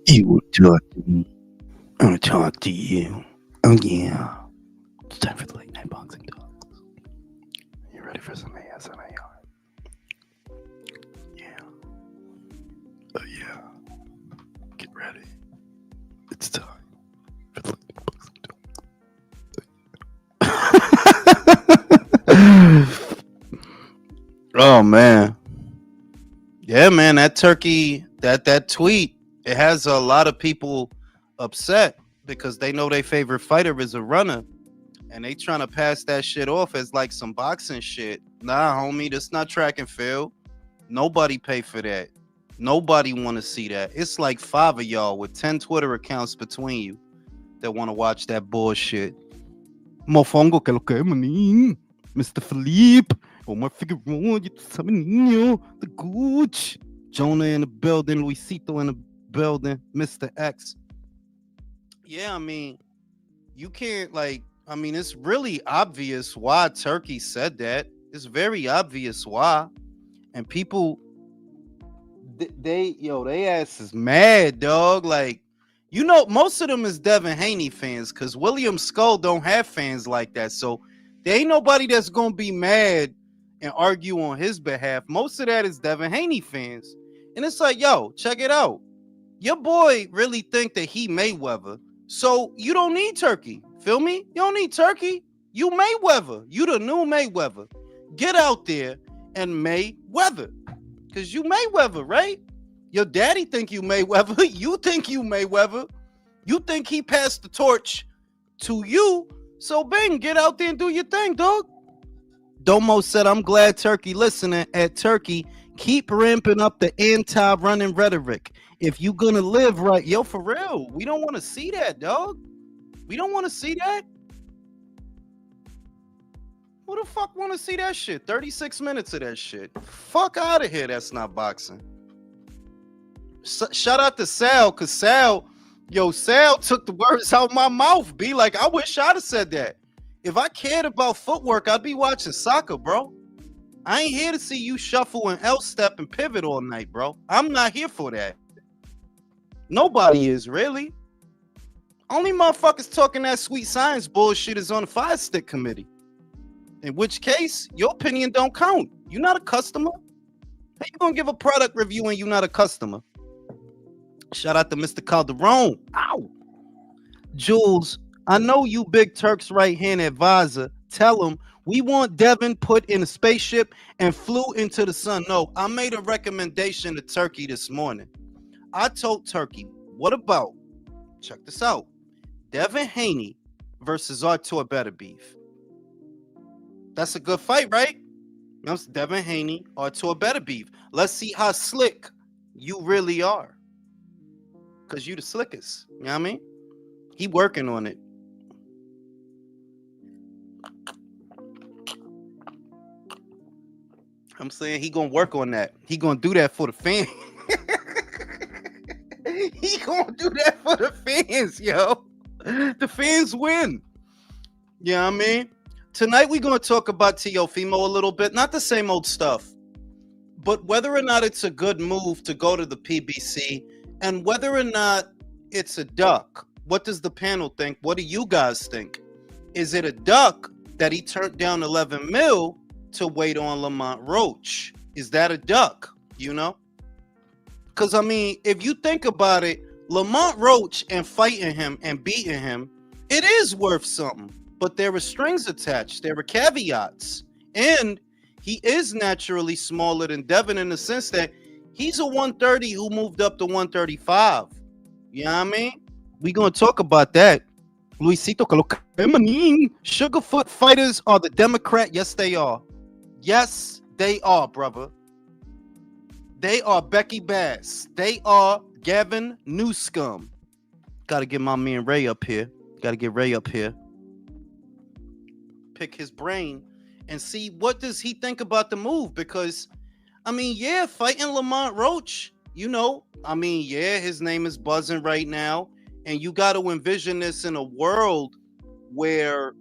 You will talk to me. I'm gonna talk to you. Oh yeah. It's time for the late night boxing talks. You ready for some ASMR? Yeah. Oh yeah. Get ready. It's time for the late night boxing talks. Oh man. Yeah, man, that turkey, that tweet, it has a lot of people upset because they know their favorite fighter is a runner and they trying to pass that shit off as like some boxing shit. Nah, homie, that's not track and field. Nobody pay for that. Nobody want to see that. It's like 5 of y'all with 10 Twitter accounts between you that want to watch that bullshit. Mofongo que lo que manin. Mr. Philippe. Omar Figueroa, you Sabanino, the Gooch. Jonah in the building, Luisito in the building, Mr. X. Yeah, I mean, you can't it's really obvious why Turkey said that. It's very obvious why. And people they ass is mad, dog. Like, most of them is Devin Haney fans because William Skull don't have fans like that. So there ain't nobody that's gonna be mad and argue on his behalf. Most of that is Devin Haney fans. And it's like, yo, check it out. Your boy really think that he Mayweather. So you don't need Turkey. Feel me? You don't need Turkey. You Mayweather. You the new Mayweather. Get out there and Mayweather. Because you Mayweather, right? Your daddy think you Mayweather. You think you Mayweather. You think he passed the torch to you. So bang, get out there and do your thing, dog. Domo said, I'm glad Turkey listening. At Turkey, keep ramping up the anti-running rhetoric. If you gonna live right, yo, for real, we don't want to see that, dog. We don't want to see that. Who the fuck want to see that shit? 36 minutes of that shit. Fuck out of here. That's not boxing. Shout out to Sal, because Sal took the words out of my mouth. Be like, I wish I'd have said that. If I cared about footwork, I'd be watching soccer, bro. I ain't here to see you shuffle and L-step and pivot all night, bro. I'm not here for that. Nobody is, really. Only motherfuckers talking that sweet science bullshit is on the Fire Stick Committee. In which case, your opinion don't count. You're not a customer. How you gonna give a product review when you're not a customer? Shout out to Mr. Calderon. Ow. Jules, I know you big Turk's right-hand advisor. Tell him we want Devin put in a spaceship and flew into the sun. No, I made a recommendation to Turkey this morning. I told Turkey, what about, check this out, Devin Haney versus Artur Beterbiev. That's a good fight, right? That's Devin Haney, Artur Beterbiev. Let's see how slick you really are. Because you the slickest. You know what I mean? He working on it. I'm saying he gonna work on that. He gonna do that for the fans. He gonna do that for the fans, yo. The fans win. You know what I mean? Tonight we're gonna talk about Teofimo a little bit. Not the same old stuff, but whether or not it's a good move to go to the PBC and whether or not it's a duck. What does the panel think? What do you guys think? Is it a duck that he turned down 11 mil to wait on Lamont Roach? Is that a duck? You know? Because, I mean, if you think about it, Lamont Roach and fighting him and beating him, it is worth something. But there were strings attached. There were caveats. And he is naturally smaller than Devin in the sense that he's a 130 who moved up to 135. You know what I mean? We're going to talk about that. Luisito, Sugarfoot fighters are the Democrat. Yes, they are. Yes, they are, brother. They are Becky Bass. They are Gavin Newscomb. Got to get my man Ray up here. Got to get Ray up here. Pick his brain and see what does he think about the move. Because, I mean, yeah, fighting Lamont Roach, you know, I mean, yeah, his name is buzzing right now. And you got to envision this in a world where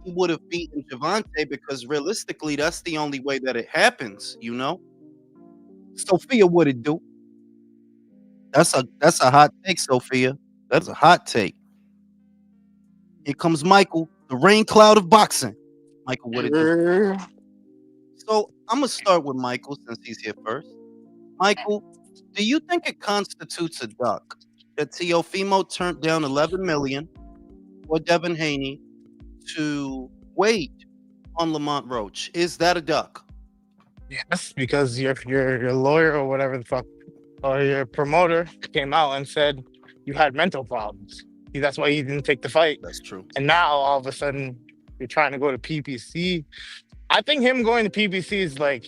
he would have beaten Javante because realistically, that's the only way that it happens, you know? Sophia, what it do? That's a hot take, Sophia. That's a hot take. Here comes Michael, the rain cloud of boxing. Michael, what it do? So I'm gonna start with Michael since he's here first. Michael, do you think it constitutes a duck that Teofimo turned down 11 million for Devin Haney to wait on Lamont Roach? Is that a duck? Yes, because your lawyer or whatever the fuck or your promoter came out and said you had mental problems. That's why he didn't take the fight. That's true. And now all of a sudden you're trying to go to PPC. I think him going to PPC is like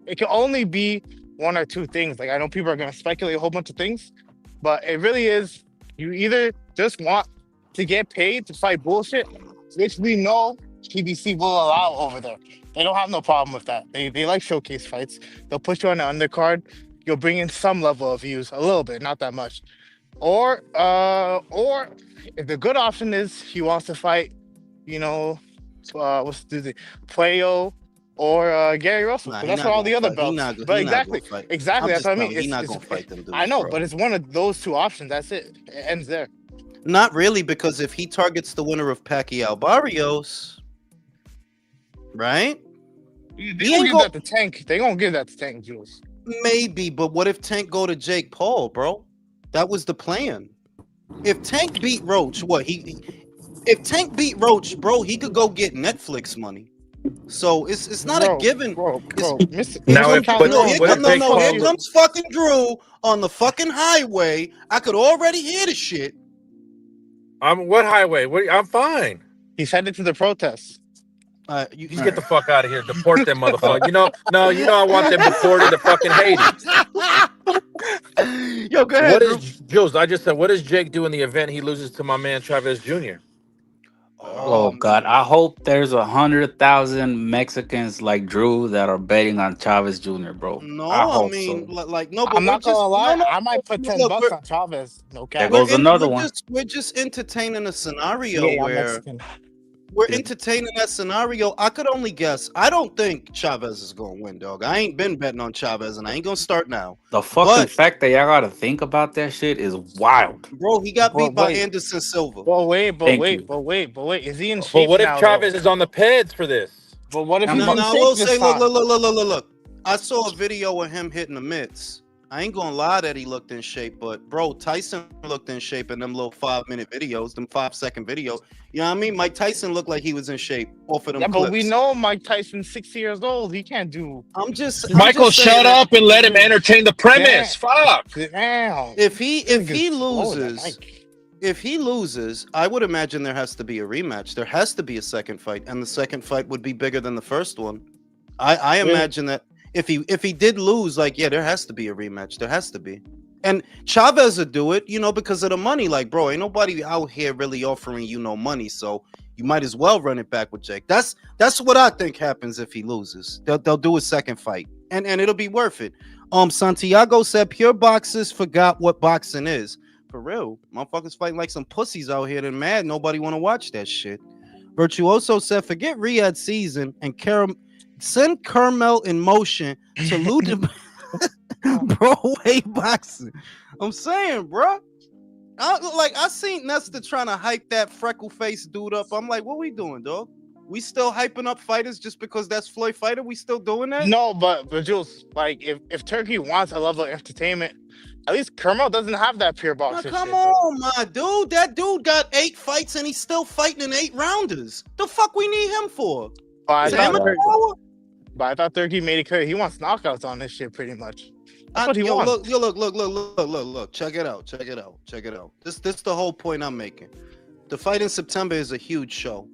it can only be one or two things. Like I know people are gonna speculate a whole bunch of things, but it really is you either just want to get paid to fight bullshit, which we know PBC will allow over there. They don't have no problem with that. They like showcase fights. They'll put you on the undercard. You'll bring in some level of views, a little bit, not that much. Or if the good option is he wants to fight, you know, what's the Playo or Gary Russell. Nah, So he that's not for all gonna the other fight. belts. But He not exactly, gonna fight. exactly. I'm That's just what I mean. telling you, he not It's, gonna fight them dudes, I know, bro. but it's one of those two options. That's it. It ends there. Not really, because if he targets the winner of Pacquiao Barrios, right? They He gonna ain't give go that to Tank. They gonna give that to Tank, Jules. maybe, but what if Tank go to Jake Paul, bro? That was the plan. If Tank beat Roach, if Tank beat Roach, bro, he could go get Netflix money. So it's not a given. It's Mr. here Now, Mr. comes if but no, Calderon, here what what if come the no Jake no fuck here Paul? you? comes fucking Drew on the fucking highway. I could already hear the shit. I'm what highway? I'm fine. He's headed to the protests. You You get the fuck out of here. Deport them Uh, motherfuckers. No, I want them deported to fucking Haiti. Yo, go ahead, What Drew. is Jules? I just said, what does Jake do in the event he loses to my man Chavez Jr.? oh Oh God, man. I hope there's 100,000 Mexicans like Drew that are betting on Chavez Jr., bro. I No, I hope mean so. like no, but I'm we're not just gonna lie, I might put no, 10 look, bucks on Chavez. No There cap. goes another we're one. just entertaining a scenario Yeah, I'm where Mexican. we're Yeah. entertaining that scenario. I could only guess. I don't think Chavez is gonna win, dog. I ain't been betting on Chavez, and I ain't gonna start now. The fucking But fact that y'all gotta think about that shit is wild. bro, he got But beat by wait, Anderson Silva. Thank you. but wait. Is he in But shape what if now though? Chavez is on the peds for this? But what if I'm he's No, in not, no, I shape will this say, look, time? look. I saw a video of him hitting the mitts. I ain't gonna lie that he looked in shape, but bro, Tyson looked in shape in them little 5-minute videos, them 5-second videos. You know what I mean? Mike Tyson looked like he was in shape off of them Yeah, but we clips. know Mike Tyson's 60 years old. He can't do I'm just Michael, saying shut that up and let him entertain the damn. premise. Fuck. Damn. if he Slow that loses, mic. if he loses, I would imagine there has to be a rematch. There has to be a second fight, and the second fight would be bigger than the first one. I Yeah. imagine that if he did lose, like yeah, there has to be a rematch. There has to be. And Chavez would do it, you know, because of the money. Like, bro, ain't nobody out here really offering you no money, so you might as well run it back with Jake. That's what I think happens if he loses. They'll do a second fight, and it'll be worth it. Santiago said pure boxers forgot what boxing is. For real, motherfuckers fighting like some pussies out here. They're mad. Nobody want to watch that shit. Virtuoso said, forget Riyadh season and send Carmel in motion to loot Broadway boxing. I'm saying, bro. I seen Nesta trying to hype that freckle face dude up. I'm like, what we doing, dog? We still hyping up fighters just because that's Floyd fighter? We still doing that? No, but Jules, like if Turkey wants a level of entertainment, at least Kermel doesn't have that pure Now, boxer come shit. Though. on, my dude. That dude got 8 fights and he's still fighting in 8 rounders. The fuck we need him for? But I, Yeah, thought, right. but I thought Turkey made it clear he wants knockouts on this shit pretty much. That's what he Yo, wants. look. Check it out. This the whole point I'm making. The fight in September is a huge show.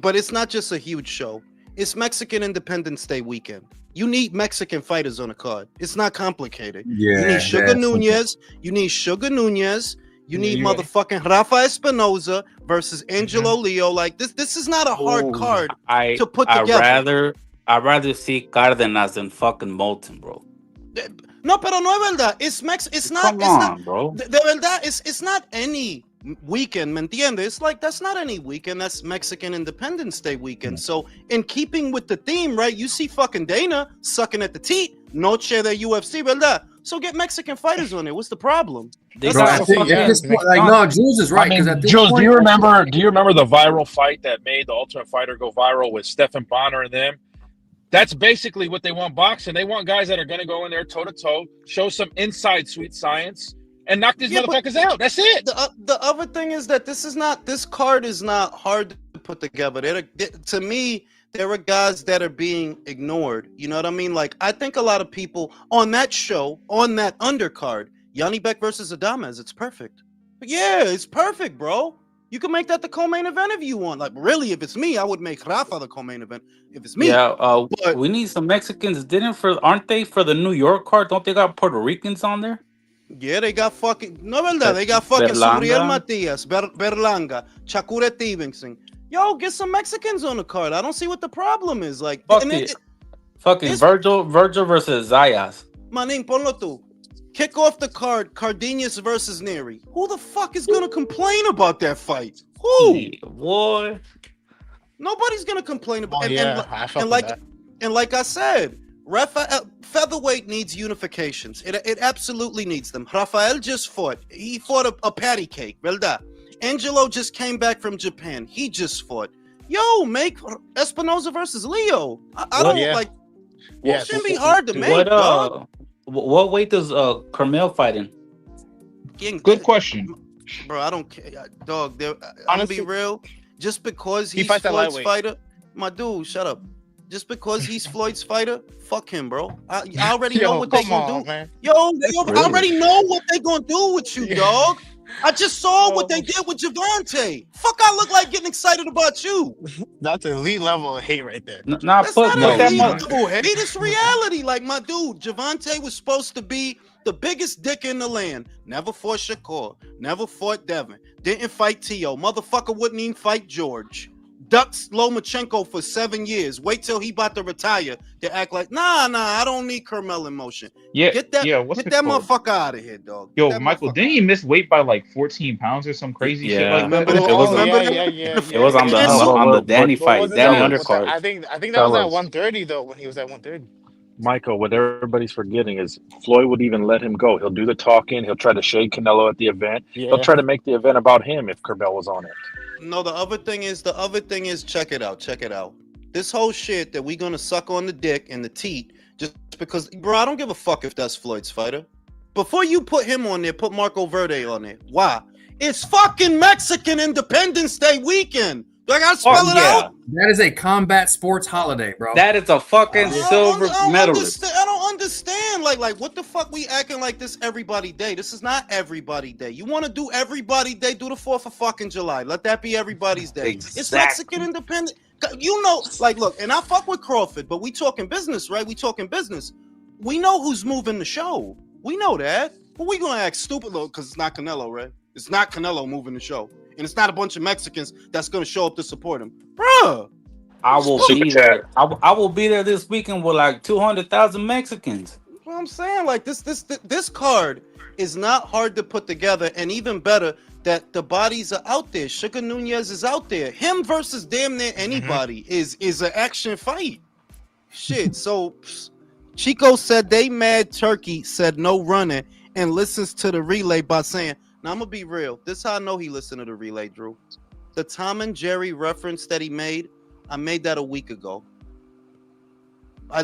But it's not just a huge show. It's Mexican Independence Day weekend. You need Mexican fighters on the card. It's not complicated. Yeah, You need Sugar that's Nunez. You need Yeah. motherfucking Rafa Espinoza versus Angelo Leo. Like this is not a hard Ooh, card I to put I together. I'd rather see Cardenas than fucking Moulton, bro. No, pero no es verdad. It's not. Come It's not. on, bro. De verdad, it's not any weekend, ¿me entiendes? It's like that's not any weekend. That's Mexican Independence Day weekend. So, in keeping with the theme, right? You see fucking Dana sucking at the teat, noche de UFC, ¿verdad? So get Mexican fighters on there. What's the problem? They Bro, got I think yeah, at this point, makes like, no, Jules is I right mean, because at this Jules, point, do you remember the viral fight that made the Ultimate Fighter go viral with Stephen Bonner and them? That's basically what they want boxing. They want guys that are going to go in there toe to toe, show some inside sweet science, and knock these Yeah, but motherfuckers out. That's it. the other thing is that this card is not hard to put together. To me, there are guys that are being ignored. You know what I mean? Like, I think a lot of people on that show, on that undercard, Yanni Beck versus Adames, it's perfect. But yeah, it's perfect, bro. You can make that the co-main event if you want. Like, really, if it's me, I would make Rafa the co-main event. If it's me, Yeah, but we need some Mexicans. Aren't they for the New York card? Don't they got Puerto Ricans on there? yeah, they got fucking no verdad. They got fucking Berlanga? Suriel Matias, Berlanga, Chakure Stevenson. Yo, get some Mexicans on the card. I don't see what the problem is. Like, Fuck and it. Fucking this- Virgil versus Zayas. Manin, ponlo tú. Kick off the card, Cardenas versus Neri. Who the fuck is gonna complain about that fight? Who? Yeah, boy. Nobody's gonna complain about. Oh, yeah, I fuck and with like that. and like I said, featherweight needs unifications. It absolutely needs them. Rafael just fought. He fought a patty cake, verdad? Angelo just came back from Japan. He just fought. Yo, make Espinoza versus Leo. I don't like. Yeah, It shouldn't be hard to make. What dog. what weight does Carmel fight in? Good question. Bro, I don't care, dog. I'm gonna Honestly, be real. Just because he he's fights at Floyd's lightweight. fighter, my dude, shut up. Just because he's Floyd's fighter, fuck him, bro. I already know what they gonna do. man. Yo, I Really? already know what they gonna do with you, Yeah. dog. I just saw what they did with Javante. Fuck, I look like getting excited about you. That's elite level of hate right there. Nah, That's put not that elite mother- level hate. It's reality. Like, my dude, Javante was supposed to be the biggest dick in the land. Never fought Shakur. Never fought Devin. Didn't fight T.O. Motherfucker wouldn't even fight George. Ducks Lomachenko for 7 years. Wait till he about to retire to act like, nah, I don't need Carmel in motion. Yeah, Get that, what's get it that called? motherfucker out of here, dog. Get Yo, that Michael, motherfucker didn't he miss weight by like 14 pounds or some crazy shit Yeah. like Remember that? that? It was Remember yeah, that? yeah, yeah. It was on the Yeah. on the Danny What fight, was it Danny that? undercard. I think that was at Fellas. 130 though. When he was at 130. Michael, what everybody's forgetting is Floyd would even let him go. He'll do the talking. He'll try to shade Canelo at the event. Yeah. He'll try to make the event about him if Carmel was on it. No, the other thing is, check it out. This whole shit that we gonna suck on the dick and the teat just because, bro, I don't give a fuck if that's Floyd's fighter. Before you put him on there, put Marco Verde on there. Why? It's fucking Mexican Independence Day weekend. Do I gotta spell it out? that is a combat sports holiday, bro. That is a fucking silver I don't medalist. I don't understand. Like, what the fuck we acting like this everybody day? This is not everybody day. You want to do everybody day? Do the 4th of fucking July. Let that be everybody's day. It's Exactly. Mexican Independence. You know, like, look, and I fuck with Crawford, but we talking business, right? We talking business. We know who's moving the show. We know that. But we gonna act stupid though, because it's not Canelo, right? It's not Canelo moving the show. And it's not a bunch of Mexicans that's gonna show up to support him. Bruh. I will be there. I will be there this weekend with like 200,000 Mexicans. That's what I'm saying. Like, this card is not hard to put together, and even better that the bodies are out there. Sugar Nunez is out there. Him versus damn near anybody is an action fight. Shit. So Chico said they mad Turkey said no running and listens to the relay by saying, now I'm gonna be real. This is how I know he listened to the relay, Drew. The Tom and Jerry reference that he made, I made that a week ago. I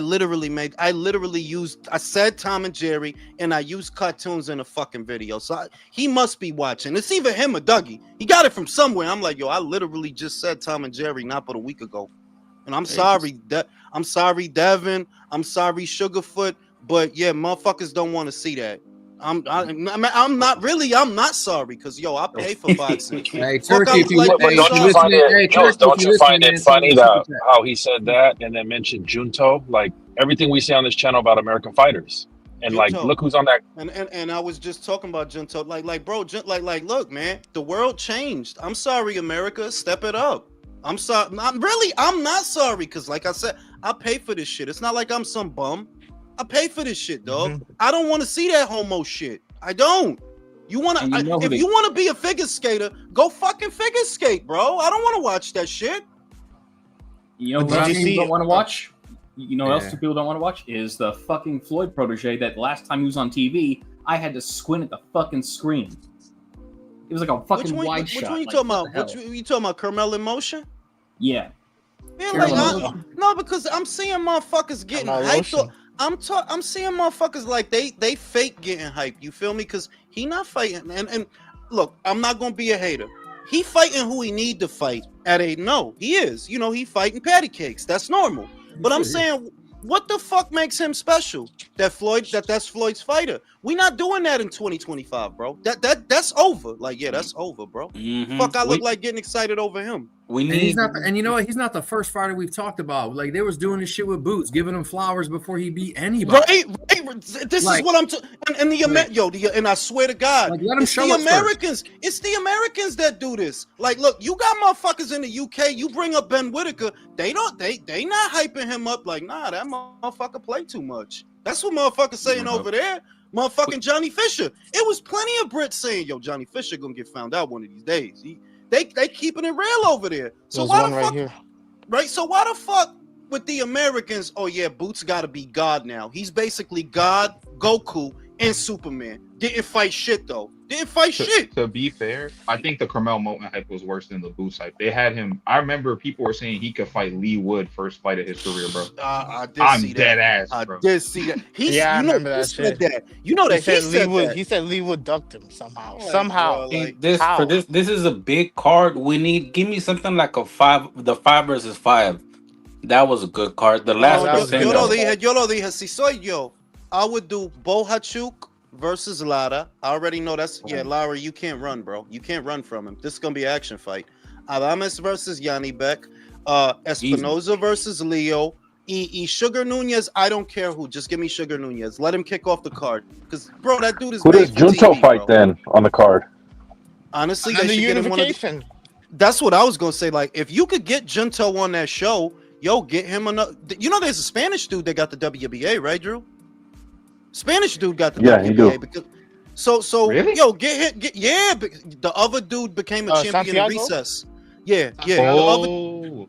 said Tom and Jerry, and I used cartoons in a fucking video. So he must be watching. It's either him or Dougie. He got it from somewhere. I'm like, yo, I literally just said Tom and Jerry not but a week ago. And I'm sorry, I'm sorry, Devin. I'm sorry, Sugarfoot. But yeah, motherfuckers don't want to see that. I'm not sorry, because yo, I pay for boxing. Hey, Fuck, Turkey, if you, like, But hey, don't shout you out- find it, hey, Jules, Turkey, don't if you you find listening, it man, funny super that chat. how he said that and then mentioned Junto? Like everything we say on this channel about American fighters. And like, Junto. look who's on that. And I was just talking about Junto. Like, bro, look, man, the world changed. I'm sorry, America. Step it up. I'm sorry. I'm not sorry, because like I said, I pay for this shit. It's not like I'm some bum. I pay for this shit, dog. I don't want to see that homo shit. I don't. You want to? If you want to be a figure skater, go fucking figure skate, bro. I don't want to watch that shit. You know But what did you you see don't it? want to watch? You know what else people don't want to watch is the fucking Floyd protege that last time he was on TV, I had to squint at the fucking screen. It was like a fucking wide shot. Which one you like, talking what about? the Which hell? you talking about? Carmel in motion? Yeah. Yeah, Carmel like in Motion. no, because I'm seeing motherfuckers getting Carmel hyped. Motion. I'm seeing motherfuckers like they fake getting hyped. You feel me? Because he not fighting. And look, I'm not gonna be a hater. He fighting who he need to fight at a no. He is. You know, he fighting patty cakes. That's normal. But I'm saying, what the fuck makes him special? That's Floyd's fighter. We not doing that in 2025, bro. That's over. Like, yeah, that's over, bro. Fuck, I look like getting excited over him. And he's not, and you know what? He's not the first fighter we've talked about. Like they was doing this shit with Boots, giving him flowers before he beat anybody. Right. This is what I'm. And I swear to God, Like, let him it's show the us Americans. First. It's the Americans that do this. Like, look, you got motherfuckers in the UK. You bring up Ben Whitaker. They not hyping him up. Like, nah, that motherfucker play too much. That's what motherfuckers saying over there. Motherfucking Johnny Fisher. It was plenty of Brits saying, "Yo, Johnny Fisher gonna get found out one of these days." They keeping it real over there. So why the fuck? Right. So why the fuck with the Americans? Oh yeah, Boots got to be God now. He's basically God, Goku, and Superman. Didn't fight shit though. Didn't fight shit. To be fair, I think the Carmel Moten hype was worse than the Boots hype. They had him. I remember people were saying he could fight Lee Wood first fight of his career, bro. I'm dead ass, bro. I did see that. I remember that shit. You know that he said that. He said Lee Wood ducked him somehow. Bro, like, this is a big card. Give me something like the 5 versus 5. That was a good card. The last yo lo dije, si soy yo, I would do Bo Hachuk versus Lara. I already know Lara, you can't run, bro. You can't run from him. This is gonna be an action fight. Adames versus Yanni Beck. Espinoza versus Leo. Sugar Nunez, I don't care who. Just give me Sugar Nunez. Let him kick off the card. Because, bro, that dude is. Who does Junto fight then on the card? Honestly, they should get him one of the, that's what I was gonna say. Like, if you could get Junto on that show, yo, get him another. You know, there's a Spanish dude that got the WBA, right, Drew? Spanish dude got the WBA. He do. Because, so really? Yo, the other dude became a champion Santiago? in recess. Yeah.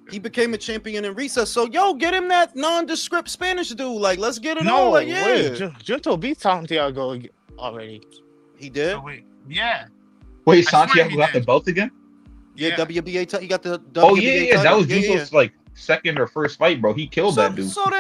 He became a champion in recess. So yo, get him that nondescript Spanish dude. Like, let's get it on. Like, yeah. Wait, Junto beat Santiago already. He did. Wait, Santiago got the belt again? Yeah, WBA. He got the WBA. Oh yeah. That was Junto's like second or first fight, bro. He killed that dude. All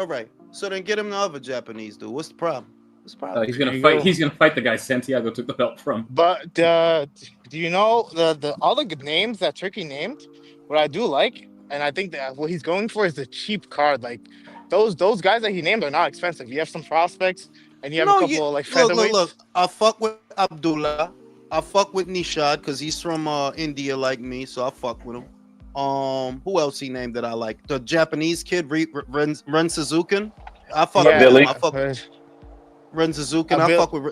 right. So then get him the other Japanese dude. What's the problem? He's gonna fight. He's gonna fight the guy Santiago took the belt from. But do you know the other good names that Turkey named? What I do like, and I think that what he's going for is the cheap card. Like those guys that he named are not expensive. You have some prospects, and you have a couple of like featherweights. Look. I fuck with Abdullah. I fuck with Nishad because he's from India like me, so I fuck with him. Who else he named that I like? The Japanese kid, Ren Suzuki. I fuck with Billy. him. I fuck with Ren Suzuki. I fuck with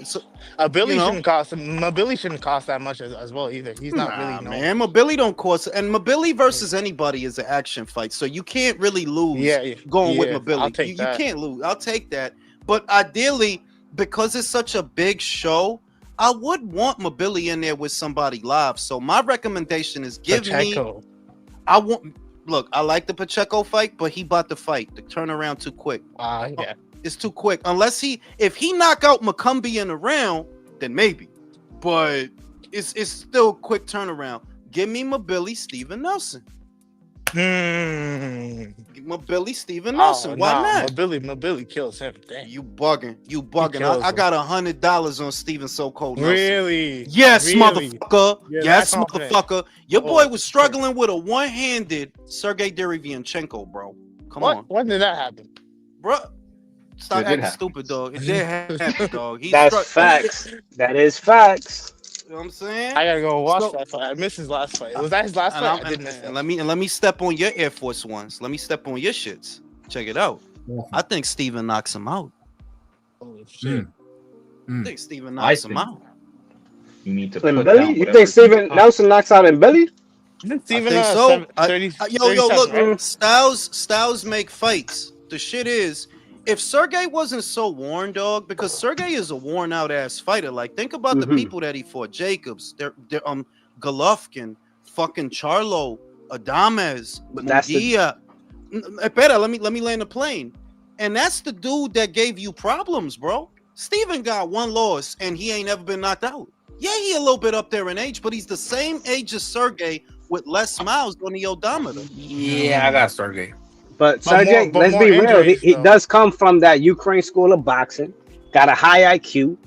Billy shouldn't cost him. Billy shouldn't cost that much as well either. He's not really known. Man, Mabili don't cost, and Mabili versus anybody is an action fight, so you can't really lose. Going with Mabili, you can't lose. I'll take that, but ideally, because it's such a big show, I would want Mabili in there with somebody live. So my recommendation is Pacheco. I like the Pacheco fight, but he bought the fight. The turnaround too quick. It's too quick. If he knock out McCumbee in a round, then maybe. But it's still a quick turnaround. Give me Mabili, Steven Nelson. Mabili, Steven Nelson. Why not? Mabili kills him. Dang. You bugging. I got $100 on Steven So-Cold Nelson. Really? Yes, really? Motherfucker. Yes, confident. motherfucker. Your boy was struggling with a one-handed Sergey Derevyanchenko, bro. Come on. When did that happen? Bro. Stop acting stupid, dog. It did happen, dog. That's facts. That is facts. You know what I'm saying? I gotta go watch that fight. I missed his last fight. Was that his last fight? I did miss that. Let me step on your Air Force Ones. Let me step on your shits. Check it out. I think Steven knocks him out. Holy shit. I think Steven knocks him out. You need to put down. You think Steven Nelson knocks out in Billy? I think so. Look, right? Styles make fights. The shit is, if Sergey wasn't so worn, dog, because Sergey is a worn out ass fighter. Like, think about the people that he fought: Jacobs, Golovkin, fucking Charlo, Adames, Munguia. Espera, let me land the plane. And that's the dude that gave you problems, bro. Steven got one loss and he ain't ever been knocked out. Yeah, he a little bit up there in age, but he's the same age as Sergey with less miles on the odometer. Yeah, I got Sergey. But Sergey, let's be real. He does come from that Ukraine school of boxing. Got a high IQ.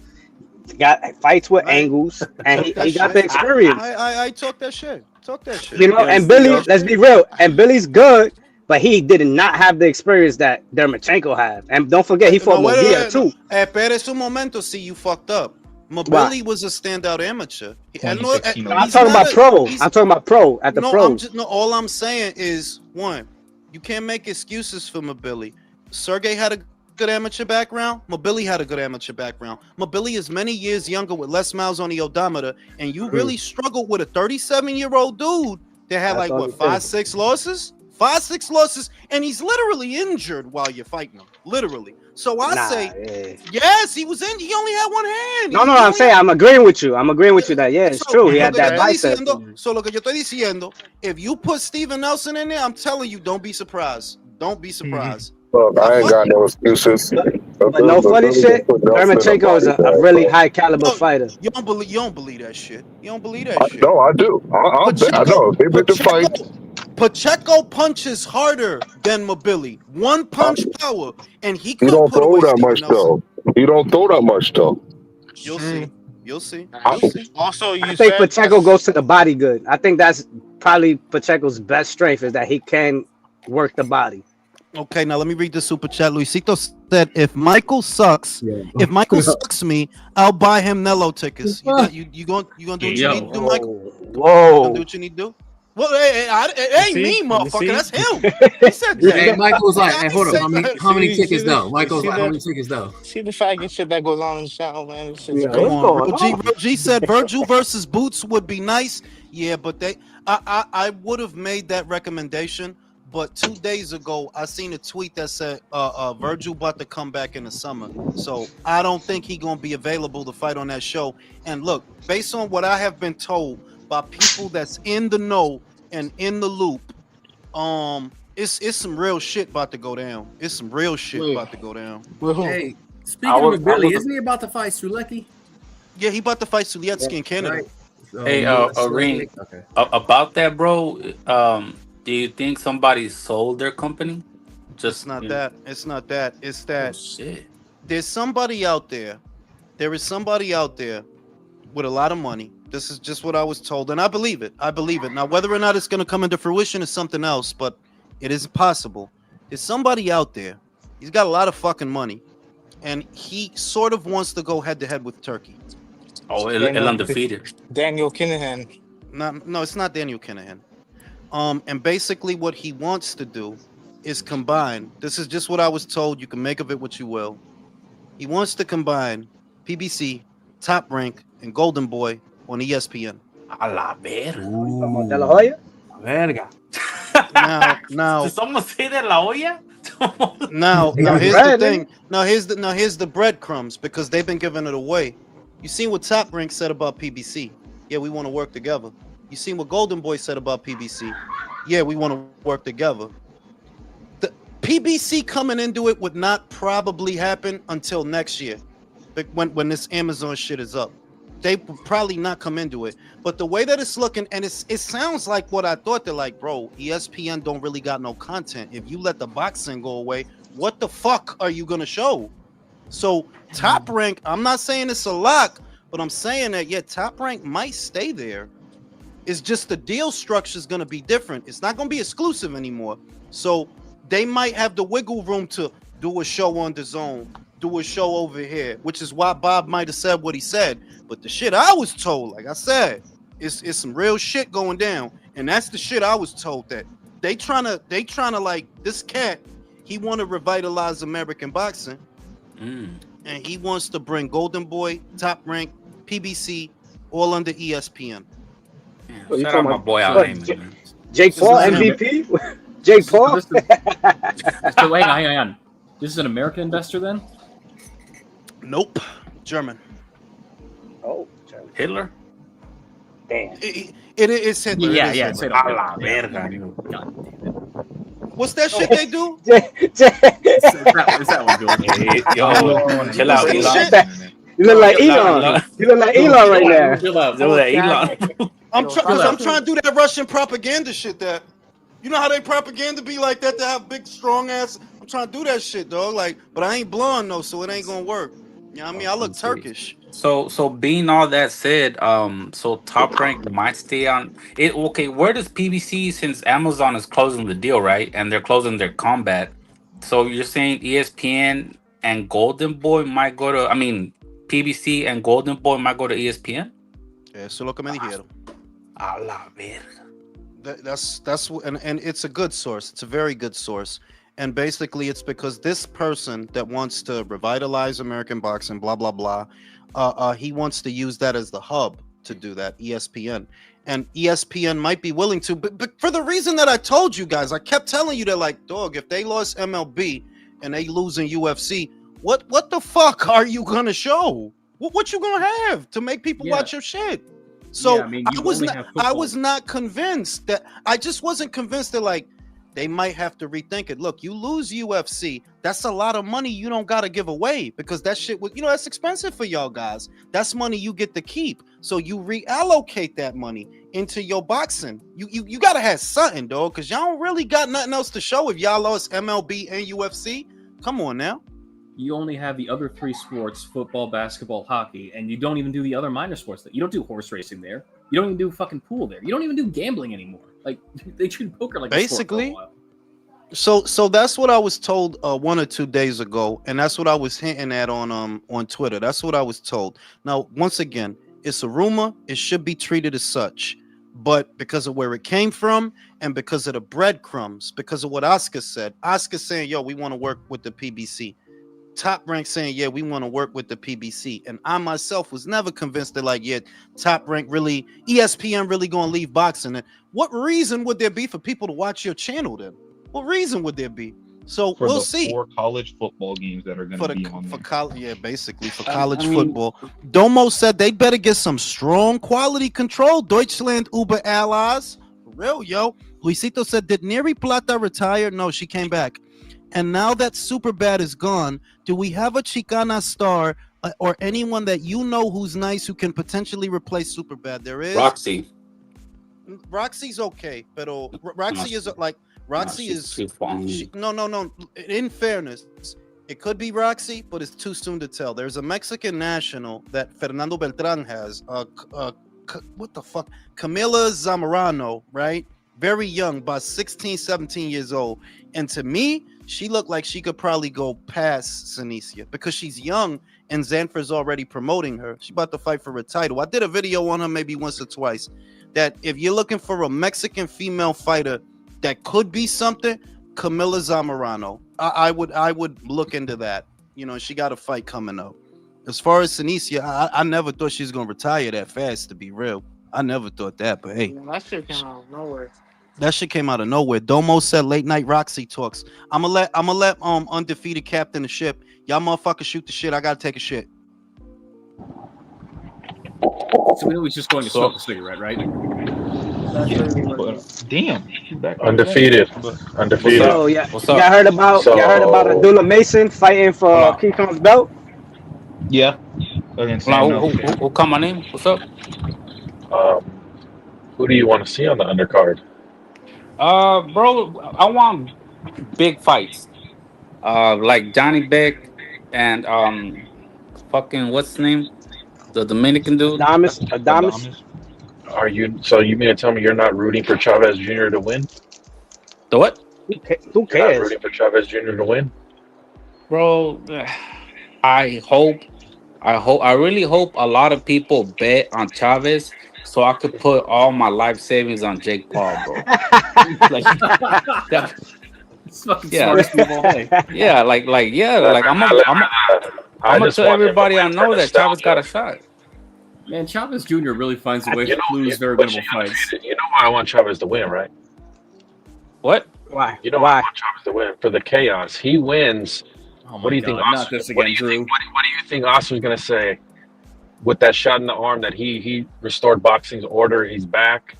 Got fights with angles, and he got the experience. I talk that shit. Talk that shit. You know, and Billy, let's be real. And Billy's good, but he did not have the experience that Dermachenko had. And don't forget, he fought Mogia too. Espera un momento, see, you fucked up. Billy was a standout amateur. I'm talking about pro. I'm talking about pro at the pro. All I'm saying is, one, you can't make excuses for Mobili. Sergey had a good amateur background. Mobili had a good amateur background. Mobili is many years younger with less miles on the odometer, and you really struggled with a 37-year-old dude that had like what 5-6 losses? 5-6 losses, and he's literally injured while you're fighting him. Literally. So I say, yes, he was in. He only had one hand. No, I'm saying I'm agreeing with you. I'm agreeing with you that it's true. He had that bicep. So lo que yo estoy diciendo, if you put Steven Nelson in there, I'm telling you, don't be surprised. Don't be surprised. Look, I ain't got no excuses. But no funny shit. Dermachenko is a really high caliber fighter. You don't believe that shit. You don't believe that shit. No, I do. I bet I know. They bet the fight. Pacheco punches harder than Mobili. One punch power, and he don't throw that much though. He don't throw that much though. You'll see. You'll see. Also, I think Pacheco goes to the body good. I think that's probably Pacheco's best strength is that he can work the body. Okay, now let me read the super chat. Luisito said, "If Michael sucks, if Michael sucks me, I'll buy him Nello tickets." You gonna do what you need to do, Michael? Whoa! You gonna do what you need to do? Well, it ain't me, motherfucker. That's him. He said that. Hey, Michael's like, hey, hold on. How many tickets though? Michael's like, how many tickets though? See the faggot shit that goes on in the channel, man. Come on. G said Virgil versus Boots would be nice. Yeah, but I would have made that recommendation. But 2 days ago, I seen a tweet that said Virgil about to come back in the summer. So I don't think he's going to be available to fight on that show. And look, based on what I have been told by people that's in the know and in the loop, it's some real shit about to go down. It's some real shit about to go down. Hey, speaking of Billy, isn't he about to fight Sulecki? Yeah, he about to fight Sulecki in Canada. Right. So, Hey, Ring, about that, bro. Do you think somebody sold their company? It's not that. It's not that. It's that. Oh, shit. There's somebody out there. There is somebody out there with a lot of money. This is just what I was told, and I believe it. I believe it. Now, whether or not it's going to come into fruition is something else, but it is possible. There's somebody out there. He's got a lot of fucking money, and he sort of wants to go head-to-head with Turkey. Oh, El Undefeated. Daniel Kinahan. No, it's not Daniel Kinahan. And basically what he wants to do is combine. This is just what I was told. You can make of it what you will. He wants to combine PBC, Top Rank, and Golden Boy on ESPN. A la verga. De La Hoya? Verga. Now. Did someone say De La Hoya? Now here's the thing. Now here's the breadcrumbs because they've been giving it away. You seen what Top Rank said about PBC? Yeah, we want to work together. You seen what Golden Boy said about PBC? Yeah, we want to work together. The PBC coming into it would not probably happen until next year, when this Amazon shit is up. They would probably not come into it. But the way that it's looking, and it sounds like what I thought. They're like, bro, ESPN don't really got no content. If you let the boxing go away, what the fuck are you gonna show? So Top Rank, I'm not saying it's a lock, but I'm saying that Top Rank might stay there. It's just the deal structure is going to be different. It's not going to be exclusive anymore. So they might have the wiggle room to do a show on DAZN, do a show over here, which is why Bob might have said what he said. But the shit I was told, like I said, it's some real shit going down. And that's the shit I was told, that they trying to like, this cat, he want to revitalize American boxing. And he wants to bring Golden Boy, Top Rank, PBC, all under ESPN. Shout out my boy out there, Jake Paul, MVP? Jake Paul? So wait, hang on. This is an American investor then? Nope. German. Oh, German. Hitler? Damn. It's Hitler. Yeah, it yeah. Hitler. God damn it. What's that shit they do? Is that one good? Hey, yo, chill out, What's Elon. that You look like Elon. You look like Elon right now. Chill out, Elon. I'm trying to do that Russian propaganda shit. That you know how they propaganda be like that to have big strong ass. I'm trying to do that shit, dog. Like, but I ain't blonde though, so it ain't gonna work. You know what I mean? I look Turkish. So being all that said, so Top Rank might stay on it. Okay, where does PBC, since Amazon is closing the deal, right? And they're closing their combat. So you're saying ESPN and Golden Boy might go to, I mean, PBC and Golden Boy might go to ESPN? Eso es lo que me dijeron. A la verga. And it's a good source. It's a very good source. And basically, it's because this person that wants to revitalize American boxing, blah blah blah, he wants to use that as the hub to do that. ESPN, and ESPN might be willing to, but for the reason that I told you guys, I kept telling you that, like, dog, if they lost MLB and they lose in UFC, what the fuck are you gonna show? What you gonna have to make people watch your shit? So I was not convinced that. I just wasn't convinced that, like, they might have to rethink it. Look, you lose UFC, that's a lot of money you don't got to give away, because that shit was, that's expensive for y'all guys. That's money you get to keep. So you reallocate that money into your boxing. You got to have something, dog, because y'all don't really got nothing else to show if y'all lost MLB and UFC. Come on now. You only have the other three sports: football, basketball, hockey, and you don't even do the other minor sports. You don't do horse racing there. You don't even do fucking pool there. You don't even do gambling anymore. Like, they treat poker like basically. So that's what I was told 1 or 2 days ago, and that's what I was hinting at on Twitter. That's what I was told. Now, once again, it's a rumor. It should be treated as such, but because of where it came from and because of the breadcrumbs, because of what Oscar said, Oscar saying, "Yo, we want to work with the PBC." Top Rank saying, "Yeah, we want to work with the PBC," and I myself was never convinced that, like, yeah, Top Rank really, ESPN really gonna leave boxing. And what reason would there be for people to watch your channel then? What reason would there be? So we'll see. 4 college football games that are going to be on there. For college, yeah, basically for college football. Domo said they better get some strong quality control. Deutschland Uber allies, for real, yo. Luisito said, "Did Neri Plata retire?" No, she came back. And now that Superbad is gone, do we have a Chicana star or anyone that you know who's nice who can potentially replace Superbad? There is Roxy. Roxy's okay, but Roxy is like Roxy is no. In fairness, it could be Roxy, but it's too soon to tell. There's a Mexican national that Fernando Beltran has. What the fuck? Camila Zamorano, right? Very young, about 16, 17 years old. And to me, she looked like she could probably go past Sinicia because she's young and Zanfer's already promoting her. She's about to fight for a title. I did a video on her maybe once or twice. That if you're looking for a Mexican female fighter that could be something, Camila Zamorano. I would look into that. She got a fight coming up. As far as Sinicia, I never thought she was gonna retire that fast, to be real. I never thought that, but hey. That shit came out of nowhere. That shit came out of nowhere. Domo said late night Roxy talks. I'ma let undefeated captain the ship. Y'all motherfuckers shoot the shit. I gotta take a shit. So we know he's just going to smoke a cigarette, right? Damn. Undefeated. So yeah, y'all heard about Abdullah Mason fighting for King Kong's belt? Yeah. Who come my name? What's up? Who do you want to see on the undercard? Bro, I want big fights. Like Johnny Beck and fucking what's his name? The Dominican dude. Adames. Are you? So you mean to tell me you're not rooting for Chavez Jr. to win? The what? Who cares? You're not rooting for Chavez Jr. to win, bro. I really hope a lot of people bet on Chavez so I could put all my life savings on Jake Paul, bro. Like that. It's fucking smartest people. Yeah, like I'm gonna tell everybody I know that Chavez got a shot. Man, Chavez Jr. really finds a way to lose very winnable fights. You know why I want Chavez to win, right? What? Why? You know why I want Chavez to win? For the chaos. He wins. What do you think? Not this again, Drew. What do you think Oscar's gonna say with that shot in the arm that he restored boxing's order? He's back.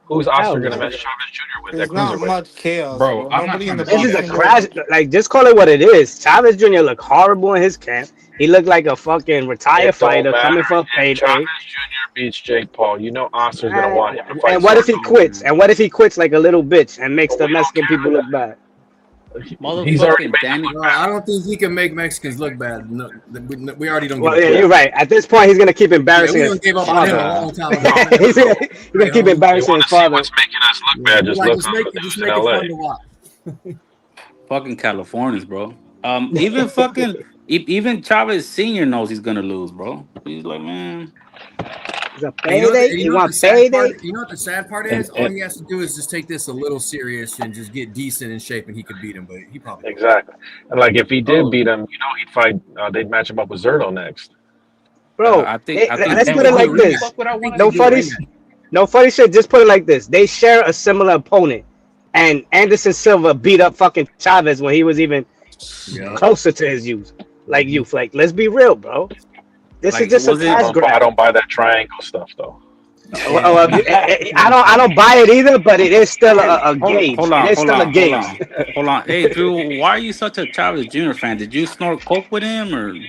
Who's Oscar gonna match Chavez Jr. with? There's That not cruiserweight? much chaos, Bro, I'm not Nobody in trying the to This see is a that. crash. Like, just call it what it is. Chavez Jr. looked horrible in his camp. He looked like a fucking retired It don't fighter matter. coming for a If payday. Chavez Jr. beats Jake Paul, you know Oscar's gonna want him to fight. And what if he Zordo. quits? And what if he quits like a little bitch and makes the We don't Mexican people look bad? He's already made Danny. I don't think he can make Mexicans look bad. No, we already don't. Well, yeah, you're right. At this point, he's gonna keep embarrassing Yeah, we his gave up on him a father. long time ago. he's gonna keep embarrassing his father. What's making us look bad? Just look on the news in LA. Fucking Californians, bro. Even fucking even Chavez Senior knows he's gonna lose, bro. He's like, man. It's a And you know what payday. the- You want sad payday? part- you know what the sad part is? All And- he has to do is just take this a little serious and just get decent in shape, and he could beat him. But he probably Exactly. And like if he did Oh. beat him, you know he'd fight. They'd match him up with Zerto next. Bro, I think let's they put it would like do this. No funny shit. Just put it like this. They share a similar opponent, and Anderson Silva beat up fucking Chavez when he was even closer to his youth. Like, let's be real, bro. This Like, is just a was it- cash I grab. don't buy that triangle stuff though. I don't buy it either, but it is still a gauge. It is still a gauge. Hold on. Hey, Drew, why are you such a Chavez Jr. fan? Did you snort coke with him or? No,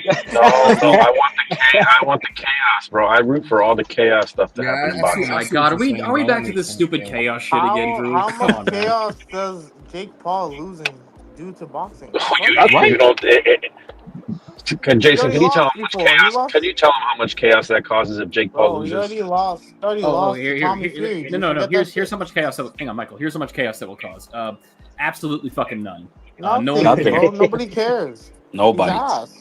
I want the chaos, bro. I root for all the chaos stuff to happen in Oh boxing. my god, are we back to this stupid chaos shit again, Drew? How Come on, much man. chaos does Jake Paul losing due to boxing? You don't. Jason, He can you tell lost him how much before. He chaos? lost. Can you tell him how much chaos that causes if Jake Paul Bro, he loses? already lost. Already Oh, lost here, to here, Tommy here, Fury. no, Did no, you no. get Here's that how much chaos. Hang on, Michael. Here's how much chaos that will cause. Absolutely fucking none. Nothing, Nothing. bro. Nobody cares. Nobody. He's ass.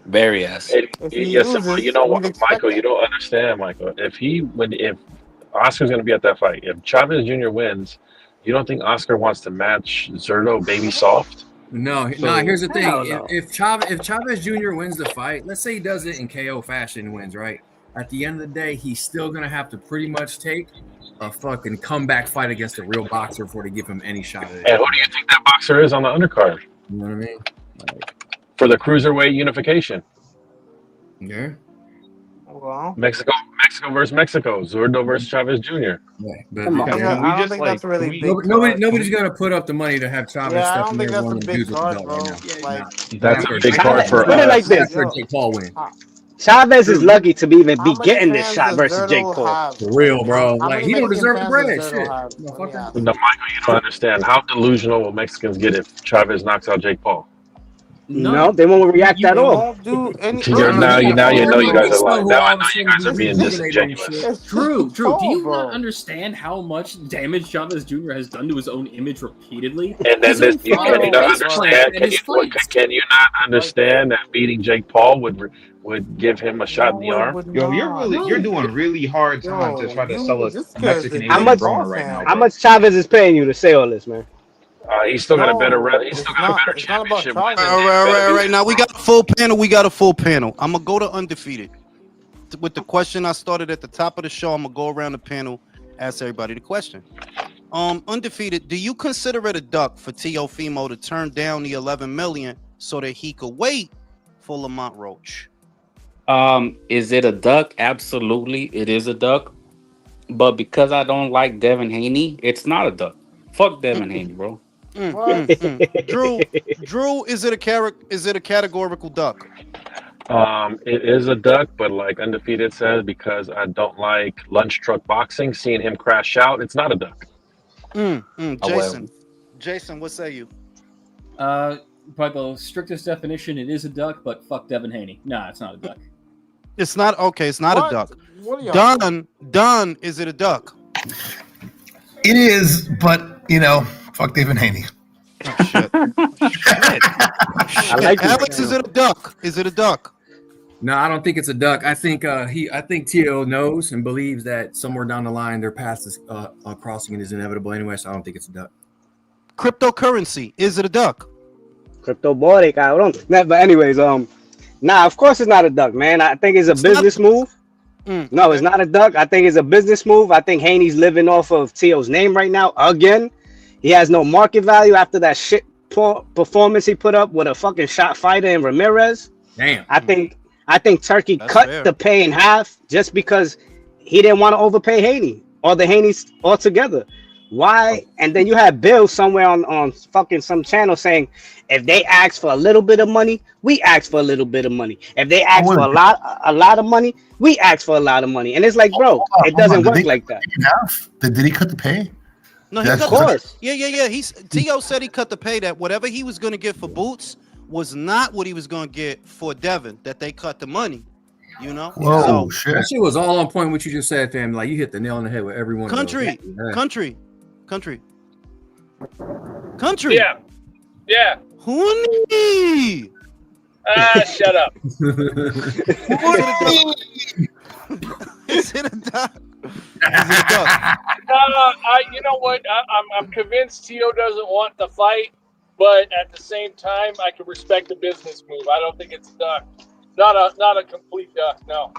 Very ass. If he Yes, loses, you know what, we'd expect Michael? You don't understand, Michael. If Oscar's going to be at that fight, if Chavez Jr. wins, you don't think Oscar wants to match Zerto Baby Soft? No. Here's the thing: if Chavez Jr. wins the fight, let's say he does it in KO fashion and wins, right? At the end of the day, he's still gonna have to pretty much take a fucking comeback fight against a real boxer before they give him any shot at it. And who do you think that boxer is on the undercard You know what I mean? for the cruiserweight unification? Yeah. Well, Mexico versus Mexico. Zurdo versus Chavez Jr. Yeah, but Come on, because man. I don't think that's really big. nobody's gonna put up the money to have Chavez Yeah, I step don't in think there that's a one of the big dudes with the card, belt bro. right now. Like, That's a big card for Put it like us. this. After Jake Paul win. Chavez is lucky to be even How be many getting this fans shot does versus Zerto Jake Paul. have? For real, bro. How Like many he don't Mexican deserve the fans bread. does Zerto Shit. have? Motherfucker. No, Michael, you don't understand. How delusional will Mexicans get if Chavez knocks out Jake Paul? No, they won't react at all. Won't do any. Now you know you guys are lying. Who Now I all of know a you sudden guys are being rejuvenated and disingenuous. shit. It's Drew, do you bro. not understand how much damage Chavez Jr. has done to his own image repeatedly? And then His own can father you not face plant understand? and his fights. Can you not understand that beating Jake Paul would give him a shot in the arm? Yo, you're doing really hard time to try to sell us Mexican How Asian much? drama right now. How bro. much Chavez is paying you to say all this, man? He's still got a better He's still got a better It's not about championship. Chavez. All right. Now we got a full panel. I'm gonna go to undefeated. With the question I started at the top of the show, I'm gonna go around the panel, ask everybody the question. Undefeated, do you consider it a duck for Teofimo to turn down the 11 million so that he could wait for Lamont Roach? Is it a duck? Absolutely, it is a duck. But because I don't like Devin Haney, it's not a duck. Fuck Devin Haney, bro. Drew, is it a categorical duck? It is a duck, but like undefeated says, because I don't like lunch truck boxing, seeing him crash out, it's not a duck. Jason, what say you? By the strictest definition, it is a duck, but fuck Devin Haney. Nah, it's not a duck. It's not okay. It's not What? a duck. What are y'all Done. Is it a duck? It is, but fuck David Haney. Oh, shit. I like Alex, is it a duck? Is it a duck? No, I don't think it's a duck. I think Tio knows and believes that somewhere down the line their path is crossing and is inevitable anyway. So I don't think it's a duck. Cryptocurrency, is it a duck? Crypto boy, cabrón. But anyways, nah, of course it's not a duck, man. I think it's a business move. No, it's not a duck. I think it's a business move. I think Haney's living off of Tio's name right now again. He has no market value after that shit performance he put up with a fucking shot fighter in Ramirez. Damn. I think Turkey That's cut fair. the pay in half just because he didn't want to overpay Haney. all the Haneys all together. Why? And then you have Bill somewhere on fucking some channel saying, if they ask for a little bit of money, we ask for a little bit of money. If they ask for a lot of money, we ask for a lot of money. And it's like, bro, it doesn't work like that. Did he cut the pay? No, he cut the pay. Yeah. T.O. said he cut the pay that whatever he was going to get for Boots was not what he was going to get for Devin, that they cut the money. You know? Whoa, shit. That shit was all on point what you just said, fam. Like, you hit the nail on the head with every one Country. of those. Country. Yeah. Huni. Shut up. Is it a duck? You know what? I'm convinced Tio doesn't want the fight, but at the same time, I can respect the business move. I don't think it's a duck. Not a complete duck. No.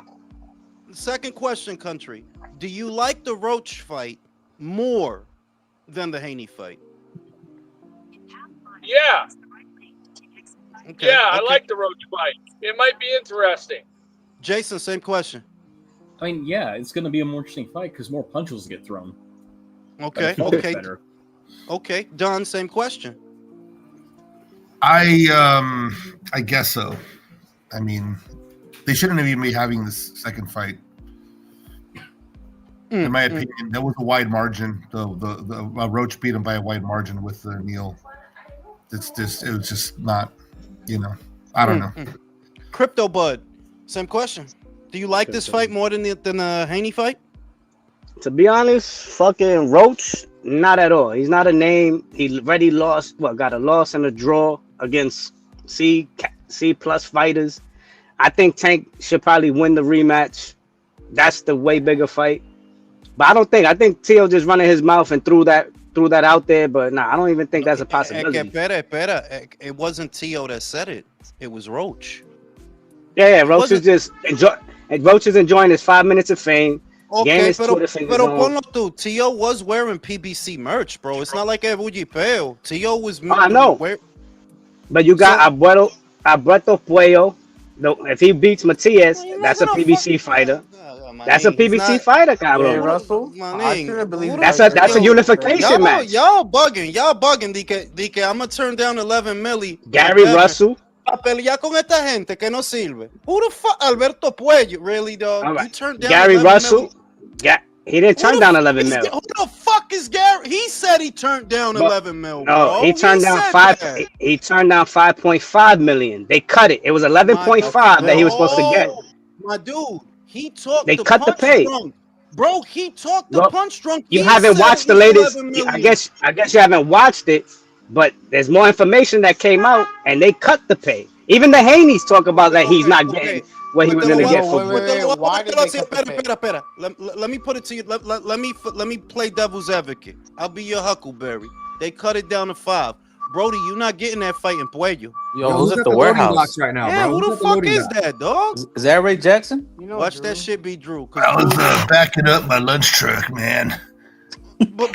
Second question, Country. Do you like the Roach fight more than the Haney fight? Yeah. Okay, yeah, I like the Roach fight. It might be interesting. Jason, same question. I mean, yeah, it's going to be a more interesting fight because more punches get thrown. Okay. Okay, Don, same question. I guess so. I mean, they shouldn't even be having this second fight. In my opinion, there was a wide margin. The Roach beat him by a wide margin with Neil. It was just not, I don't know. Crypto Bud, same question. Do you like this fight more than the Haney fight? To be honest, fucking Roach, not at all. He's not a name. He already lost. Got a loss and a draw against C plus fighters. I think Tank should probably win the rematch. That's the way bigger fight. But I think Tio just running his mouth and threw that out there. But I don't even think that's a possibility. It wasn't Tio that said it. It was Roach. Yeah, Roach is enjoying his 5 minutes of fame. Okay, pero ponlo tú. Tio was wearing PBC merch, bro. It's not like Ebujipeo. Tio was. I know. But you got Alberto Puello. If he beats Matias, that's a PBC fighter. That's a PBC fighter, cabrón. Russell, I shouldn't believe that's a unification match. Y'all bugging. Dike, I'm gonna turn down 11 milli. Gary Russell. A pelear con esta gente que no sirve. Who the fuck? Alberto Puello, really, dog? Right. You turned down Gary Russell. Yeah, he didn't turn down 11 mil. Who the fuck is Gary? He said he turned down 11 mil. No, bro. he turned down 5. He turned down 5.5 million. They cut it. It was 11.5 that he was supposed to get. My dude, he talked. They cut the pay. Drunk. Bro, he talked the punch drunk. You haven't watched the latest. I guess you haven't watched it, but there's more information that came out, and they cut the pay. Even the Haneys talk about that he's not getting what he was going to get for. Let me put it to you. Let me play devil's advocate. I'll be your Huckleberry. They cut it down to 5. Brody, you not getting that fight in Puello. Yo, who's at the warehouse right now, yeah, bro? Who the fuck is that, dog? Is that Ray Jackson? Watch Drew. That shit be Drew. I was backing up my lunch truck, man. But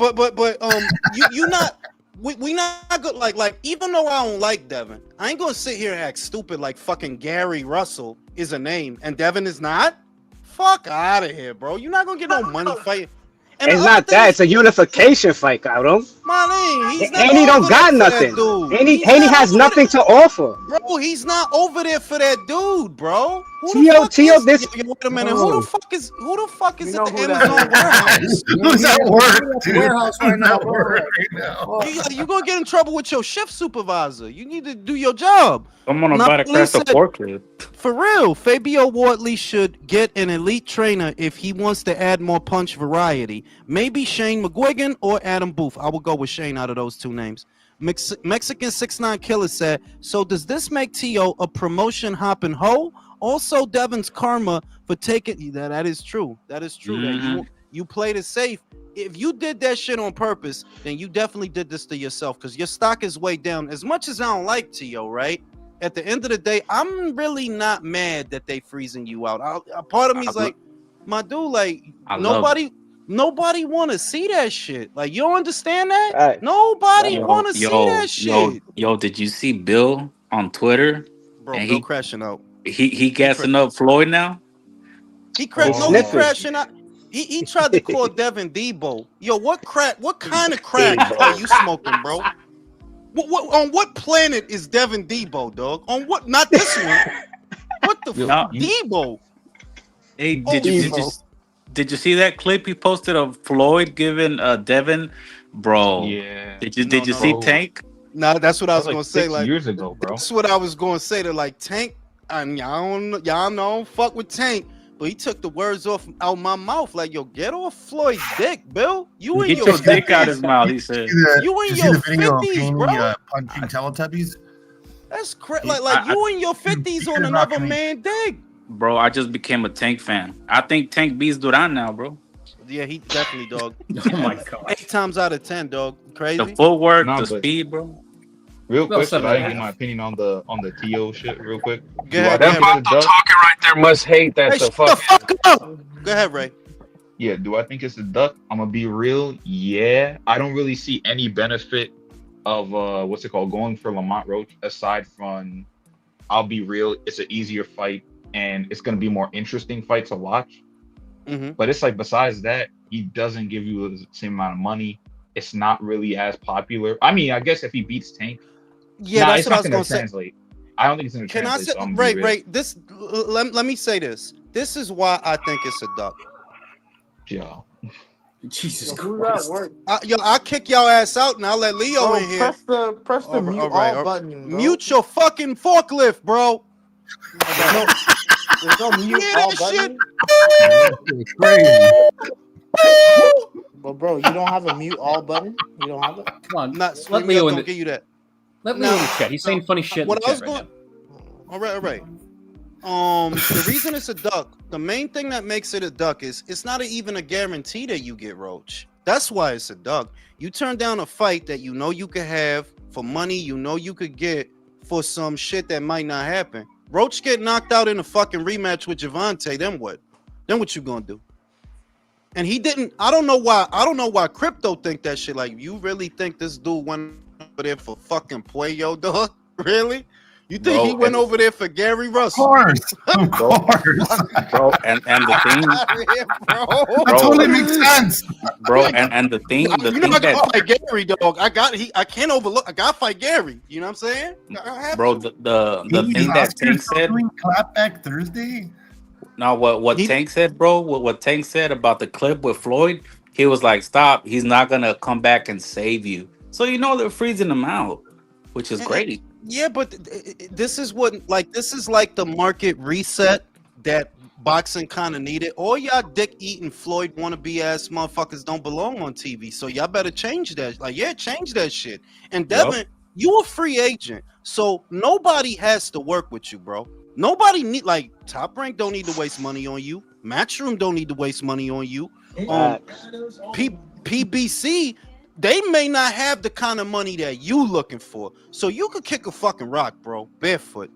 you not. We not good. Like even though I don't like Devin, I ain't gonna sit here and act stupid like fucking Gary Russell is a name and Devin is not. Fuck out of here, bro. You're not gonna get no money fight. And it's not that. It's a unification fight, cabrón. Haney don't got nothing. Haney has nothing to offer. Bro, he's not over there for that dude, bro. Tio, this. Wait a minute. Who the fuck is at the Amazon warehouse? Who's at work? Warehouse right now. You gonna get in trouble with your shift supervisor. You need to do your job. Someone about to crash the forklift. For real, Fabio Wardley should get an elite trainer if he wants to add more punch variety. Maybe Shane McGuigan or Adam Booth. I will go with Shane out of those two names. Mexican 6'9" Killer said, so does this make Tio a promotion hopping hoe? Also, Devin's karma for taking that is true. That is true. Mm-hmm. That you played it safe. If you did that shit on purpose, then you definitely did this to yourself because your stock is way down. As much as I don't like Tio, right? At the end of the day, I'm really not mad that they freezing you out. A part of me is like, my dude, like nobody want to see that shit. Like, you don't understand that? Right. Nobody want to see that shit. Yo, did you see Bill on Twitter? Bro, Bill crashing out. He gassing up Floyd now? He crashing out. He tried to call Devin Debo. Yo, what kind of crack are you smoking, bro? On what planet is Devin Debo, dog? On what? Not this one. What the fuck? Debo. Hey, did you see that clip he posted of Floyd giving Devin, bro? Yeah. Did you see Tank? Nah, that's what I was like gonna say. 6 years ago, bro. That's what I was gonna say to like Tank. And y'all know, fuck with Tank. But he took the words out my mouth. Like, yo, get off Floyd's dick, Bill. You in Get your your dick 50s. out his mouth. He said. You in Did your you see the video of 50s, Haney bro. punching Teletubbies? That's crazy. Like you in your 50s on another man dick. Bro, I just became a Tank fan. I think Tank beats Duran now, bro. Yeah, he definitely, dog. Oh my god. 8 times out of 10, dog. Crazy. The footwork, Nah, the but- speed, bro. Real Well, quick, 7 I and a give half. my opinion on the TO shit real quick. Go ahead, That Vato talking right there must hate that Hey, the shut the fuck. fuck up. Go ahead, Ray. Yeah, do I think it's a duck? I'm gonna be real. Yeah, I don't really see any benefit of what's it called, going for Lamont Roach, aside from, I'll be real, it's an easier fight and it's gonna be a more interesting fight to watch. Mm-hmm. But it's like, besides that, he doesn't give you the same amount of money. It's not really as popular. I mean, I guess if he beats Tank, Yeah, that's it's what I not was gonna gonna say. translate. I don't think it's gonna Can I translate. say, So I'm gonna be real. Ray? This. Let me say this. This is why I think it's a duck. Yeah. Jesus Who's at Christ. work? I'll kick y'all ass out and I'll let Leo Bro, in here. press the mute all button. Bro. Mute your fucking forklift, bro. There's no mute Hear all that button. It's crazy. But bro, you don't have a mute all button. You don't have it. Come on. Not Let Leo in don't the give you that. let Leo in the chat. He's saying funny shit in the What I was chat right going. now. All right. The reason it's a duck, the main thing that makes it a duck is it's not even a guarantee that you get Roach. That's why it's a duck. You turn down a fight that you know you could have for money, you know you could get for some shit that might not happen. Roach get knocked out in a fucking rematch with Javante. Then what? Then what you gonna do? And he didn't. I don't know why Crypto think that shit. Like, you really think this dude went over there for fucking Puello, dog? Really? You think he went over there for Gary Russell? Of course. Bro, and the thing, That totally makes sense. bro, and the thing, You know I got to fight Gary, dog. I can't overlook. I got to fight Gary. You know what I'm saying? bro, the thing that Tank said. Doing Clapback Thursday. Now, what Tank said, bro, what Tank said about the clip with Floyd, he was like, stop, he's not gonna come back and save you. So they're freezing him out, which is great. Yeah, but this is like the market reset that boxing kind of needed. All y'all dick eating Floyd wannabe ass motherfuckers don't belong on TV. So y'all better change that. Change that shit. And Devin, you a free agent, so nobody has to work with you, bro. Nobody need, like, Top Rank don't need to waste money on you. Matchroom don't need to waste money on you. PBC, they may not have the kind of money that you looking for. So you could kick a fucking rock, bro. Barefoot.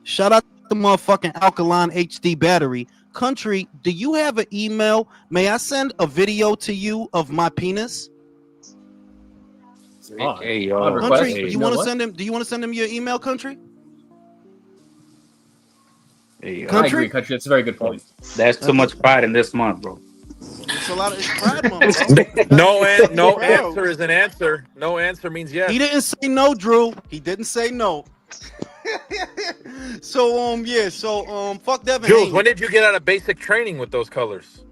Shout out to the motherfucking Alkaline HD battery. Country, do you have an email? May I send a video to you of my penis? Hey, yo. Country, Hey, you want to send him? Do you want to send him your email, Country? hey, I agree, Country. That's a very good point. That's too much pride in this month, bro. It's a lot of pride, bro. No answer is an answer. No answer means yes. He didn't say no, Drew. He didn't say no. Fuck Devin. Jules, Haney. when did you get out of basic training with those colors?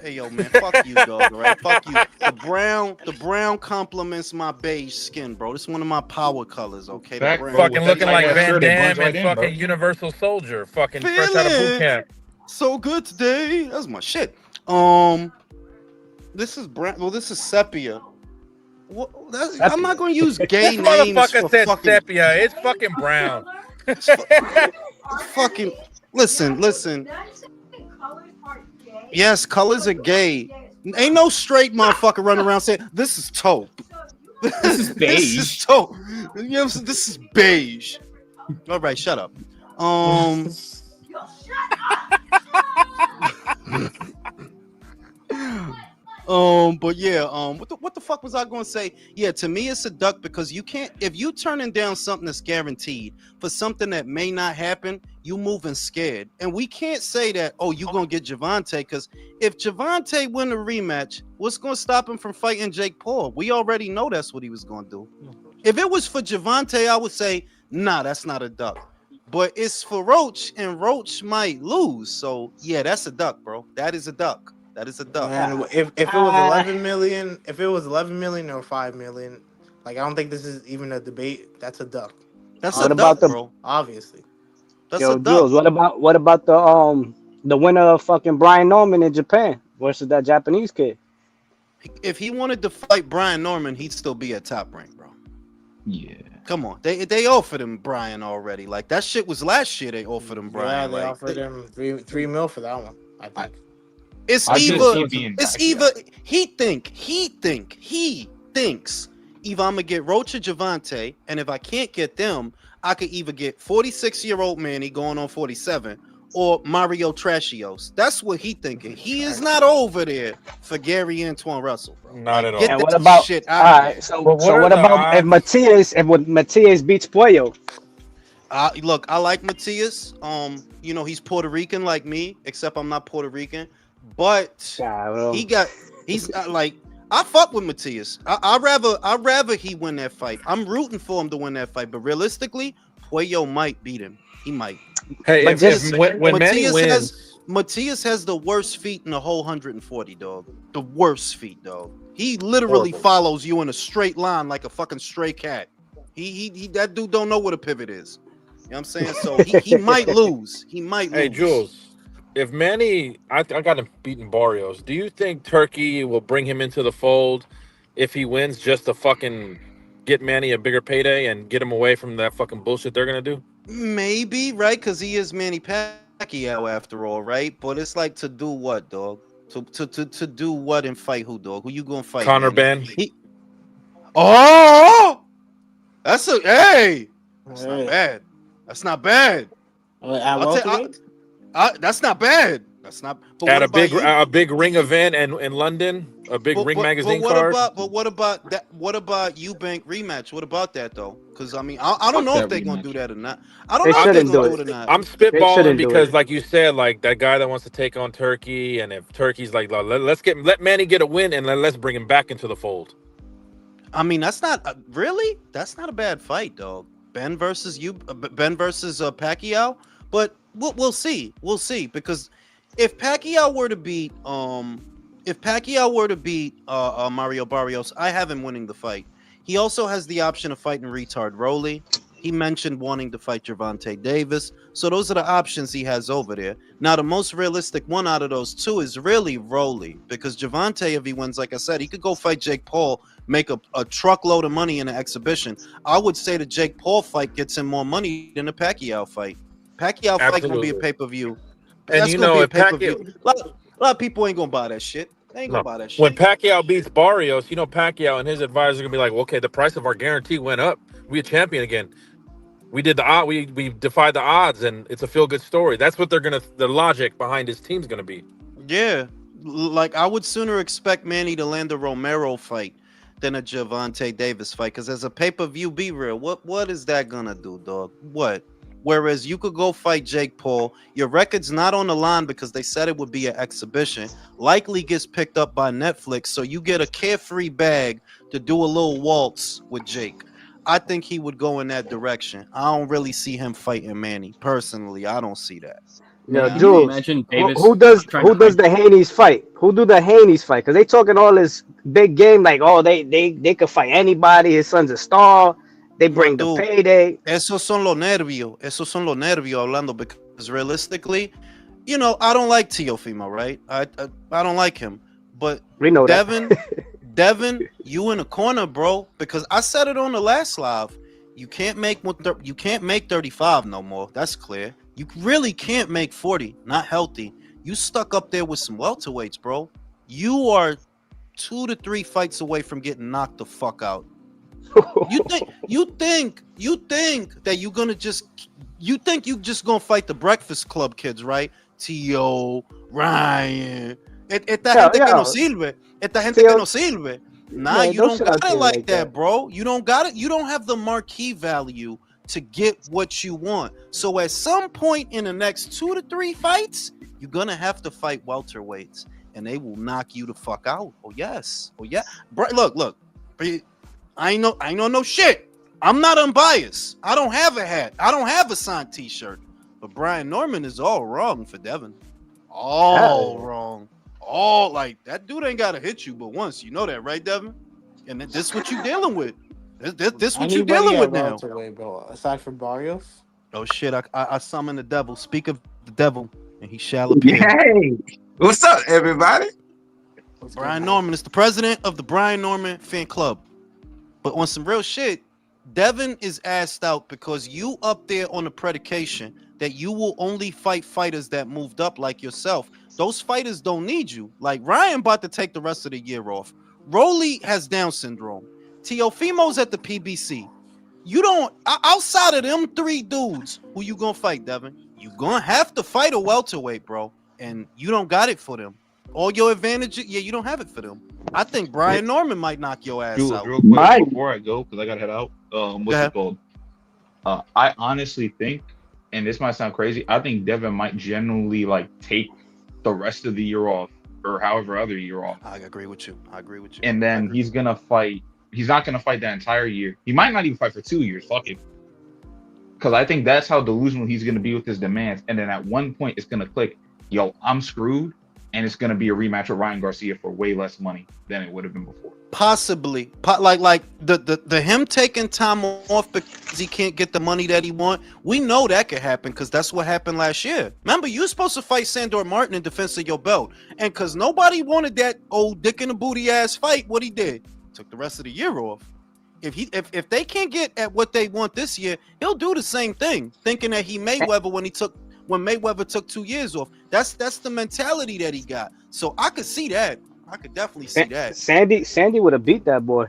Hey, yo, man, fuck you, dog. All right, fuck you. The brown complements my beige skin, bro. This is one of my power colors. Okay, the brown. Fucking looking like Van Damme and fucking Universal Soldier, fucking fresh out of boot camp. So good today. That's my shit. This is brown. Well, this is sepia. I'm not going to use gay This names motherfucker for said fucking. sepia. It's fucking brown. Fucking listen. Yes, colors are gay. Ain't no straight motherfucker running around saying this is taupe. This is beige. This is taupe. You know what I'm saying? This is beige. All right, shut up. But yeah, what the fuck was I gonna say? Yeah, to me it's a duck because you can't if you turning down something that's guaranteed for something that may not happen, you moving scared. And we can't say that, oh, you gonna get Javante, because if Javante win a rematch, what's gonna stop him from fighting Jake Paul? We already know that's what he was gonna do. If it was for Javante, I would say, nah, that's not a duck. But it's for Roach, and Roach might lose. So yeah, that's a duck, bro. That is a duck. That is a duck. Man, if it was 11 million, if it was 11 million or 5 million, like I don't think this is even a debate. That's a duck. That's What a about duck, the bro. Obviously. That's yo a duck. Jules? What about the winner of fucking Brian Norman in Japan versus that Japanese kid? If he wanted to fight Brian Norman, he'd still be at Top Rank, bro. Yeah. Come on, they offered him Brian already. Like that shit was last year. They offered him Yeah, Brian. they like, offered him three mil for that one. I think. It's I either just see being it's Pacquiao. either he thinks either I'm gonna get Roach or Javante, and if I can't get them, I could either get 46-year-old Manny going on 47 or Mario Trashios. That's what he thinking. He is not over there for Gary Antoine Russell, bro. Not at all. Get And what that about shit all out of right? there. So But what so are what the about if Matias beats Puello? Look, I like Matias. He's Puerto Rican like me, except I'm not Puerto Rican. But Yeah, he's like I fuck with Matias. I'd rather he win that fight. I'm rooting for him to win that fight, but realistically, Puello might beat him. He might. Hey, But just when Manny wins, Matias has the worst feet in the whole 140, dog. The worst feet, dog. He literally follows you in a straight line like a fucking stray cat. He that dude don't know what a pivot is. You know what I'm saying? So he might lose. He might lose. hey Jules, if Manny, I got him beating Barrios. Do you think Turkey will bring him into the fold if he wins, just to fucking get Manny a bigger payday and get him away from that fucking bullshit they're gonna do? Maybe, right? Because he is Manny Pacquiao after all, right? But it's like to do what, dog? To do what and fight who, dog? Who you gonna fight? Conor Manny? Ben. Oh, that's a hey. That's not Hey. bad. That's not bad. At welterweight? That's not bad. That's not. But At what about you? a big ring event in London, a big ring magazine card. What about that? What about Eubank rematch? What about that though? Because I mean, I don't know if they're gonna do that or not. I don't They know if they're shouldn't gonna do do it it. or not. I'm They spitballing shouldn't do because, it. like you said, like that guy that wants to take on Turkey, and if Turkey's like, let Manny get a win, and let's bring him back into the fold. I mean, that's not really. That's not a bad fight, dog. Ben versus Pacquiao, but we'll see. We'll see because if Pacquiao were to beat Mario Barrios, I have him winning the fight. He also has the option of fighting retard Rolly. He mentioned wanting to fight Gervonta Davis. So those are the options he has over there. Now, the most realistic one out of those two is really Rolly, because Gervonta, if he wins, like I said, he could go fight Jake Paul, make a truckload of money in an exhibition. I would say the Jake Paul fight gets him more money than the Pacquiao fight. Pacquiao fight gonna be a Absolutely. pay-per-view. And That's you gonna know, be a if pay-per-view. Pacquiao, A lot of people ain't gonna buy that shit. They ain't no, gonna buy that when shit. Pacquiao beats Barrios, Pacquiao and his advisor are gonna be like, well, okay, the price of our guarantee went up. We a champion again. We did the odd. We defied the odds, and it's a feel-good story. That's what the logic behind his team's gonna be. Yeah, like I would sooner expect Manny to land a Romero fight than a Gervonta Davis fight, because as a pay-per-view, be real, what is that gonna do, dog? What? Whereas you could go fight Jake Paul, your record's not on the line because they said it would be an exhibition. Likely gets picked up by Netflix, so you get a carefree bag to do a little waltz with Jake. I think he would go in that direction. I don't really see him fighting Manny personally. I don't see that. Yo, Man, can you Jules, imagine who, Davis who does trying to the Haney's fight? Who do the Haney's fight? Because they talking all this big game, like, oh, they could fight anybody. His son's a star. They My bring the dude, payday. esos son los nervios. Esos son los nervios hablando, because realistically, I don't like Teofimo, right? I don't like him. But We know that. Devin, you in the corner, bro, because I said it on the last live. You can't make 35 no more. That's clear. You really can't make 40. Not healthy. You stuck up there with some welterweights, bro. You are 2 to 3 fights away from getting knocked the fuck out. You think that you're gonna just gonna fight the Breakfast Club kids, right? T.O., Ryan, Esta Yo, gente que no yo, sirve. Esta gente que Tio, no sirve. Nah, man, you don't don't shit got on it Tio like like that, that. bro. You don't got it. You don't have the marquee value to get what you want. So at some point in the next 2 to 3 fights, you're gonna have to fight welterweights, and they will knock you the fuck out. Oh yes, oh yeah. Bro, look. I know no shit. I'm not unbiased. I don't have a hat. I don't have a signed T-shirt. But Brian Norman is all wrong for Devin. All wrong. All like that dude ain't gotta hit you but once. You know that, right, Devin? And this what you dealing with. This what you Anybody dealing at with now. welterweight, bro, aside from Barrios. Oh shit! I summon the devil. Speak of the devil, and he shall appear. Hey, what's up, everybody? Brian Norman is the president of the Brian Norman fan club. But on some real shit, Devin is asked out because you up there on the predication that you will only fight fighters that moved up like yourself. Those fighters don't need you. Like Ryan about to take the rest of the year off. Rolly has Down syndrome. Teofimo's at the PBC. You don't outside of them 3 dudes who you gonna fight, Devin. You gonna have to fight a welterweight, bro, and you don't got it for them. All your advantages, you don't have it for them. I think Brian Norman might knock your ass Dude, out. real quick before I go, because I gotta head out. What's it called? I honestly think, and this might sound crazy, I think Devin might genuinely like take the rest of the year off, or however other year off. I agree with you. And then he's gonna fight. He's not gonna fight that entire year. He might not even fight for 2 years. Fuck it. Because I think that's how delusional he's gonna be with his demands. And then at one point, it's gonna click. Yo, I'm screwed, and it's gonna be a rematch with Ryan Garcia for way less money than it would have been before. Possibly, like the him taking time off because he can't get the money that he want. We know that could happen because that's what happened last year. Remember, you were supposed to fight Sandor Martin in defense of your belt, and because nobody wanted that old dick in the booty ass fight, what he did, took the rest of the year off. If they can't get at what they want this year, he'll do the same thing, thinking that he Mayweather when Mayweather took 2 years off. That's the mentality that he got. So I could see that. I could definitely see that. Sandy would have beat that boy.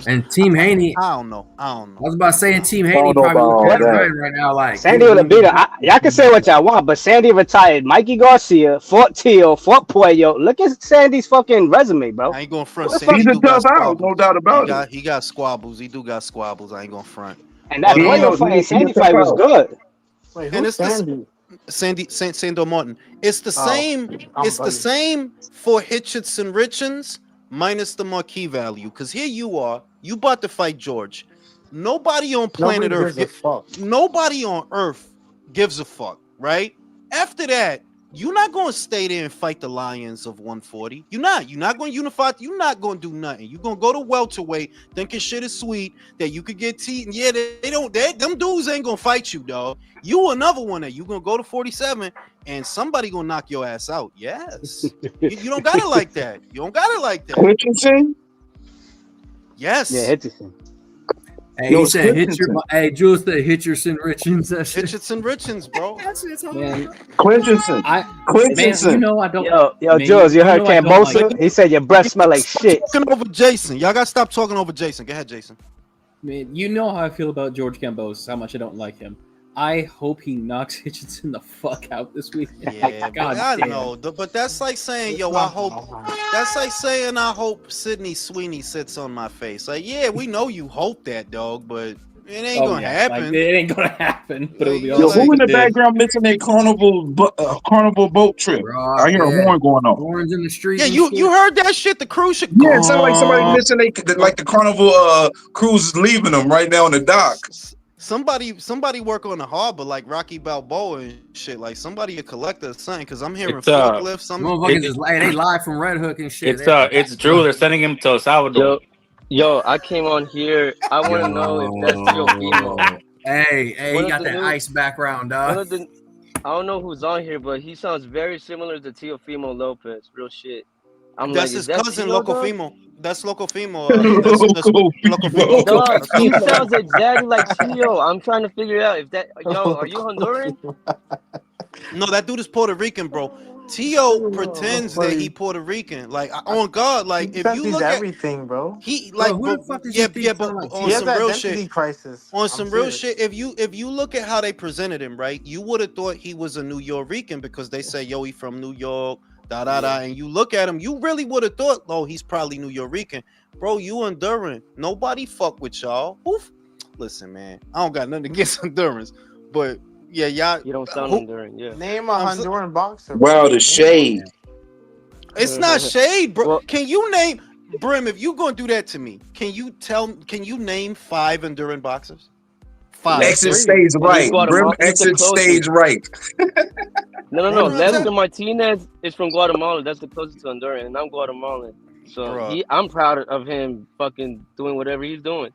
And Team Haney, I don't know. I was about to say, and Team Haney probably looking at Ryan right now like Sandy would have beat her. Y'all can say what y'all want, but Sandy retired Mikey Garcia, fought Tio, fought Puello. Look at Sandy's fucking resume, bro. I ain't going front. He's a tough out, no doubt about it. He got squabbles. He do got squabbles. I ain't going front. And that Puello fight and Sandy fight was good. Wait, And who's Sandy? Sandor Martin. It's the same. It's the same for Hitchens and Richens minus the marquee value. Because here you are. You about to fight George. Nobody on planet Earth. Nobody on Earth gives a fuck, right? After that, you're not going to stay there and fight the Lions of 140. You're not. You're not going to unify. You're not going to do nothing. You're going to go to welterweight, thinking shit is sweet, that you could get teeth. And yeah, them dudes ain't going to fight you, dog. You another one that you going to go to 47 and somebody going to knock your ass out. Yes. you don't got it like that. You don't got it like that. Richardson? Yes. Yeah, Hitchison. Hey, he said Jules said Hitcherson Richens. Hitcherson Richens, bro. Quintinson. Man, you know I don't. Yo, Jules, you heard Cambosa? He said your breath smell like shit. Talking over Jason. Y'all gotta stop talking over Jason. Go ahead, Jason. Man, you know how I feel about George Cambosa, how much I don't like him. I hope he knocks Hitchinson the fuck out this week. Yeah, God I damn. know. But that's like saying, yo, I hope. That's like saying, I hope Sidney Sweeney sits on my face. Like, yeah, we know you hope that, dog, but it ain't gonna happen. Like, it ain't gonna happen. But it'll be Yo, awesome. who in the background missing a carnival boat trip? I hear a horn going on. Horns in the street. Yeah, you heard that shit? The cruise ship. Yeah, it sounded like somebody missing the carnival cruise is leaving them right now in the dock. Somebody work on the harbor like Rocky Balboa and shit. Like somebody a collector or something. Because I'm hearing forklifts. They live from Red Hook and shit. It's Drew. They're sending him to El Salvador. Yo, I came on here. I want to know if that's Teofimo. Hey, he got that ice background, dog. I don't know who's on here, but he sounds very similar to Teofimo Lopez. Real shit. That's his cousin, Loco Fimo. That's Loco Fimo. Dog, he sounds exactly like Tio. I'm trying to figure out if that. Yo, are you Honduran? No, that dude is Puerto Rican, bro. Tio pretends that he Puerto Rican. Like on God, like if you look at everything, bro, he like bro, but on some real shit. Crisis. On some real shit, if you look at how they presented him, right, you would have thought he was a New Yorican because they say, yo, he from New York. And you look at him, you really would have thought, oh, he's probably New Yorican. Bro, you Honduran. Nobody fuck with y'all. Oof. Listen, man, I don't got nothing against Hondurans, but yeah, y'all. You don't sound Honduran. Yeah. Name a Honduran boxer. Wow, the shade. It's not shade, bro. Well- Can you name Brim? If you gonna do that to me, can you name 5 Honduran boxers? 5. Exit stage right. Grim exit stage right. No. Bro, Lester Martinez is from Guatemala. That's the closest to Honduran, and I'm Guatemalan. So Bruh. I'm proud of him fucking doing whatever he's doing.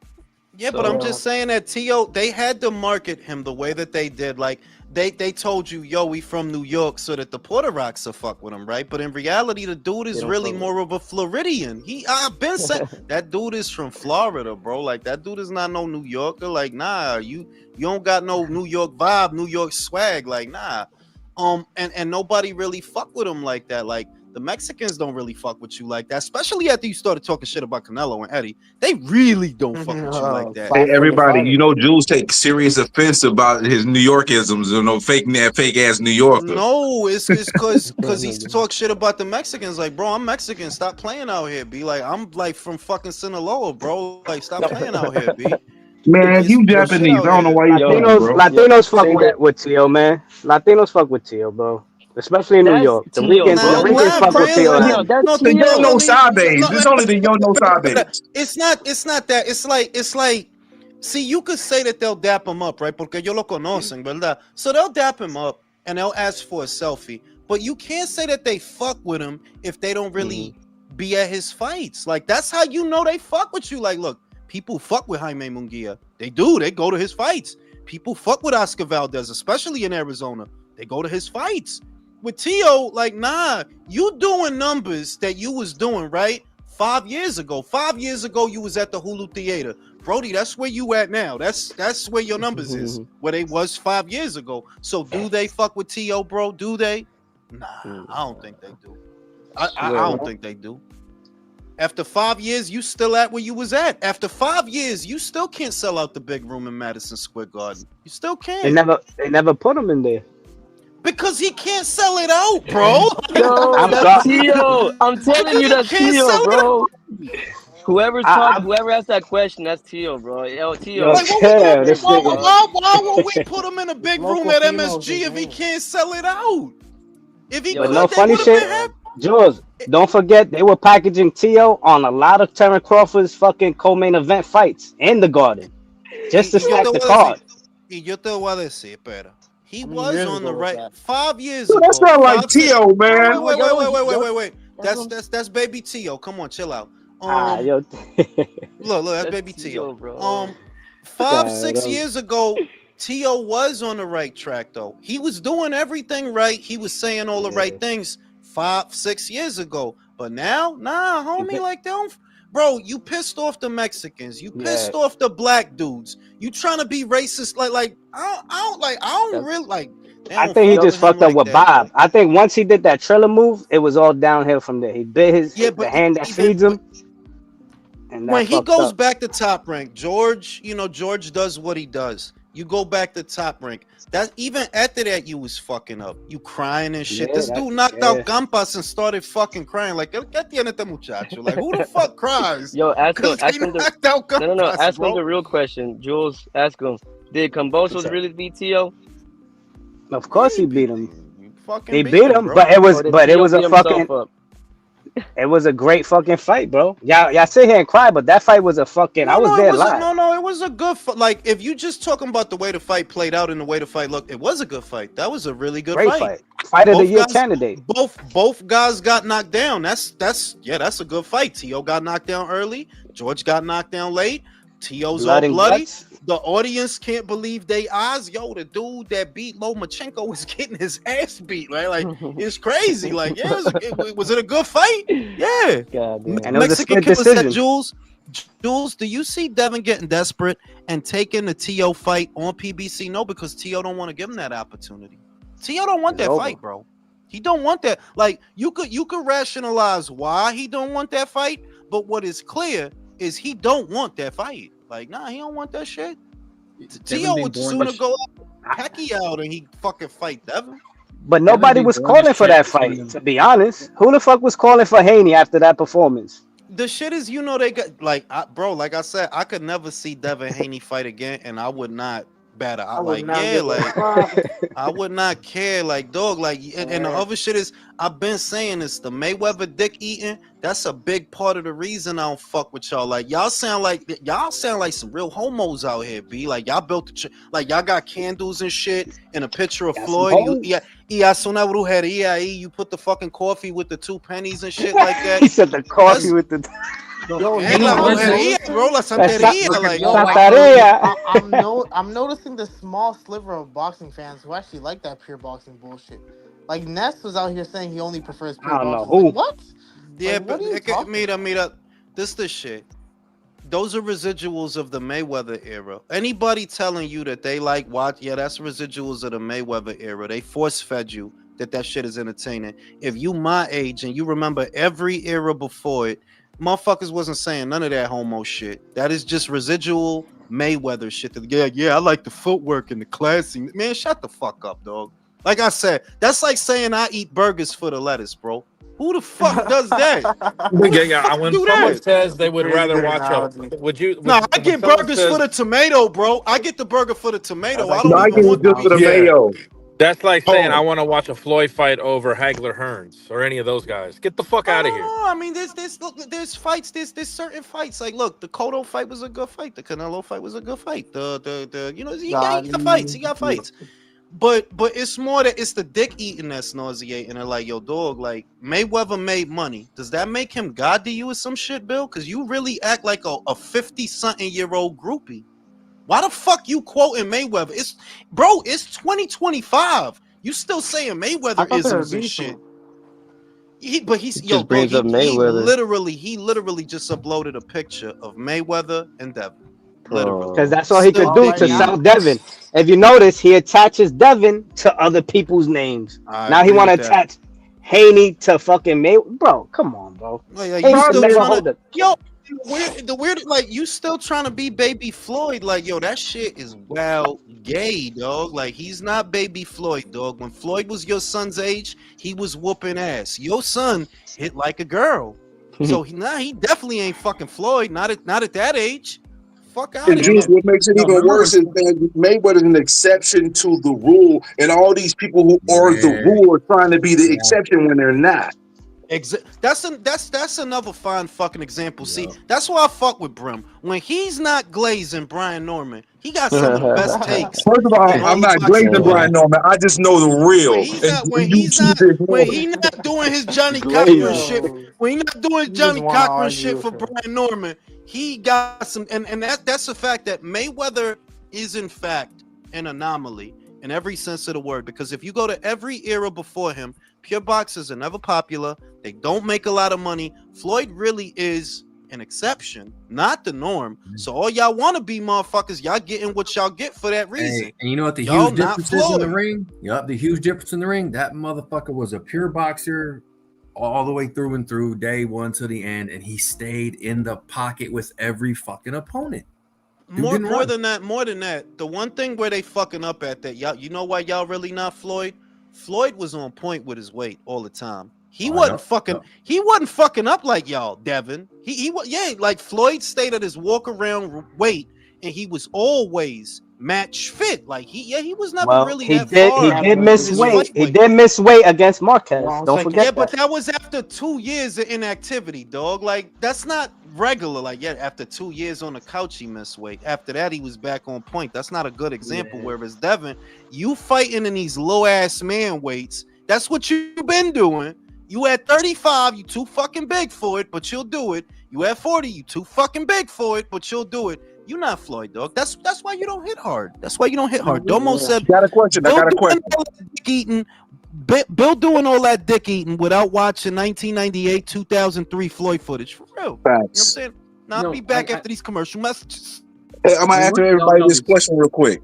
Yeah, but I'm just saying that Tio, they had to market him the way that they did. Like they told you, yo, we from New York, so that the Puerto Rocks will fuck with him, right? But in reality, the dude is really more of a Floridian. I've been saying that dude is from Florida, bro. Like that dude is not no New Yorker. Like, nah, you don't got no New York vibe, New York swag. Like, nah. And nobody really fuck with him like that. Like the Mexicans don't really fuck with you like that, especially after you started talking shit about Canelo and Eddie. They really don't fuck with you like that. Hey, everybody, you know, Jules takes serious offense about his New Yorkisms, fake ass New Yorker. No, it's because he talks shit about the Mexicans. Like, bro, I'm Mexican. Stop playing out here, B. Like, I'm like from fucking Sinaloa, bro. Like, stop playing out here, B. Man, you Japanese. I don't know why you Latinos fuck with Tio, man. Latinos fuck with Tio, bro. Especially in New York. The Ricans fuck with Tio. No, the Yo No Sabes. It's only the Yo No Sabes. It's not that. It's like, see, you could say that they'll dap him up, right? Porque ellos lo conocen, ¿verdad? So they'll dap him up and they'll ask for a selfie. But you can't say that they fuck with him if they don't really be at his fights. Like, that's how you know they fuck with you. Like, look, people fuck with Jaime Munguia. They do. They go to his fights. People fuck with Oscar Valdez, especially in Arizona. They go to his fights. With Tio, like, nah, you doing numbers that you was doing, right? 5 years ago. 5 years ago, you was at the Hulu Theater. Brody, that's where you at now. That's where your numbers is, where they was 5 years ago. So do they fuck with Tio, bro? Do they? Nah, I don't think they do. I don't think they do. After 5 years, you still at where you was at. After 5 years, you still can't sell out the big room in Madison Square Garden. You still can't. They never put him in there. Because he can't sell it out, bro. Yo, that's Tio. I'm telling you, that's Tio, bro. Whoever asked that question, that's Tio, bro. Yo, Tio. Like, why would we put him in a big room at MSG if he can't sell it out? If he could, no funny shit. Jules, don't forget they were packaging Tio on a lot of Terence Crawford's fucking co-main event fights in the Garden, just to stack the card. Y yo te voy a decir, espera. He was on the right 5 years ago. That's not like Tio, man. Wait. That's baby Tio. Come on, chill out. Look, that's baby Tio. 5-6 years ago, Tio was on the right track, though. He was doing everything right. He was saying all the right things 5-6 years ago. But now, nah, homie, like don't. Bro, you pissed off the Mexicans. You pissed off the black dudes. You trying to be racist? Like I don't really like. I think he just fucked up with Bob. I think once he did that Triller move, it was all downhill from there. He bit the hand that feeds him. And when he goes back to Top Rank, George does what he does. You go back to Top Rank. That even after that, you was fucking up. You crying and shit. This dude knocked out Campas and started fucking crying. Like, ¿qué tiene este muchacho? Like, who the fuck cries? Yo, ask him the real question. Jules, ask him. Did Cambosos really beat Tio? Of course he beat him. He beat him, but it was a fucking. It was a great fucking fight, bro. Y'all sit here and cry, but that fight was a fucking. I was there live. No, it was a good fight. Like, if you just talking about the way the fight played out and the way the fight looked, it was a good fight. That was a really good fight. Fight of the year candidate. Both guys got knocked down. That's a good fight. Tio got knocked down early. George got knocked down late. Tio's all bloody. The audience can't believe they eyes. Yo, the dude that beat Lomachenko was getting his ass beat, right? Like, it's crazy. Like, yeah, was it a good fight? Yeah. And Mexican killer said, Jules, do you see Devin getting desperate and taking the Tio fight on PBC? No, because Tio don't want to give him that opportunity. Tio don't want that fight, bro. He don't want that. Like, you could rationalize why he don't want that fight, but what is clear is he don't want that fight. Like, nah, he don't want that shit. Tio would sooner go Pacquiao and he fucking fight Devin. But nobody was calling for that fight, to be honest. Who the fuck was calling for Haney after that performance? The shit is, they got bro. Like I said, I could never see Devin Haney fight again, and I would not bat I would not give a fuck. I would not care, like dog, like and the other shit is, I've been saying this, the Mayweather dick eating, that's a big part of the reason I don't fuck with y'all. Like y'all sound like some real homos out here, B. Like y'all built like y'all got candles and shit and a picture of Floyd. You put the fucking coffee with the 2 pennies and shit like that. He said the coffee with the. Yo, I'm noticing the small sliver of boxing fans who actually like that pure boxing bullshit. Like Ness was out here saying he only prefers pure boxing. Like, what? Yeah, like, but what are you meet up. This shit. Those are residuals of the Mayweather era. Anybody telling you that they like watch, that's residuals of the Mayweather era. They force fed you that shit is entertaining. If you my age and you remember every era before it, motherfuckers wasn't saying none of that homo shit. That is just residual Mayweather shit. Yeah, I like the footwork and the classy. Man, shut the fuck up, dog. Like I said, that's like saying I eat burgers for the lettuce, bro. Who the fuck does that? When someone says they would rather watch I get burgers for the tomato, bro. I get the burger for the tomato. I No, I don't get even it want just for the beef. mayo. That's like saying I want to watch a Floyd fight over Hagler Hearns or any of those guys. Get the fuck out of here. No, I mean, there's fights. There's certain fights. Like, look, the Cotto fight was a good fight. The Canelo fight was a good fight. He got fights. But it's more that it's the dick eating that's nauseating. And like, yo, dog, like Mayweather made money. Does that make him God to you or some shit, Bill? Because you really act like a 50-something-year-old groupie. Why the fuck you quoting Mayweather? It's 2025. You still saying Mayweather isms and shit. He literally just uploaded a picture of Mayweather and Devin. Literally. Because that's all he could do to sell Devin. If you notice, he attaches Devin to other people's names. Now he want to attach Haney to fucking Mayweather. Bro, come on, bro. The weird, like, you still trying to be baby Floyd. Like, yo, that shit is wild gay, dog. Like, he's not baby Floyd, dog. When Floyd was your son's age, he was whooping ass. Your son hit like a girl. So he definitely ain't fucking Floyd. Not at that age. Fuck out And Juice, what makes it even worse is that Mayweather's an exception to the rule, and all these people who are the rule are trying to be the exception when they're not. That's another fine fucking example. See, that's why I fuck with Brim. When he's not glazing Brian Norman, he got some of the best takes. First of all, I'm not glazing Brian Norman. I just know the real. When he's not doing his Johnny Cochran shit, when he's not doing Johnny Cochran shit for Brian Norman, he got some, and that's a fact that Mayweather is in fact an anomaly in every sense of the word. Because if you go to every era before him, pure boxers are never popular. They don't make a lot of money. Floyd really is an exception, not the norm. So all y'all want to be motherfuckers, y'all getting what y'all get for that reason. Hey, and you know what the huge difference is in the ring? Yup, the huge difference in the ring. That motherfucker was a pure boxer all the way through and through, day one to the end, and he stayed in the pocket with every fucking opponent. More than that, the one thing where they fucking up at that, y'all, you know why y'all really not Floyd? Floyd was on point with his weight all the time. He wasn't fucking up like y'all, Devin. He like Floyd stayed at his walk around weight, and he was always match fit. Like he was never really that far. He did miss weight. He did miss weight against Marquez. Don't forget that. But that was after 2 years of inactivity, dog. Like that's not regular. Like after 2 years on the couch, he missed weight. After that, he was back on point. That's not a good example. Whereas Devin, you fighting in these low ass man weights. That's what you've been doing. You at 35, you too fucking big for it, but you'll do it. You at 40, you too fucking big for it, but you'll do it. You're not Floyd, dog. That's why you don't hit hard. That's why you don't hit hard. Domo said, I got a question. Bill doing all that dick eating without watching 1998, 2003 Floyd footage. For real. You know what I'm saying? Now I'll be back after these commercial messages. Hey, I'm gonna ask everybody this question real quick.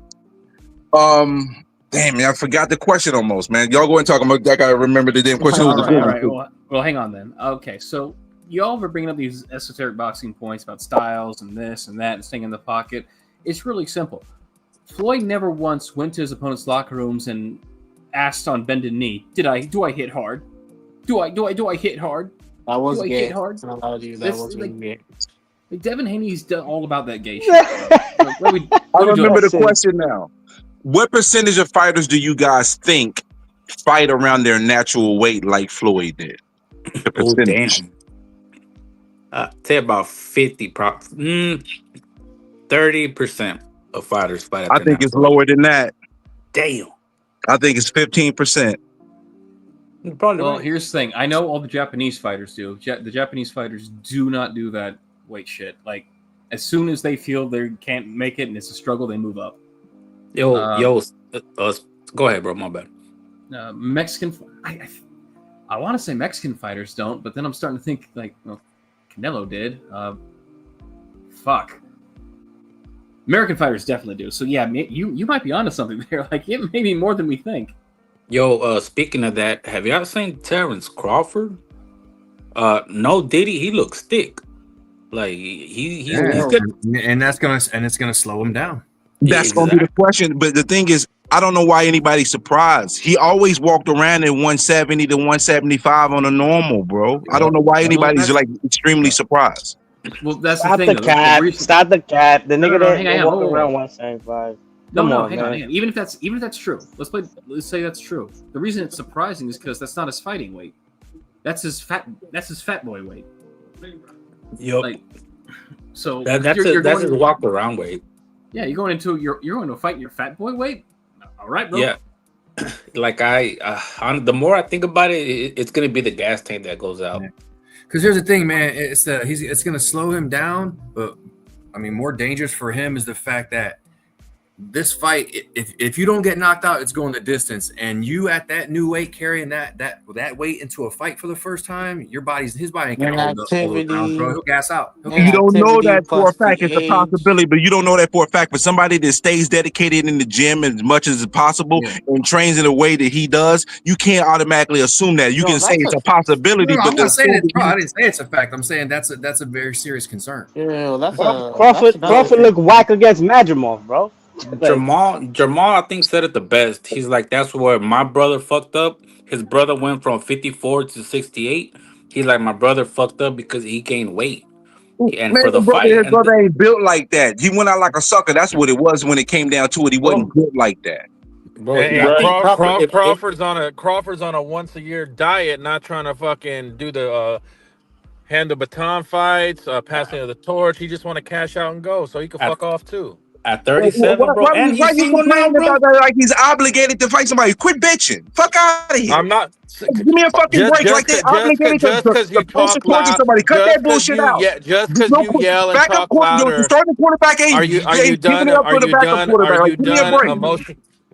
Damn, man, I forgot the question almost, man. Y'all go and talk about that. I gotta remember the damn question. All right. Well, hang on then. Okay, so y'all were bringing up these esoteric boxing points about styles and this and that and staying in the pocket. It's really simple. Floyd never once went to his opponent's locker rooms and asked on bended knee, do I hit hard? Do I hit hard? That was do I gay. hit hard? I'm not gonna lie to you, that This, was really gay. Like Devin Haney's done all about that gay shit. I remember the question now. What percentage of fighters do you guys think fight around their natural weight like Floyd did? The Oh, percentage. damn. Say about 30% of fighters fight at I their think it's natural weight. lower than that. Damn. I think it's 15%. Well, here's the thing. I know all the Japanese fighters do. The Japanese fighters do not do that weight shit. Like, as soon as they feel they can't make it and it's a struggle, they move up. Go ahead, bro. My bad. Mexican. I want to say Mexican fighters don't, but then I'm starting to think like, well, Canelo did. Fuck. American fighters definitely do. So yeah, you might be onto something there. Like it may be more than we think. Yo, speaking of that, have y'all seen Terrence Crawford? No, Diddy, he looks thick. Like he's good. And it's gonna slow him down. That's gonna be the question. But the thing is, I don't know why anybody's surprised. He always walked around at 170 to 175 on a normal, bro. I don't know why anybody's like extremely surprised. Well, that's Stop the thing. the cap. Stop the cap. The nigga that walked around 175. No, hang on. Even if that's true, let's say that's true. The reason it's surprising is because that's not his fighting weight. That's his fat boy weight. Yep. Like, so that's his walk around weight. Yeah, you're going to fight your fat boy weight. All right, bro. Yeah. Like the more I think about it, it's gonna be the gas tank that goes out. Because here's the thing, man. It's gonna slow him down, but I mean, more dangerous for him is the fact that this fight, if you don't get knocked out, it's going the distance. And you at that new weight carrying that weight into a fight for the first time, his body ain't gonna hold the pounds, bro. He'll gas out. You don't know that for a fact. It's a possibility, but you don't know that for a fact. But somebody that stays dedicated in the gym as much as possible and trains in a way that he does, you can't automatically assume that. You can say it's a possibility, but I'm not saying it, bro. I didn't say it's a fact. I'm saying that's a very serious concern. Yeah, Crawford look whack against Madrimov, bro. Jamal, I think said it the best. He's like, that's where my brother fucked up. His brother went from 54 to 68. He's like, my brother fucked up because he gained weight. And for the fight, his brother ain't built like that. He went out like a sucker. That's what it was when it came down to it. He wasn't built like that. Bro, Crawford's on a once a year diet, not trying to fucking do the hand the baton fights, passing of the torch. He just want to cash out and go, so he can fuck off too. At 37, bro. Why you complaining about that like he's obligated to fight somebody? Quit bitching. Fuck out of here. I'm not. Give me a fucking break. Like they obligated to post support to somebody. Cut that bullshit out. Yeah, just because you yell and talk louder. The starting quarterback ain't. Are you done?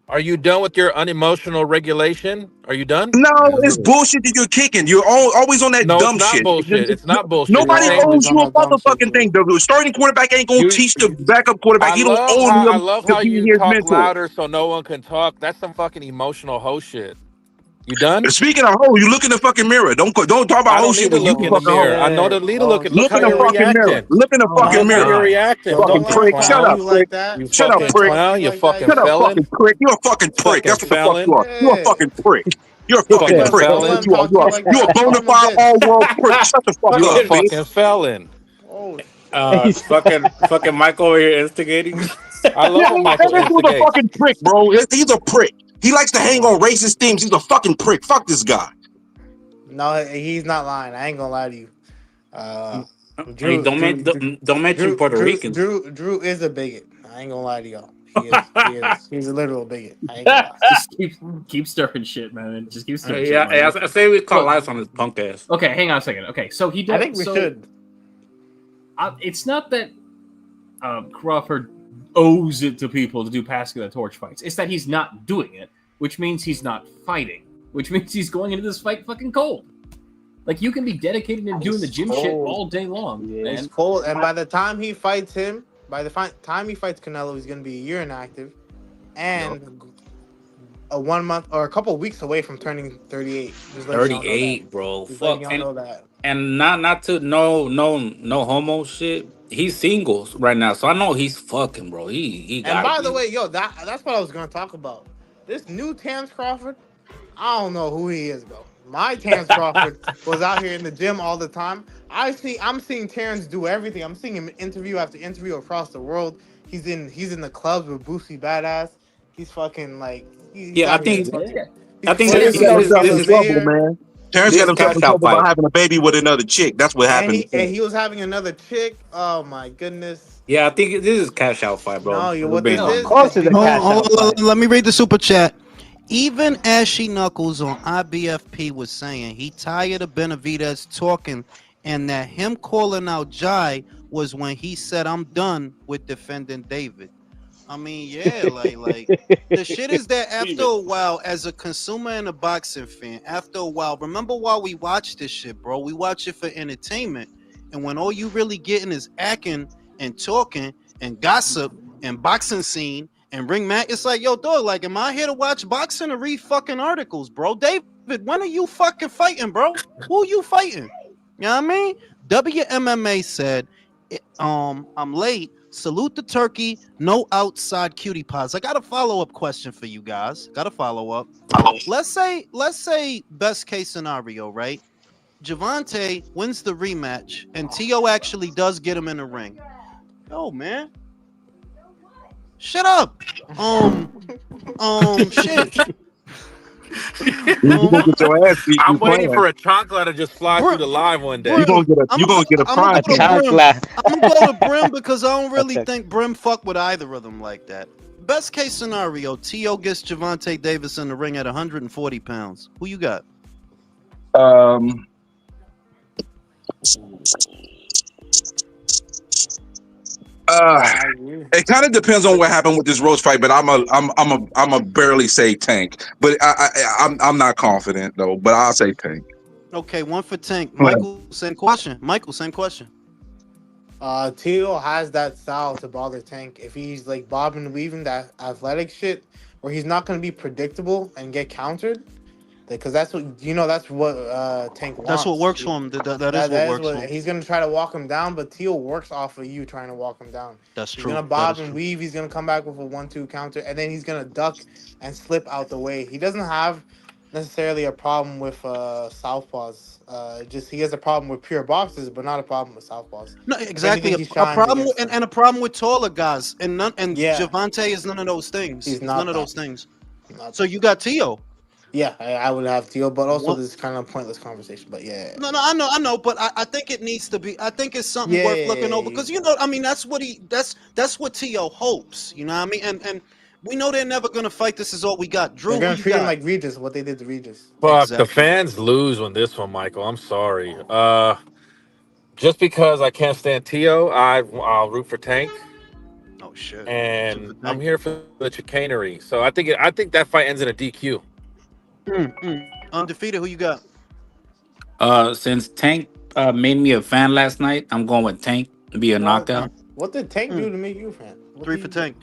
Are you done with your unemotional regulation? Are you done? No, it's bullshit that you're kicking. You're always on that dumb shit. Bullshit. It's not bullshit. Nobody owes you a motherfucking thing. The starting quarterback ain't gonna teach the backup quarterback. He don't owe him. I love how you talk louder so no one can talk. That's some fucking emotional hoe shit. You done? Speaking of hoe, you look in the fucking mirror. Don't talk about hoe shit. Look in the mirror. I know the leader looking. Look in the fucking mirror. Look in the fucking mirror. You're reacting. Fucking prick. Shut up, prick. Shut up, prick. You fucking Shut up, felon. fucking prick. You're a fucking prick. That's what the fuck you are. You're a fucking prick. You're a fucking prick. You're a bona fide all-world prick. Shut the fuck up, You're a fucking felon. Fucking Mike over here instigating. I love when Michael instigates. He's a fucking prick, bro. He's a prick. He likes to hang on racist themes. He's a fucking prick. Fuck this guy. No, he's not lying. I ain't gonna lie to you. Don't mention Puerto Ricans. Drew is a bigot. I ain't gonna lie to y'all. He's a literal bigot. I ain't gonna lie. Just keep stirring shit, man. Just keep stirring shit. Yeah, I say we call lights on his punk ass. Okay, hang on a second. Okay, so he does. I think we should. It's not that Crawford owes it to people to do passing the torch fights. It's that he's not doing it, which means he's not fighting, which means he's going into this fight fucking cold. Like, you can be dedicated and doing the gym shit all day long. Yeah, man. it's cold, and by the time he fights time he fights Canelo, he's gonna be a year inactive, and a 1 month or a couple of weeks away from turning 38. 38, bro. Fuck. Know that. And not to no homo shit. He's singles right now, so I know he's fucking, bro. He got. And by the way, that's what I was gonna talk about. This new Terrence Crawford, I don't know who he is, bro. My Terrence Crawford was out here in the gym all the time. I'm seeing Terrence do everything. I'm seeing him interview after interview across the world. He's in the clubs with Boosie Badass. He's fucking like he's Yeah, out here fucking. He's I think flirting Terrence with got these himself in girls in trouble, here. man. Terrence this got is himself in cash out trouble by fight. having a baby with another chick. That's what happened. And he was having another chick. Oh my goodness. Yeah, I think this is cash out fight, bro. No, We're what being this Of is course, it's a Hold cash on, out fight. let me read the super chat. Even Ashy Knuckles on IBFP was saying he tired of Benavidez talking, and that him calling out Jai was when he said, "I'm done with defending David." I mean, yeah, like the shit is that after a while, as a consumer and a boxing fan, after a while, remember why we watch this shit, bro? We watch it for entertainment, and when all you really getting is acting and talking and gossip and boxing scene and ring mat, it's like, yo, dog, like, am I here to watch boxing or read fucking articles, bro? David, when are you fucking fighting, bro? Who are you fighting? You know what I mean? WMMA said, I'm late. Salute the turkey. No outside cutie pies. I got a follow-up question for you guys. Got a follow-up. Let's say best case scenario, right? Javante wins the rematch, and T.O. actually does get him in the ring. Yo, man. Shut up. Shit. You gonna get your ass beat. I'm You waiting playing? for a chancla to just fly through the live one day. You gonna get a I'm gonna prize. go to Brim. I'm gonna go to Brim because I don't really think Brim fuck with either of them like that. Best case scenario, T.O. gets Javante Davis in the ring at 140 pounds. Who you got? It kind of depends on what happened with this Roach fight, but I'm a barely say Tank, but I'm not confident though. But I'll say Tank. Okay, one for Tank. Michael, same question. Michael, same question. Tio has that style to bother Tank. If he's like bobbing and weaving that athletic shit, where he's not going to be predictable and get countered, because that's what that's what Tank wants. That's what works for him. That is what works for him. He's going to try to walk him down, but Tio works off of you trying to walk him down. That's He's true. going to bob and weave. He's going to come back with a 1-2 counter, and then he's going to duck and slip out the way. He doesn't have necessarily a problem with southpaws. Just he has a problem with pure boxers, but not a problem with southpaws. No, exactly. A problem with, and a problem with taller guys, and Javante is none of those things. He's none of those things. So you got Tio. Yeah, I would have Tio, but also this is kind of a pointless conversation. But yeah, No, I know, but I think it needs to be. I think it's something worth looking over because I mean, that's what Tio hopes. You know what I mean? And we know they're never gonna fight. This is all we got. Drew, they're gonna treat him like Regis. What they did to Regis. Fuck, the fans lose on this one, Michael. I'm sorry. Just because I can't stand Tio, I'll root for Tank. Oh shit! And I'm here for the chicanery. So I think that fight ends in a DQ. Undefeated. Who you got? Since Tank made me a fan last night, I'm going with Tank to be a knockout. What did Tank do to make you a fan? Three for Tank.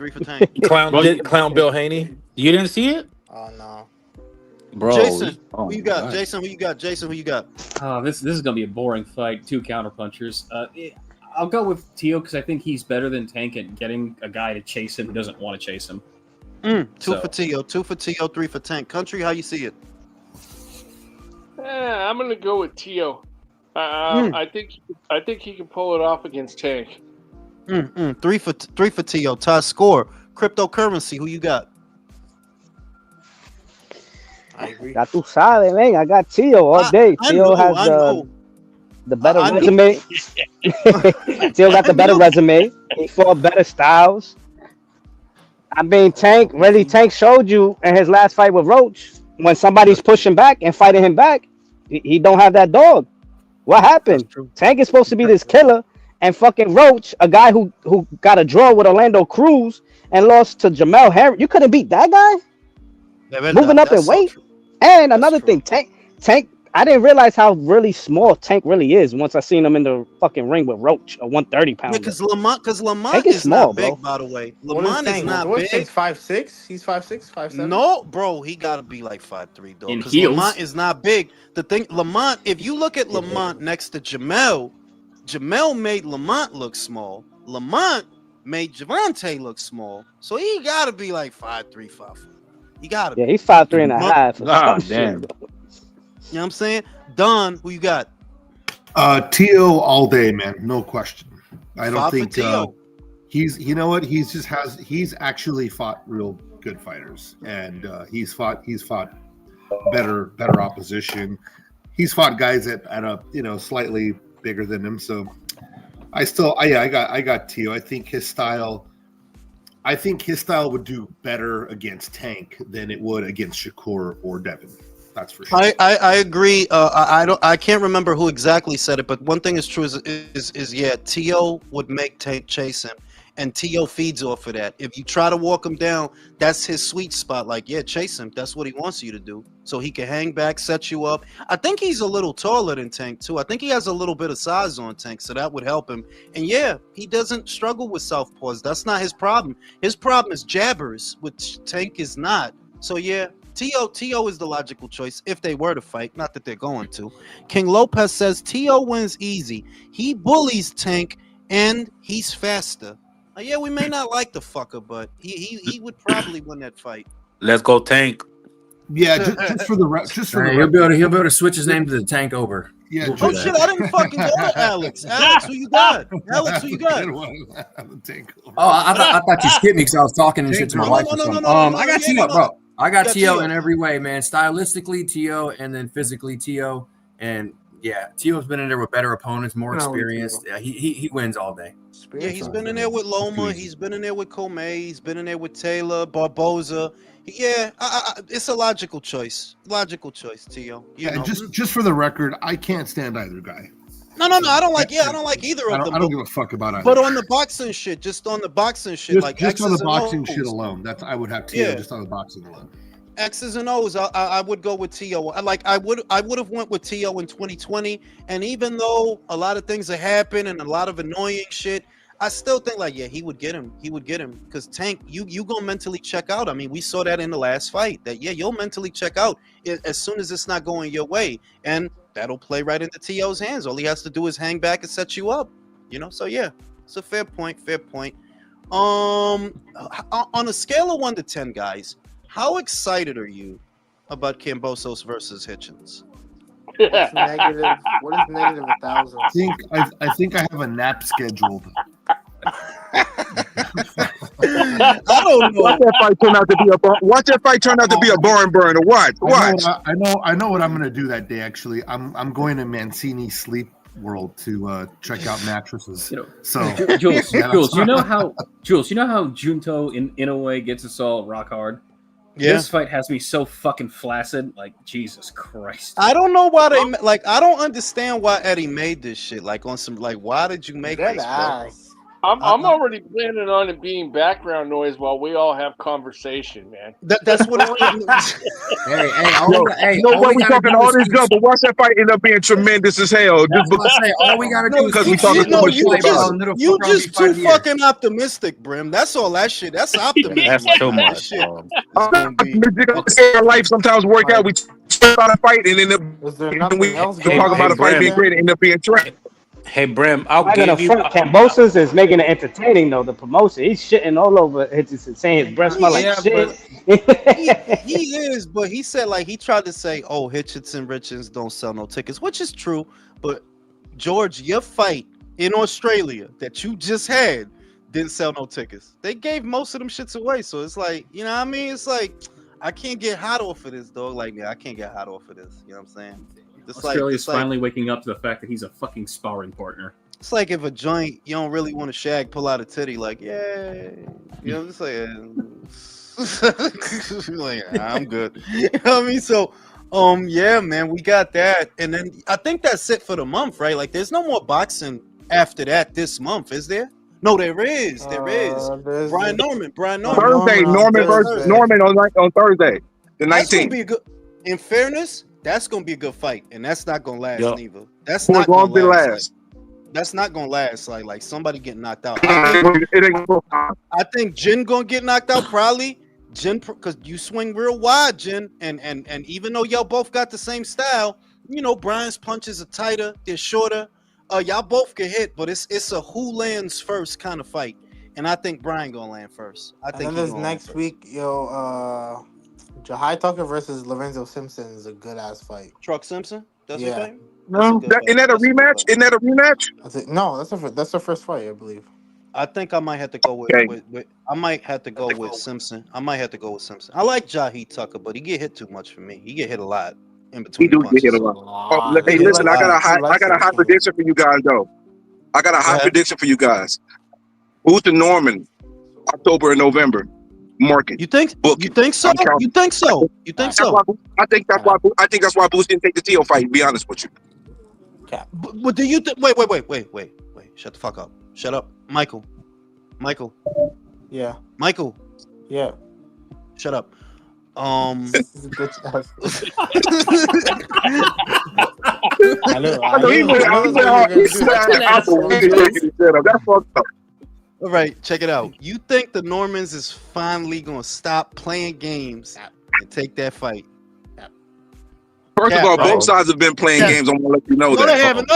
Clown Bill Haney. You didn't see it? Oh no. Bro, Jason, oh who you my got? God. Jason, who you got? Jason, who you got? This is gonna be a boring fight. Two counter punchers. I'll go with Tio because I think he's better than Tank at getting a guy to chase him who doesn't want to chase him. Two for Tio, three for Tank. Country, how you see it? I'm gonna go with Tio. I think he can pull it off against Tank. Three for Tio. Tie score. Cryptocurrency. Who you got? I agree. Ya tú sabes, man. I got Tio all day. Tio has the better resume. Tio got the better resume. He fought better styles. I mean, Tank showed you in his last fight with Roach. When somebody's pushing back and fighting him back, he don't have that dog. What happened? Tank is supposed to be this killer, and fucking Roach, a guy who got a draw with Orlando Cruz and lost to Jamel Harris. You couldn't beat that guy? Moving up in weight. And another thing, Tank, I didn't realize how really small Tank really is once I seen him in the fucking ring with Roach, a 130 pounder. Yeah, because Lamont Tank is is small, not big, bro. by the way. What Lamont is not What's big. Tank's 5'6"? He's 5'6", 5'7"? No, bro, he gotta be like 5'3", though. In Because heels. Lamont is not big. The thing, Lamont, if you look at Lamont next to Jamel made Lamont look small. Lamont made Javante look small. So he gotta be like 5'3", 5'4". He got to Yeah, be. he's 5'3" and a Mark- half. Or God some damn. shit. You know what I'm saying? Don, who you got? Tio all day, man. No question. I don't Five for think Tio. he's. You know what? He's actually fought real good fighters, and he's fought better opposition. He's fought guys at a slightly bigger than him. So I got Tio. I think his style would do better against Tank than it would against Shakur or Devin. That's for sure. I agree. I can't remember who exactly said it, but one thing is true is yeah, Tio would make Tank chase him, and Tio feeds off of that. If you try to walk him down, that's his sweet spot. Like, yeah, chase him. That's what he wants you to do, so he can hang back, set you up. I think he's a little taller than Tank too. I think he has a little bit of size on Tank, so that would help him. And yeah, he doesn't struggle with southpaws. That's not his problem. His problem is jabbers, which Tank is not. So yeah. Tio is the logical choice if they were to fight. Not that they're going to. King Lopez says Tio wins easy. He bullies Tank and he's faster. Yeah, we may not like the fucker, but he would probably win that fight. Let's go Tank. Yeah, just for the he'll be able to switch his name to the Tank over. Yeah. Oh shit! I didn't fucking go to Alex. Alex, who you got? Alex, who you got? I thought you skipped me because I was talking and shit to my wife. I got Tio, bro. I got Tio in every way, man. Stylistically, Tio, and then physically, Tio. And yeah, Tio's been in there with better opponents, more experienced. Yeah, he wins all day. Yeah, he's been in there with Loma. He's been in there with Comey. He's been in there with Taylor, Barboza. Yeah, it's a logical choice. Logical choice, Tio. You know. Just for the record, I can't stand either guy. No, I don't like. Yeah, I don't like either of them. I don't give a fuck about either. But on the boxing shit, just on the boxing shit, just on the boxing shit alone, I would have Tio just on the boxing alone. X's and O's, I would go with Tio. I would have went with Tio in 2020, and even though a lot of things have happened and a lot of annoying shit, I still think he would get him. He would get him because Tank, you gonna mentally check out. I mean, we saw that in the last fight. That you'll mentally check out as soon as it's not going your way, and that'll play right into Tio's hands. All he has to do is hang back and set you up. So yeah, it's a fair point. On a scale of 1 to 10, guys, how excited are you about Kambosos versus Hitchens? What's negative? What is negative 1,000? I think I have a nap scheduled. I don't know. Watch that fight turn out to be a barn burner. Watch. I know what I'm gonna do that day. Actually, I'm going to Mancini Sleep World to check out mattresses. Jules, you know how Junto in Inoue gets us all rock hard. Yeah. This fight has me so fucking flaccid. Like, Jesus Christ. I don't know why I don't understand why Eddie made this shit. Why did you make this, bro? I'm already planning on it being background noise while we all have conversation, man. That's what I'm we talking all this jump, but watch that fight end up being tremendous as hell. All we gotta do is because we talking too much shit about you just too fucking optimistic, Brim. That's all that shit. That's optimism. That's too much. Life sometimes work out. We talk about a fight and then we talk about a fight being great and end up being trash. Hey, Brim, I'll I give got you. Kambosos is making it entertaining though. The promotion, he's shitting all over. It's just saying his breath smell like shit. He is, but he said he tried to say, "Oh, Richards don't sell no tickets," which is true. But George, your fight in Australia that you just had didn't sell no tickets. They gave most of them shits away. So it's you know what I mean? It's I can't get hot off of this, dog. I can't get hot off of this. You know what I'm saying? Australia's finally waking up to the fact that he's a fucking sparring partner. It's like if a joint you don't really want to shag, pull out a titty, yeah, you know what I'm saying? I'm good. You know what I mean? So, yeah, man, we got that, and then I think that's it for the month, right? There's no more boxing after that this month, is there? No, there is. Brian Norman. Thursday, Norman versus Norman on Thursday, the 19th. In fairness, that's gonna be a good fight, and that's not gonna last neither. That's not gonna last. That's not gonna last. Like somebody getting knocked out. I think Jin gonna get knocked out probably. Jin, because you swing real wide, Jin, and even though y'all both got the same style, Brian's punches are tighter, they're shorter. Y'all both get hit, but it's a who lands first kind of fight, and I think Brian gonna land first. I think. And then next week, Jahai Tucker versus Lorenzo Simpson is a good ass fight. Truck Simpson. That's Yeah. your fight. No, isn't that a rematch? Isn't that a rematch? No, that's the first fight, I believe. I think I might have to go with, Okay. I might have to go with Simpson. I might have to go with Simpson. I like Jahi Tucker, but he get hit too much for me. He get hit a lot in He between do punches. get a lot. Oh, hey, listen, I got a high prediction for you guys though. I got a high prediction for you guys. Booth and Norman, October and November. Mark it. You think? Book You it. think so? You think so? You think so? I think that's why Booth didn't take the Tio fight. To be honest with you. But do you think? Wait. Shut the fuck up. Shut up, Michael. Yeah. Michael. Yeah. Shut up. I That's fucked up. All right, check it out. You think the Normans is finally gonna stop playing games and take that fight? First of all, both sides have been playing games. I'm gonna let you know that. No, they haven't.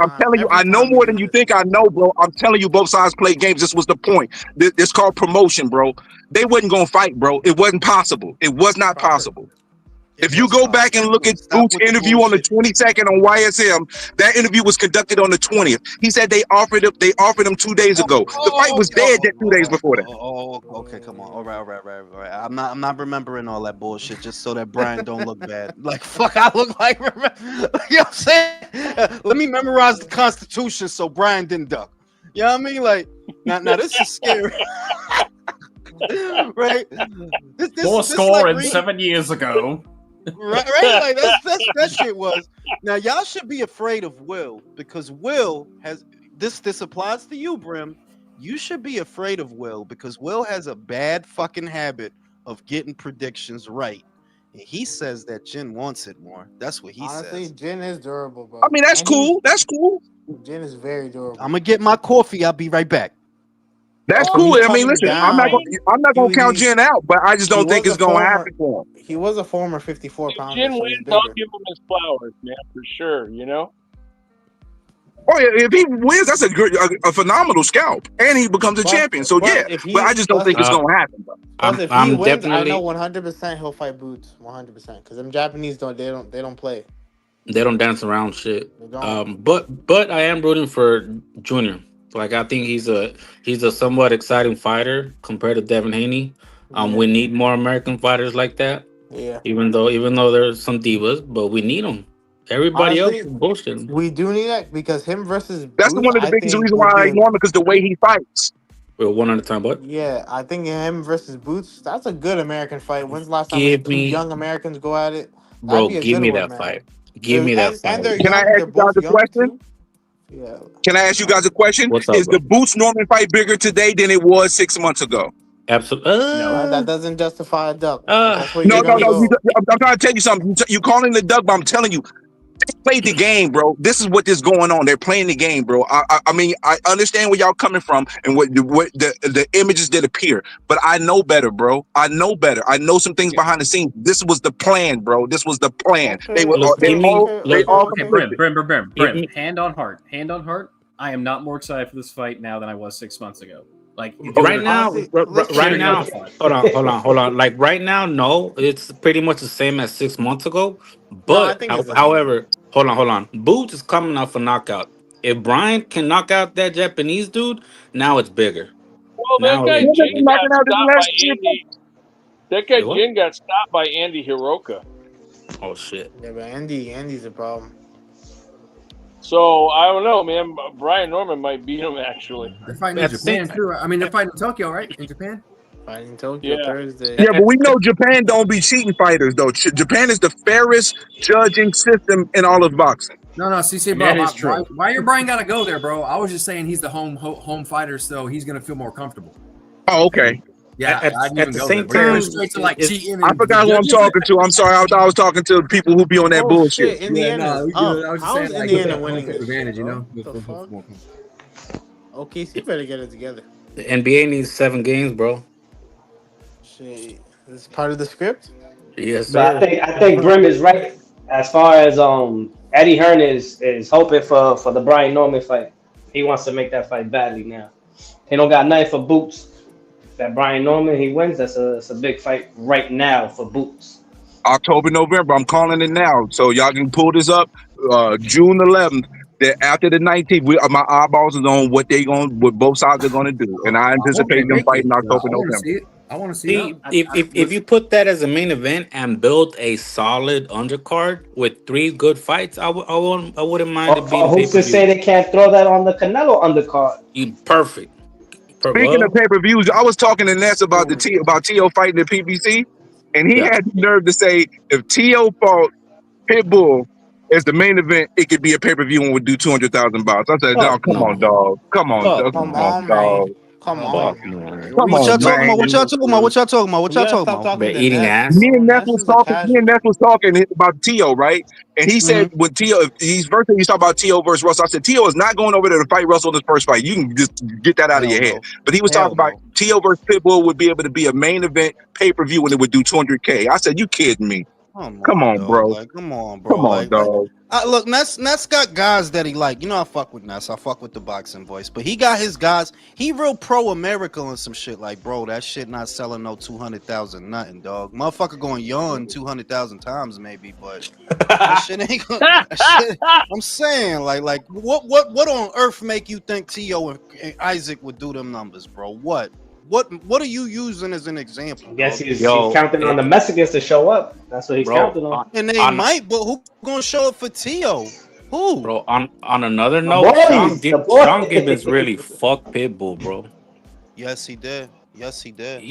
I'm telling you, I know more than you think I know, bro. I'm telling you, both sides play games. This was the point. It's called promotion, bro. They wasn't gonna fight, bro. It wasn't possible. It was not possible. If you go back and look at Boots' interview on the 22nd on YSM, that interview was conducted on the 20th. He said they offered him 2 days ago. The fight was dead 2 days before that. Okay, come on. All right. I'm not remembering all that bullshit just so that Brian don't look bad. Like fuck, I look like you know what I'm saying? Let me memorize the Constitution so Brian didn't duck. You know what I mean? Like now this is scary. Right? More scoring 7 years ago. Right? Like that shit was. Now y'all should be afraid of Will because Will has this applies to you, Brim. You should be afraid of Will because Will has a bad fucking habit of getting predictions right. And he says that Jin wants it more. That's what he Honestly, says. Jin is durable, bro. I mean, that's cool. That's cool. Jin is very durable. I'm gonna get my coffee. I'll be right back. That's cool. I mean, listen, I'm not gonna count Jin out, but I just don't think it's gonna happen for him. He was a former 54 pounder. Jin wins, I'll give him his flowers, man, for sure. You know. Oh yeah, if he wins, that's a phenomenal scalp, and he becomes a champion. So yeah, but I just don't think it's gonna happen. Bro. Plus, if he wins, I know 100% he'll fight Boots 100% because them Japanese don't play. They don't dance around shit. But I am rooting for Junior. Like I think he's a somewhat exciting fighter compared to Devin Haney. We need more American fighters like that. Yeah. Even though there's some divas, but we need them. Everybody else is bullshit. We do need that because him versus that's Boots, one of the biggest reasons why I like Norman because the way he fights. We're one at a time, but yeah, I think him versus Boots. That's a good American fight. When's the last time two young Americans go at it? Bro, give me that fight. Give me that fight. Can I ask you guys a question? Yeah. Can I ask you guys a question? What's up, is bro? the Boots Norman fight bigger today than it was 6 months ago? Absolutely. No, that doesn't justify a duck. No. I'm trying to tell you something. You calling the duck, but I'm telling you, they played the game, bro. This is what is going on. They're playing the game, bro. I mean, I understand where y'all coming from and what the images that appear, but I know better, bro. I know better. I know some things behind the scenes. This was the plan, bro. This was the plan. They were Brim. Hand on heart. I am not more excited for this fight now than I was 6 months ago. Like right now, hold on. Like right now, no, it's pretty much the same as 6 months ago. But however, hold on. Boots is coming off a knockout. If Brian can knock out that Japanese dude, now it's bigger. Well, that guy Jin got stopped by Andy. That guy Jin got stopped by Andy Hiroka. Oh shit. Yeah, but Andy's a problem. So I don't know, man. Brian Norman might beat him actually. They're fighting in Japan too. I mean, they're fighting in Tokyo, right? In Japan. Fighting in Tokyo Thursday. Yeah, but we know Japan don't be cheating fighters though. Japan is the fairest judging system in all of boxing. No, see, bro. Why your Brian got to go there, bro? I was just saying he's the home fighter, so he's gonna feel more comfortable. Oh, okay. Yeah, at the same time, straight to like cheating. I forgot who I'm talking to. I'm sorry. I was talking to people who be on that bullshit. Indiana. I was just saying, like, Indiana winning advantage, you know. OKC better get it together. The NBA needs 7 games, bro. Shit, this is part of the script. Yes, But sir. I think Grim is right as far as Eddie Hearn is hoping for the Brian Norman fight. He wants to make that fight badly now. He don't got nothing for Boots. that Brian Norman he wins, that's a big fight right now for Boots. October, November. I'm calling it now, so y'all can pull this up. June 11th. That after the 19th, my eyeballs is on what both sides are gonna do, and I hope they anticipate them make it. fighting October, I want to November. see it. I want to see See, it. if you put that as a main event and build a solid undercard with 3 good fights, I wouldn't mind it being Or who's to say pay-per-view. they can't throw that on the Canelo undercard? Perfect. Speaking of Well, pay-per-views, I was talking to Ness about about T.O. fighting the PBC, and he yeah. had the nerve to say if T.O. fought Pitbull as the main event, it could be a pay-per-view and would do 200,000 bucks. I said, "No, Fuck come on, no. dog. Come on, Fuck dog. Come Come no. on, on, dog. man. Come Fuck on. no. Come What y'all on, talking about? man." What y'all talking about? What y'all talking about? What We y'all gotta talking stop about? talking But to eating Ness, ass. Me bro. and Ness Ness was is a talking. Me and casual. Ness was talking about T.O. right, and he said Mm-hmm. when T.O. He's first thing he's talking about T.O. versus Russell. I said T.O. is not going over there to fight Russell in his first fight. You can just get that out of Hell your head. no. But he was talking Hell about no. T.O. versus Pitbull would be able to be a main event pay-per-view and it would do 200K. I said, you kidding me? Come Come on, on, dog. bro. Like, come on, Come bro. on, dog. Look, Ness got guys that he like. You know, I fuck with Ness. I fuck with the boxing voice, but he got his guys. He real pro America and some shit. Like, bro, that shit not selling no 200,000 nothing, dog. Motherfucker going yawn 200,000 times maybe, but that shit ain't gonna. That shit, I'm saying, like, what on earth make you think T.O. and Isaac would do them numbers, bro? What are you using as an example, I guess dog? he's counting on the Mexicans to show up. That's what he's Bro, counting on. And they on might, but who gonna show up for T.O.? Who? bro, on another The note, boys, the Sean Gibbons really boys. fucked Pitbull, bro. Yes, he did. Yes, he did.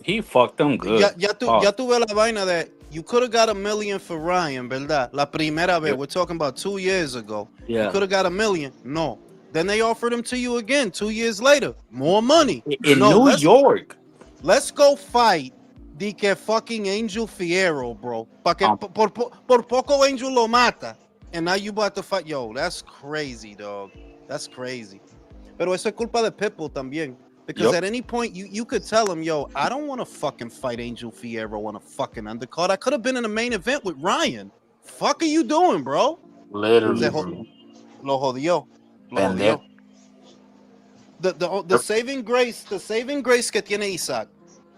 He fucked them good. Ya tuve la vaina that you could have got $1 million for Ryan, ¿verdad? La primera vez. Yep. We're talking about 2 years ago. You Yeah. could have got $1 million. No. Then they offered him to you again 2 years later. More money. In No, New York. let's go fight the que fucking Angel Fierro, bro. Pa que por poco Angel lo mata. And now you about to fight. Yo, that's crazy, dog. That's crazy. Pero eso es culpa de Pitbull también. Because at any point you could tell him, yo, I don't want to fucking fight Angel Fierro on a fucking undercard. I could have been in the main event with Ryan. Fuck are you doing, bro? Literally. Lo jodió. Lo jodió. The saving grace que tiene Isaac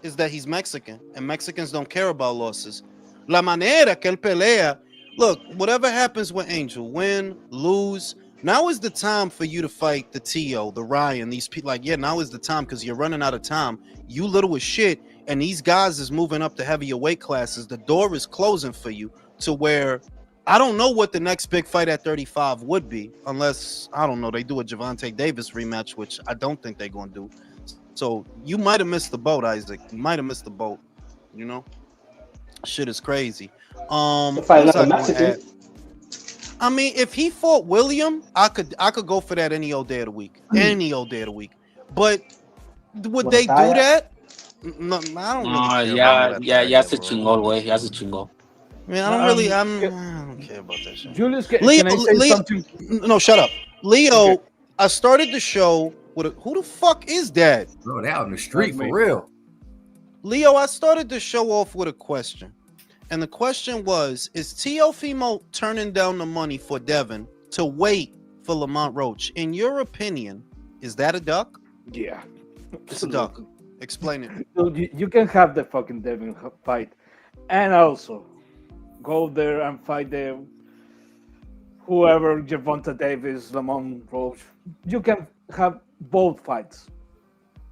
is that he's Mexican, and Mexicans don't care about losses. La manera que él pelea. Look, whatever happens with Angel, win, lose, now is the time for you to fight the T.O., the Ryan, these people. Like, yeah, now is the time because you're running out of time. You little as shit, and these guys is moving up to heavier weight classes. The door is closing for you to where I don't know what the next big fight at 35 would be, unless, I don't know, they do a Javante Davis rematch, which I don't think they're going to do. So you might have missed the boat, Isaac. You might have missed the boat. You know? Shit is crazy. What was I gonna add? I mean, if he fought William, I could go for that any old day of the week. Any old day of the week. But would they do that? No, I don't really care about that. ya se chingó, güey. Ya se chingó. I mean, I don't care about that shit. Julius, can I say something? No, shut up. Leo, I started the show with who the fuck is that? Bro, they out in the street for real. Leo, I started the show off with a question. And the question was, is Teofimo turning down the money for Devin to wait for Lamont Roach? In your opinion, is that a duck? Yeah. It's a duck. Explain it. Dude, you can have the fucking Devin fight and also go there and fight the whoever, Gervonta Davis, Lamont Roach. You can have both fights.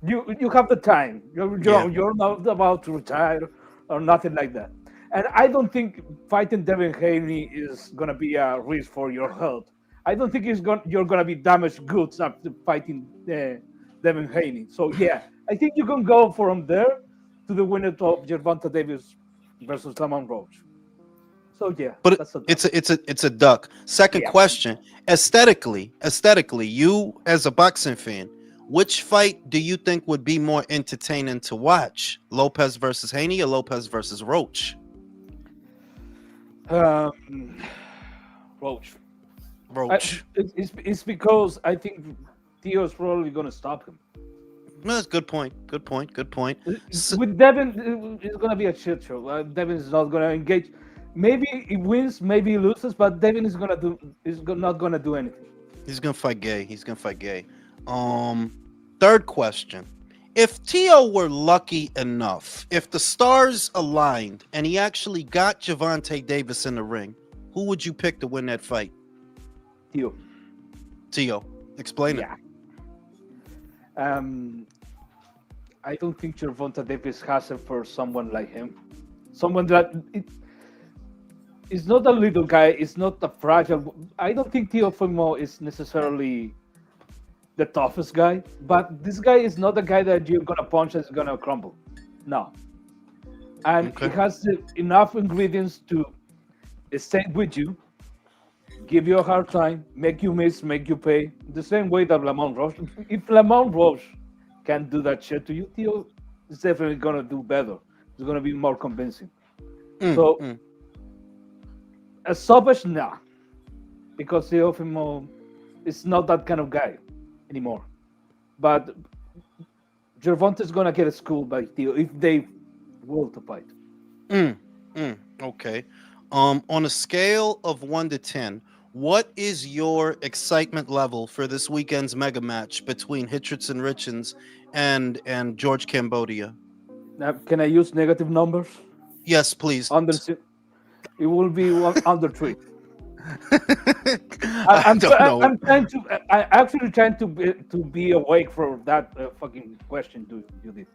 You have the time. You're not about to retire or nothing like that. And I don't think fighting Devin Haney is gonna be a risk for your health. I don't think you're gonna be damaged goods after fighting Devin Haney. So yeah, I think you can go from there to the winner of Gervonta Davis versus Lamont Roach. So yeah, but it's a duck. Second question: aesthetically, you as a boxing fan, which fight do you think would be more entertaining to watch? Lopez versus Haney or Lopez versus Roach? Roach. It's because I think Theo's probably going to stop him. That's a good point. Good point. With Devin, it's going to be a shit show. Devin is not going to engage. Maybe he wins, maybe he loses, but Devin is not going to do anything. He's going to fight Gay. Third question: if Tio were lucky enough, if the stars aligned and he actually got Javante Davis in the ring, who would you pick to win that fight? Tio. Tio, explain it. I don't think Gervonta Davis has it for someone like him. Someone that is not a little guy, it's not a fragile. I don't think Teofimo is necessarily the toughest guy, but this guy is not a guy that you're gonna punch and is gonna crumble. No. And he has enough ingredients to stay with you, give you a hard time, make you miss, make you pay. The same way that Lamont Roche. If Lamont Roche can do that shit to you, Tio is definitely gonna do better. It's gonna be more convincing. A stoppage, nah, because Teofimo is not that kind of guy anymore. But Gervonta is gonna get schooled by Tio if they will to fight. Okay. On a scale of 1 to 10, what is your excitement level for this weekend's mega match between Hitchens Richens and George Cambodia? Now, can I use negative numbers? Yes, please. It will be under 3. I'm actually trying to be awake for that fucking question you did.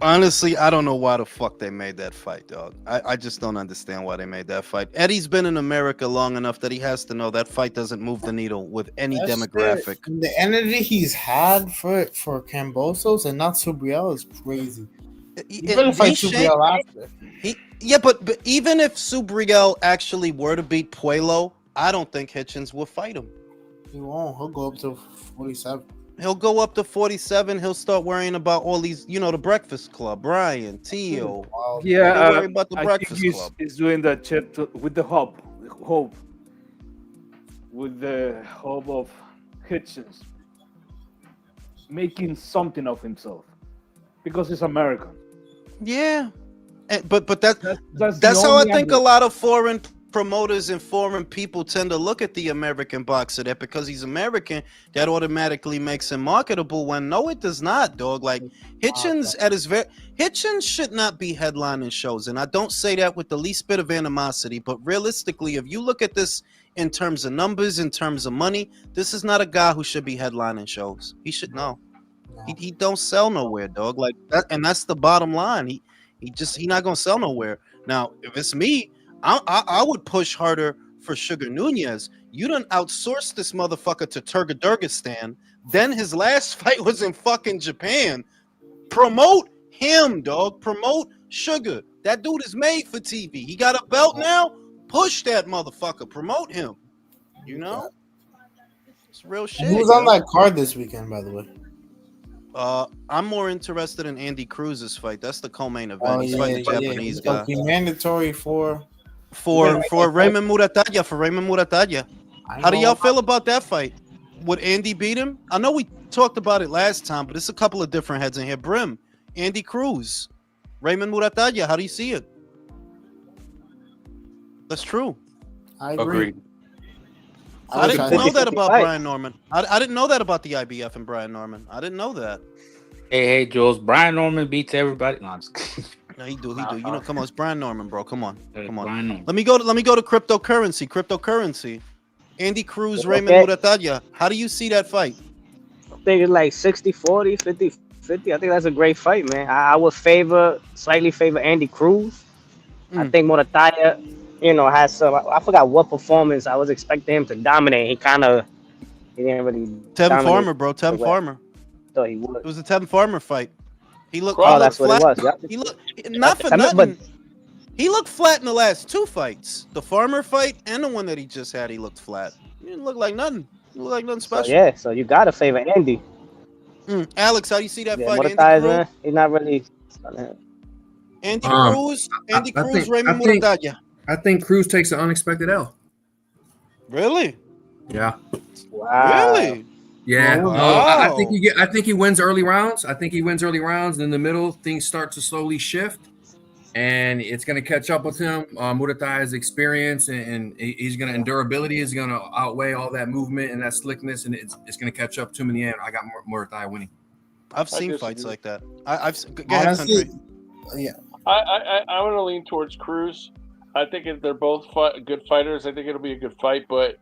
Honestly, I don't know why the fuck they made that fight, dog. I just don't understand why they made that fight. Eddie's been in America long enough that he has to know that fight doesn't move the needle with any demographic. The energy he's had for Cambosos and not Subriel is crazy. You better fight Subriel after. But even if Subriel actually were to beat Puello, I don't think Hitchens will fight him. He won't. He'll go up to 47. He'll go up to 47. He'll start worrying about all these, the Breakfast Club, Brian, Tio. Yeah, worry about the I Breakfast think Club. he's doing that shit with the hope, with the hope of Hitchens making something of himself because he's American. Yeah, but that's the how I only think angle. a lot of foreign promoters and foreign people tend to look at the American boxer. That because he's American, that automatically makes him marketable. When no, it does not, dog. Like Hitchens Hitchens should not be headlining shows, and I don't say that with the least bit of animosity. But realistically, if you look at this in terms of numbers, in terms of money, this is not a guy who should be headlining shows. He should know. He don't sell nowhere, dog. Like that, and that's the bottom line. He not gonna sell nowhere. Now, if it's me, I would push harder for Sugar Nunez. You done outsourced this motherfucker to Turkmenistan. Then his last fight was in fucking Japan. Promote him, dog. Promote Sugar. That dude is made for TV. He got a belt now. Push that motherfucker. Promote him. It's real shit. Who's on that card this weekend, by the way? I'm more interested in Andy Cruz's fight. That's the co-main event. He's fighting the Japanese guy. Mandatory for Raymond Muratalla. For Raymond Muratalla. How do y'all feel about that fight? Would Andy beat him? I know we talked about it last time, but it's a couple of different heads in here. Brim, Andy Cruz, Raymond Muratalla. How do you see it? That's true. I agree. I didn't know that about Brian Norman. I didn't know that about the IBF and Brian Norman. I didn't know that. Hey, Jules. Brian Norman beats everybody. No, I'm just kidding. No, he do. Come on, it's Brian Norman, bro. Come on. Brian Norman. Let me go to cryptocurrency. Andy Cruz, Raymond Muratalla. How do you see that fight? I think it's like 60-40, 50-50. I think that's a great fight, man. I would slightly favor Andy Cruz. I think Muratalla, has some. I forgot what performance I was expecting him to dominate. He didn't really. Tevin Farmer, bro. Tevin Farmer. So he would. It was a Tevin Farmer fight. He looked. That's flat. what it was. Yep. He looked not for nothing. He looked flat in the last 2 fights. The Farmer fight and the one that he just had. He looked flat. He didn't look like nothing. He looked like nothing special. So you gotta favor Andy. Alex, how do you see that fight? Muratalla, he's not really. Andy Cruz, Raymond Muratalla. I think Cruz takes an unexpected L. Really? Yeah. Wow. Really? Yeah. Wow. I think he wins early rounds. In the middle, things start to slowly shift, and it's going to catch up with him. Muratalla's experience and he's going to durability is going to outweigh all that movement and that slickness, and it's going to catch up to him in the end. I got Muratalla winning. I've I seen fights disagree. like that. Go ahead, Honestly, Country. yeah. I'm going to lean towards Cruz. I think if they're both good fighters, I think it'll be a good fight. But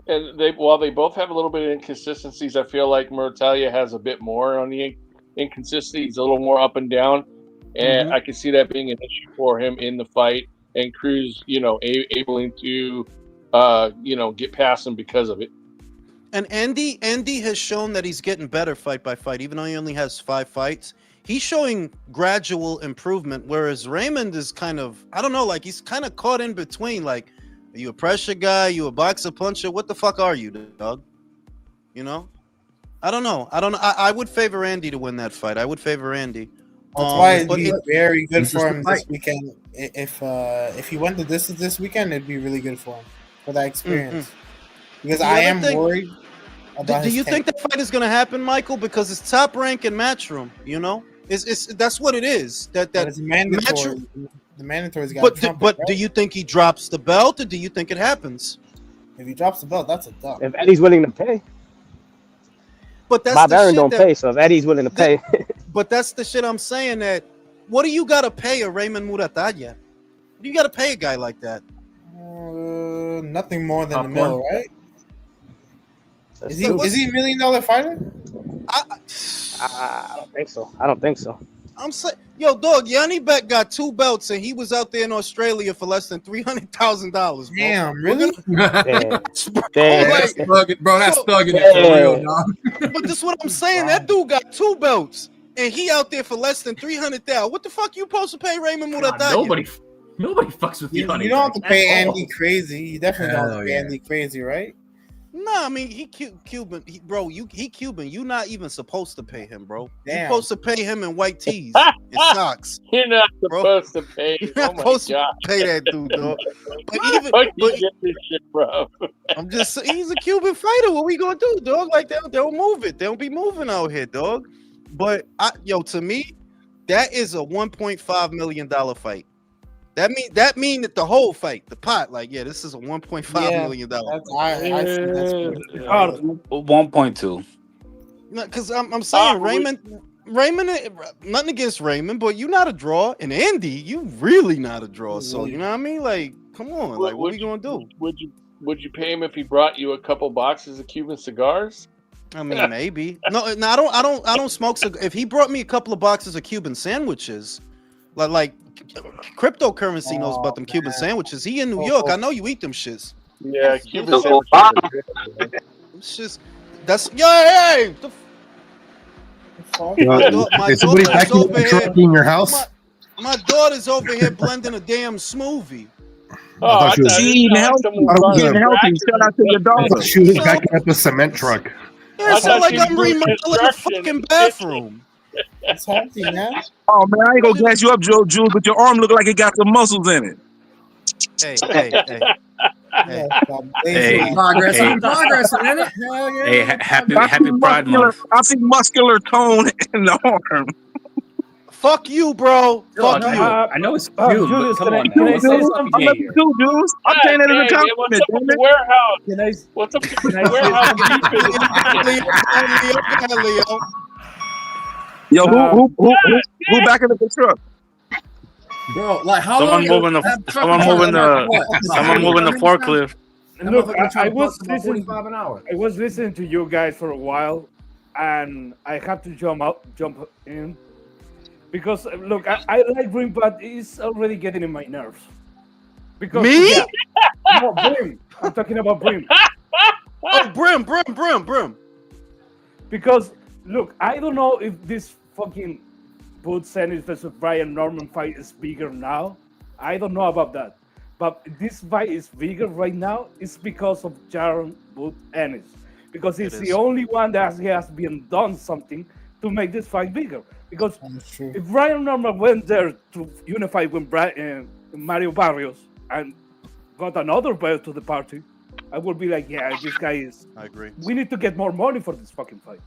and while they both have a little bit of inconsistencies, I feel like Mortalia has a bit more on the inconsistency. He's a little more up and down, and Mhm. I can see that being an issue for him in the fight. And Cruz, able to, get past him because of it. And Andy has shown that he's getting better fight by fight, even though he only has 5 fights. He's showing gradual improvement, whereas Raymond is kind of, I don't know, like he's kind of caught in between. Like, are you a pressure guy? You a boxer puncher? What the fuck are you, dog? You know? I don't know. I would favor Andy to win that fight. I would favor Andy. That's why it'd but be very good This is for the him fight. this weekend. If he went the distance this weekend, it'd be really good for him for that experience. Because The I other am thing- worried about Do his you think tempo. that fight is going to happen, Michael? Because it's top rank and matchroom. You know, it's that's what it is. That But it's mandatory. matchroom. The mandatory's got But to trump but it, do right? you think he drops the belt, or do you think it happens? If he drops the belt, that's a dub. If Eddie's willing to pay, But that's Bob the Aaron shit don't that, pay. So if Eddie's willing to pay, But that's the shit I'm saying. That what do you got to pay a Raymond Muratalla? What do you got to pay a guy like that? Nothing more than a Popcorn? mill, right? Is he a $1 million fighter? I don't think so. I don't think so. I'm saying, yo, dog, Yanni Beck got 2 belts and he was out there in Australia for less than $300,000. Damn, really? That's thugging, bro. That's thugging it for real, dog. But this is what I'm saying. That dude got 2 belts and he out there for less than $300,000. What the fuck you supposed to pay Raymond Muratalla? Nobody fucks with You Yanni don't have to Beck pay at all. Andy crazy. You definitely don't have Hell to pay yeah. Andy crazy, right? Nah, I mean he Cuban, he Cuban. You not even supposed to pay him, bro. You're Damn. supposed to pay him in white tees and socks. You're not Bro. supposed to pay. You're Oh not my supposed god! to pay that dude, dog. But even, Fuck you but get this shit, bro. I'm just saying, he's a Cuban fighter. What we gonna do, dog? Like they'll move it. They'll be moving out here, dog. But to me, that is a $1.5 million fight. That mean that the whole fight, the pot, like this is a $1.5 million That's, fight. I think that's pretty good. 1.2. Because I'm saying Raymond, nothing against Raymond, but you not a draw, and Andy, you really not a draw. So you know what I mean? Like, come on, like what we gonna do? Would you pay him if he brought you a couple boxes of Cuban cigars? I mean, maybe. No, I don't smoke. If he brought me a couple of boxes of Cuban sandwiches, like cryptocurrency knows about them Cuban sandwiches. He in New York. I know you eat them shits. Yeah, Cuban It's sandwiches are good. It's just hey. Is somebody packing up a truck in your house? My daughter's over here blending a damn smoothie. I thought she was- She eating healthy. Getting healthy. Shout out to your I daughter. thought she was backing up a cement truck. Yeah, it sound like I'm remodeling a fucking bathroom. It's healthy, man. Oh man, I ain't gonna gas you up, Jules, but your arm look like it got some muscles in it. Hey. Progress, Hey. progress, isn't it? Hell yeah. Hey, happy I see Pride Month. I see muscular tone in the arm. Fuck you, bro. Dog, Fuck you. I know it's cute, Julius, but come on can I now. say Jules, something? I love you too, Jules. I'm saying that as a What's compliment, up with damn the it. warehouse? Can I? What's up with Can I the say warehouse something? Leo. Yo, who backing up the truck? Bro, like how Someone long? moving that truck someone is moving like, the what? someone moving the forklift. That Look, motherfucker I trying to was bust about listening. 45 an hour. I was listening to you guys for a while, and I had to jump in, because look, I like Brim, but it's already getting in my nerves. Because Me? Yeah, no, Brim. I'm talking about Brim. Oh, Brim. Because look, I don't know if this fucking Boots Ennis versus Brian Norman fight is bigger now. I don't know about that. But this fight is bigger right now. It's because of Jaron Boots Ennis. Because he's the only one that has been done something to make this fight bigger. Because if Brian Norman went there to unify with Mario Barrios and got another belt to the party, I would be like, yeah, this guy is. I agree. We need to get more money for this fucking fight.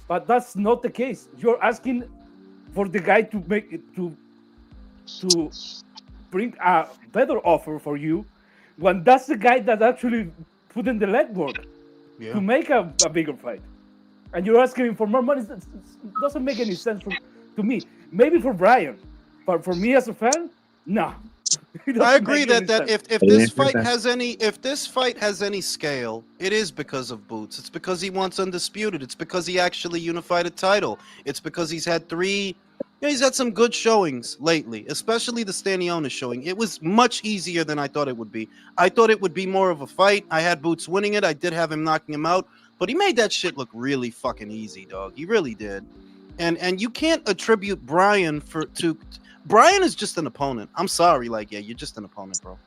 But that's not the case. You're asking for the guy to make it to bring a better offer for you, when that's the guy that actually put in the legwork to make a bigger fight. and you're asking him for more money. It doesn't make any sense to me. Maybe for Brian, but for me as a fan, no. I agree that if this fight has any scale, it is because of Boots. It's because he wants undisputed. It's because he actually unified a title. It's because he's had he's had some good showings lately, especially the Stanionis showing. It was much easier than I thought it would be. I thought it would be more of a fight. I had Boots winning it. I did have him knocking him out, but he made that shit look really fucking easy, dog. He really did. And you can't attribute Brian Brian is just an opponent. I'm sorry, you're just an opponent, bro.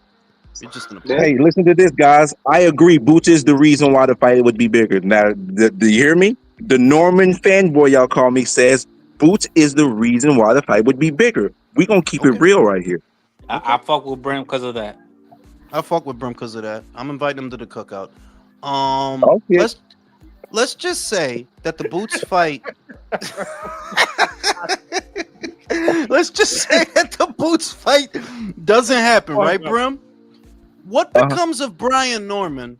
You're just an opponent. Hey, listen to this, guys. I agree. Boots is the reason why the fight would be bigger. Now, do you hear me? The Norman fanboy, y'all call me, says Boots is the reason why the fight would be bigger. We gonna keep it real right here. I fuck with Brim because of that. I fuck with Brim because of that. I'm inviting him to the cookout. Let's just say that the Boots fight. Let's just say that the Boots fight doesn't happen, right, Brim? What becomes of Brian Norman,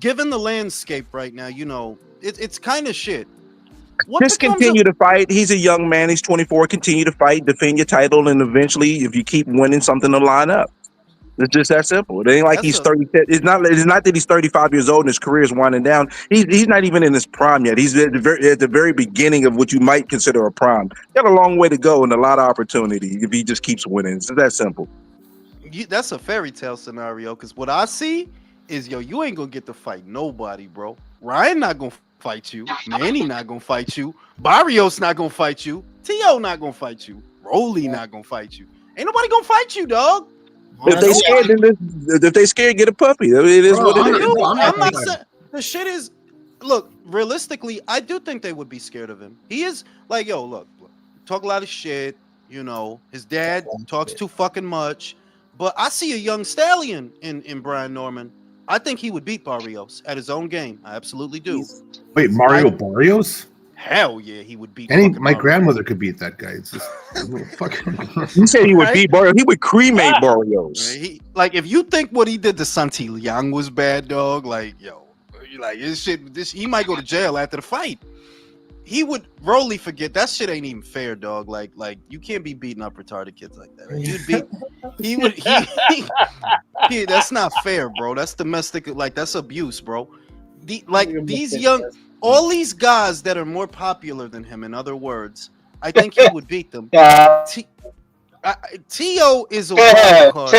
given the landscape right now? You know, it's kind of shit. Just continue to fight. He's a young man. He's 24. Continue to fight, defend your title, and eventually, if you keep winning, something to line up. It's just that simple. It ain't like he's 30. It's not that he's 35 years old and his career is winding down. He's not even in his prime yet. He's at the very beginning of what you might consider a prime. Got a long way to go and a lot of opportunity if he just keeps winning. It's that simple. That's a fairy tale scenario, because what I see is, you ain't gonna get to fight nobody, bro. Ryan not gonna fight you. Manny not gonna fight you. Barrios not gonna fight you. T.O. not gonna fight you. Rolly not gonna fight you. Ain't nobody gonna fight you, dog. If they scared, get a puppy. It is what it is. I'm not saying the shit is. Look, realistically, I do think they would be scared of him. He is like, look, talk a lot of shit. You know, his dad talks too fucking much. But I see a young stallion in Brian Norman. I think he would beat Barrios at his own game. I absolutely do. Wait, Mario Barrios? Hell yeah, he would beat. My grandmother could beat that guy. It's just fucking. You said he would beat Barrios. He would cremate Barrios. If you think what he did to Santi Liang was bad, dog, his shit. He might go to jail after the fight. He would Rolly forget that shit ain't even fair, dog. Like you can't be beating up retarded kids like that. Right? That's not fair, bro. That's domestic, that's abuse, bro. All these guys that are more popular than him, in other words, I think he would beat them. T.O. is a wild card.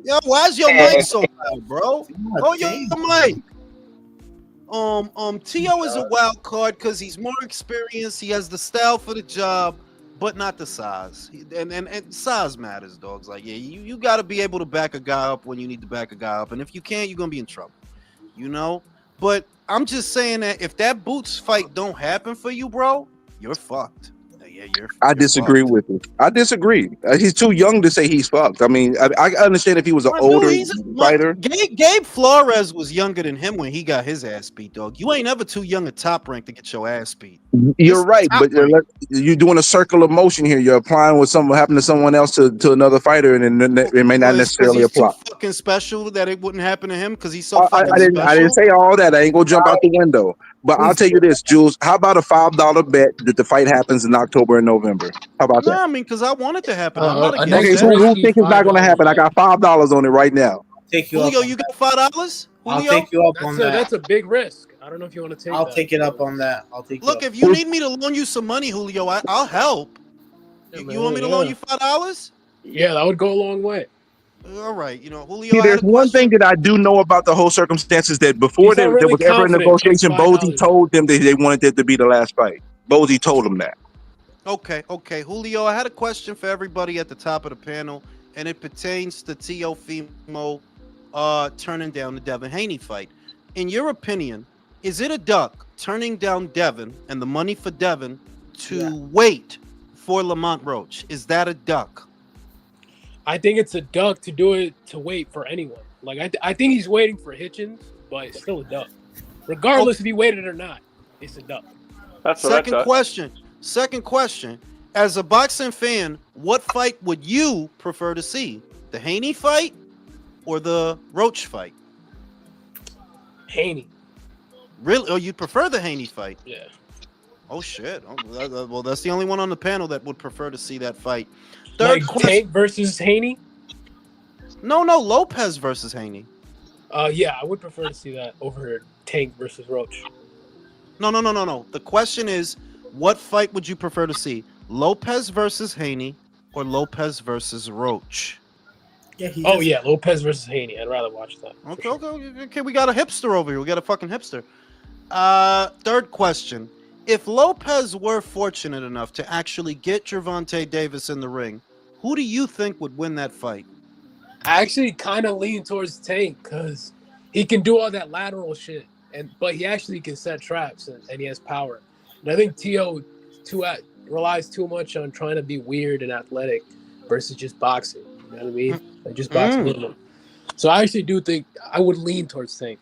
Yo, why's your mic so loud, bro? Oh, your mic. T.O. is a wild card because he's more experienced. He has the style for the job, but not the size. And size matters, dogs. You got to be able to back a guy up when you need to back a guy up. And if you can't, you're going to be in trouble. You know? But I'm just saying that if that Boots fight don't happen for you, bro, you're fucked. I disagree with it. I disagree. He's too young to say he's fucked. I mean, I understand if he was an older fighter. Gabe Flores was younger than him when he got his ass beat, dog. You ain't ever too young at Top Rank to get your ass beat. You're right, but you're doing a circle of motion here. You're applying what happened to someone else to another fighter, and it may not necessarily apply. Too fucking special that it wouldn't happen to him because he's so fucking I didn't say all that. I ain't gonna jump out the window. But I'll tell you this, Jules. How about a $5 bet that the fight happens in October and November? How about that? I mean, because I want it to happen. I'm not against that. Who think it's not going to happen? I got $5 on it right now. Julio, you got $5? I'll take you up on that. That's a big risk. I don't know if you want to take. I'll take it up on that. Look, if you need me to loan you some money, Julio, I'll help. You want me to loan you $5? Yeah, that would go a long way. All right, Julio. See, there's one thing that I do know about the whole circumstances that before there was ever a negotiation, Bozy told them that they wanted it to be the last fight. Bozy told them that. Okay, Julio. I had a question for everybody at the top of the panel, and it pertains to Teofimo turning down the Devin Haney fight. In your opinion, is it a duck turning down Devin and the money for Devin to wait for Lamont Roach? Is that a duck? I think it's a duck to do it to wait for anyone. I think he's waiting for Hitchens, but it's still a duck. Regardless if he waited or not, it's a duck. Second question. As a boxing fan, what fight would you prefer to see? The Haney fight or the Roach fight? Haney. Really? Oh, you'd prefer the Haney fight? Yeah. Oh shit. Oh, well, that's the only one on the panel that would prefer to see that fight. Like Tank versus Haney? No, Lopez versus Haney. Yeah, I would prefer to see that over Tank versus Roach. No. The question is, what fight would you prefer to see? Lopez versus Haney or Lopez versus Roach? Yeah, Lopez versus Haney. I'd rather watch that. Okay, we got a hipster over here. We got a fucking hipster. Third question. If Lopez were fortunate enough to actually get Gervonta Davis in the ring, who do you think would win that fight? I actually kind of lean towards Tank because he can do all that lateral shit, but he actually can set traps and he has power. And I think Tio relies too much on trying to be weird and athletic versus just boxing. You know what I mean? Like just boxing with him. So I actually do think I would lean towards Tank.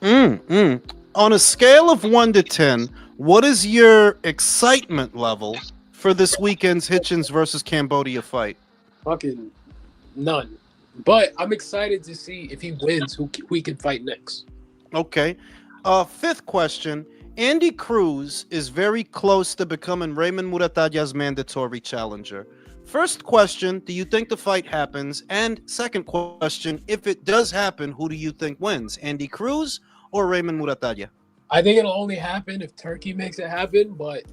On a scale of 1 to 10, what is your excitement level for this weekend's Hitchens versus Cambodia fight? Fucking none. But I'm excited to see if he wins, who we can fight next. Okay. Fifth question. Andy Cruz is very close to becoming Raymond Muratallah's mandatory challenger. First question, do you think the fight happens? And second question, if it does happen, who do you think wins? Andy Cruz or Raymond Muratallah? I think it'll only happen if Turkey makes it happen, but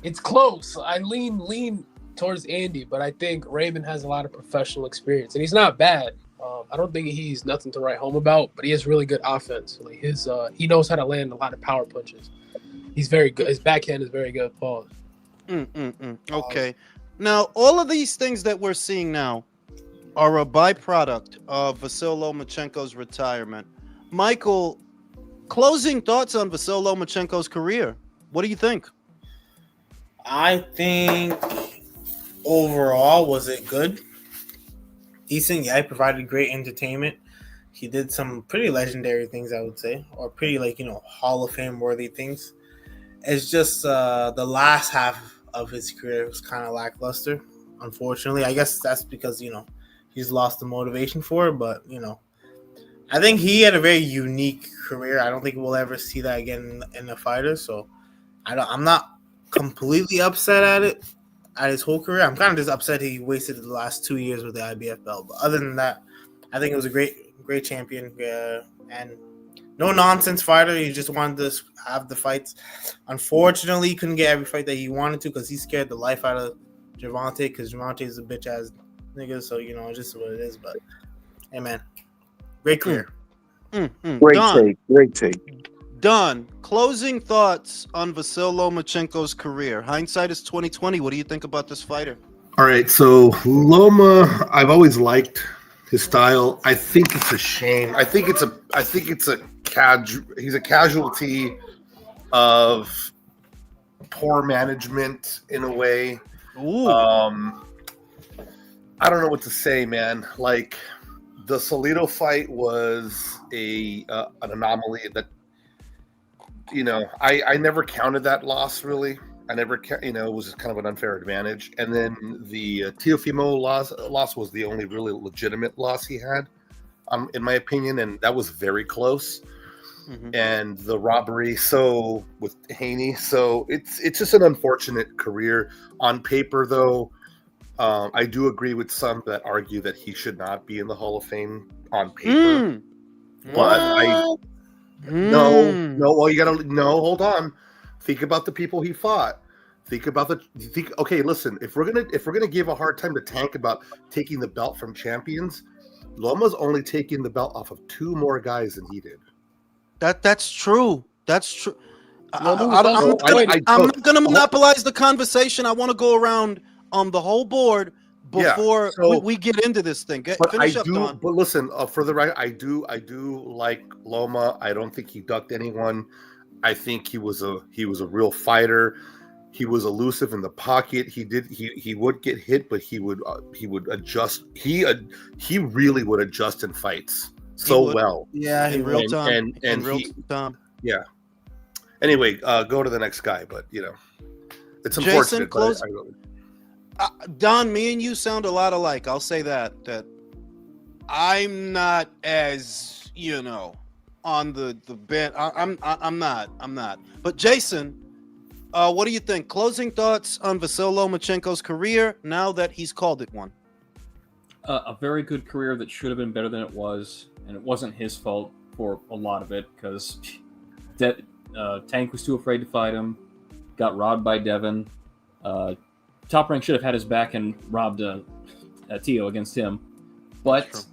it's close. I lean towards Andy, but I think Raymond has a lot of professional experience, and he's not bad. I don't think he's nothing to write home about, but he has really good offense. Like he knows how to land a lot of power punches. He's very good. His backhand is very good. Pause. Okay. Now, all of these things that we're seeing now are a byproduct of Vasyl Lomachenko's retirement. Michael, closing thoughts on Vasyl Lomachenko's career. What do you think? I think overall, was it good? Decent. Yeah, he provided great entertainment. He did some pretty legendary things, I would say, or pretty Hall of Fame worthy things. It's just the last half of his career was kind of lackluster, unfortunately. I guess that's because he's lost the motivation for it, but I think he had a very unique career. I don't think we'll ever see that again in a fighter. So I'm not completely upset at his whole career. I'm kind of just upset he wasted the last 2 years with the IBF belt. But other than that, I think it was a great champion and no nonsense fighter. He just wanted to have the fights. Unfortunately, he couldn't get every fight that he wanted to because he scared the life out of Gervonta, because Gervonta is a bitch ass nigga. So it's just what it is. But hey, man, great career. Great take. Don, closing thoughts on Vasyl Lomachenko's career. Hindsight is 2020. What do you think about this fighter? All right, so Loma, I've always liked his style. I think it's a shame. I think it's a he's a casualty of poor management in a way. Ooh. I don't know what to say, man. Like the Salido fight was an anomaly that I never counted that loss really. I never, it was kind of an unfair advantage. And then the Teofimo loss was the only really legitimate loss he had, in my opinion, and that was very close. Mm-hmm. And the robbery, with Haney, it's just an unfortunate career. On paper, though, I do agree with some that argue that he should not be in the Hall of Fame on paper. But no. Well, hold on. Think about the people he fought. Okay, listen. If we're gonna give a hard time to Tank about taking the belt from champions, Loma's only taking the belt off of 2 more guys than he did. That's true. That's true. I'm not gonna monopolize the conversation. I want to go around on the whole board before we get into this thing. Finish up, Don. But listen, for the right, I do like Loma. I don't think he ducked anyone. I think he was a real fighter. He was elusive in the pocket. He would get hit, but he would adjust. He really would adjust in fights well. Yeah, in real time. And real time. Yeah. Anyway, go to the next guy, but it's Jason, unfortunate. Close. Don, me and you sound a lot alike. I'll say that I'm not as on the band. I'm not. But Jason, what do you think? Closing thoughts on Vasyl Lomachenko's career now that he's called it one. A very good career that should have been better than it was, and it wasn't his fault for a lot of it because Tank was too afraid to fight him, got robbed by Devin. Top Rank should have had his back and robbed Tio against him, but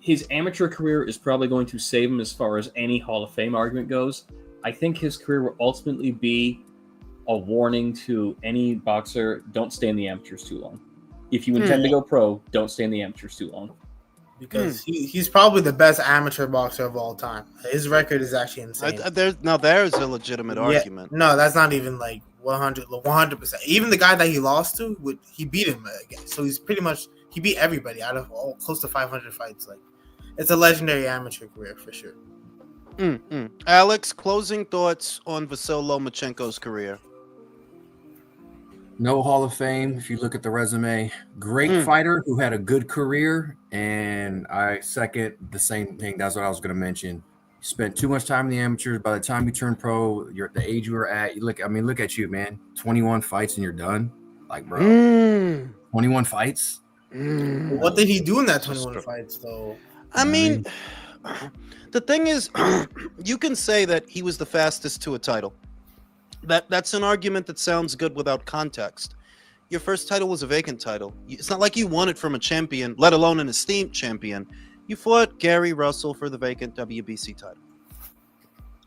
his amateur career is probably going to save him as far as any Hall of Fame argument goes. I think his career will ultimately be a warning to any boxer: don't stay in the amateurs too long. If you intend to go pro, don't stay in the amateurs too long. Because he's probably the best amateur boxer of all time. His record is actually insane. There's a legitimate argument. No, that's not even like 100%. Even the guy that he lost to, he beat him again. So he beat everybody out of close to 500 fights. Like, it's a legendary amateur career for sure. Alex, closing thoughts on Vasyl Lomachenko's career. No Hall of Fame. If you look at the resume, great fighter who had a good career, and I second the same thing. That's what I was going to mention. Spent too much time in the amateurs. By the time you turn pro, you're at the age you were at. Look at you, man. 21 fights and you're done. Like, bro, 21 fights. What did he do in that 21 fights, though? I mean, the thing is, you can say that he was the fastest to a title. That's an argument that sounds good without context. Your first title was a vacant title. It's not like you won it from a champion, let alone an esteemed champion. You fought Gary Russell for the vacant WBC title.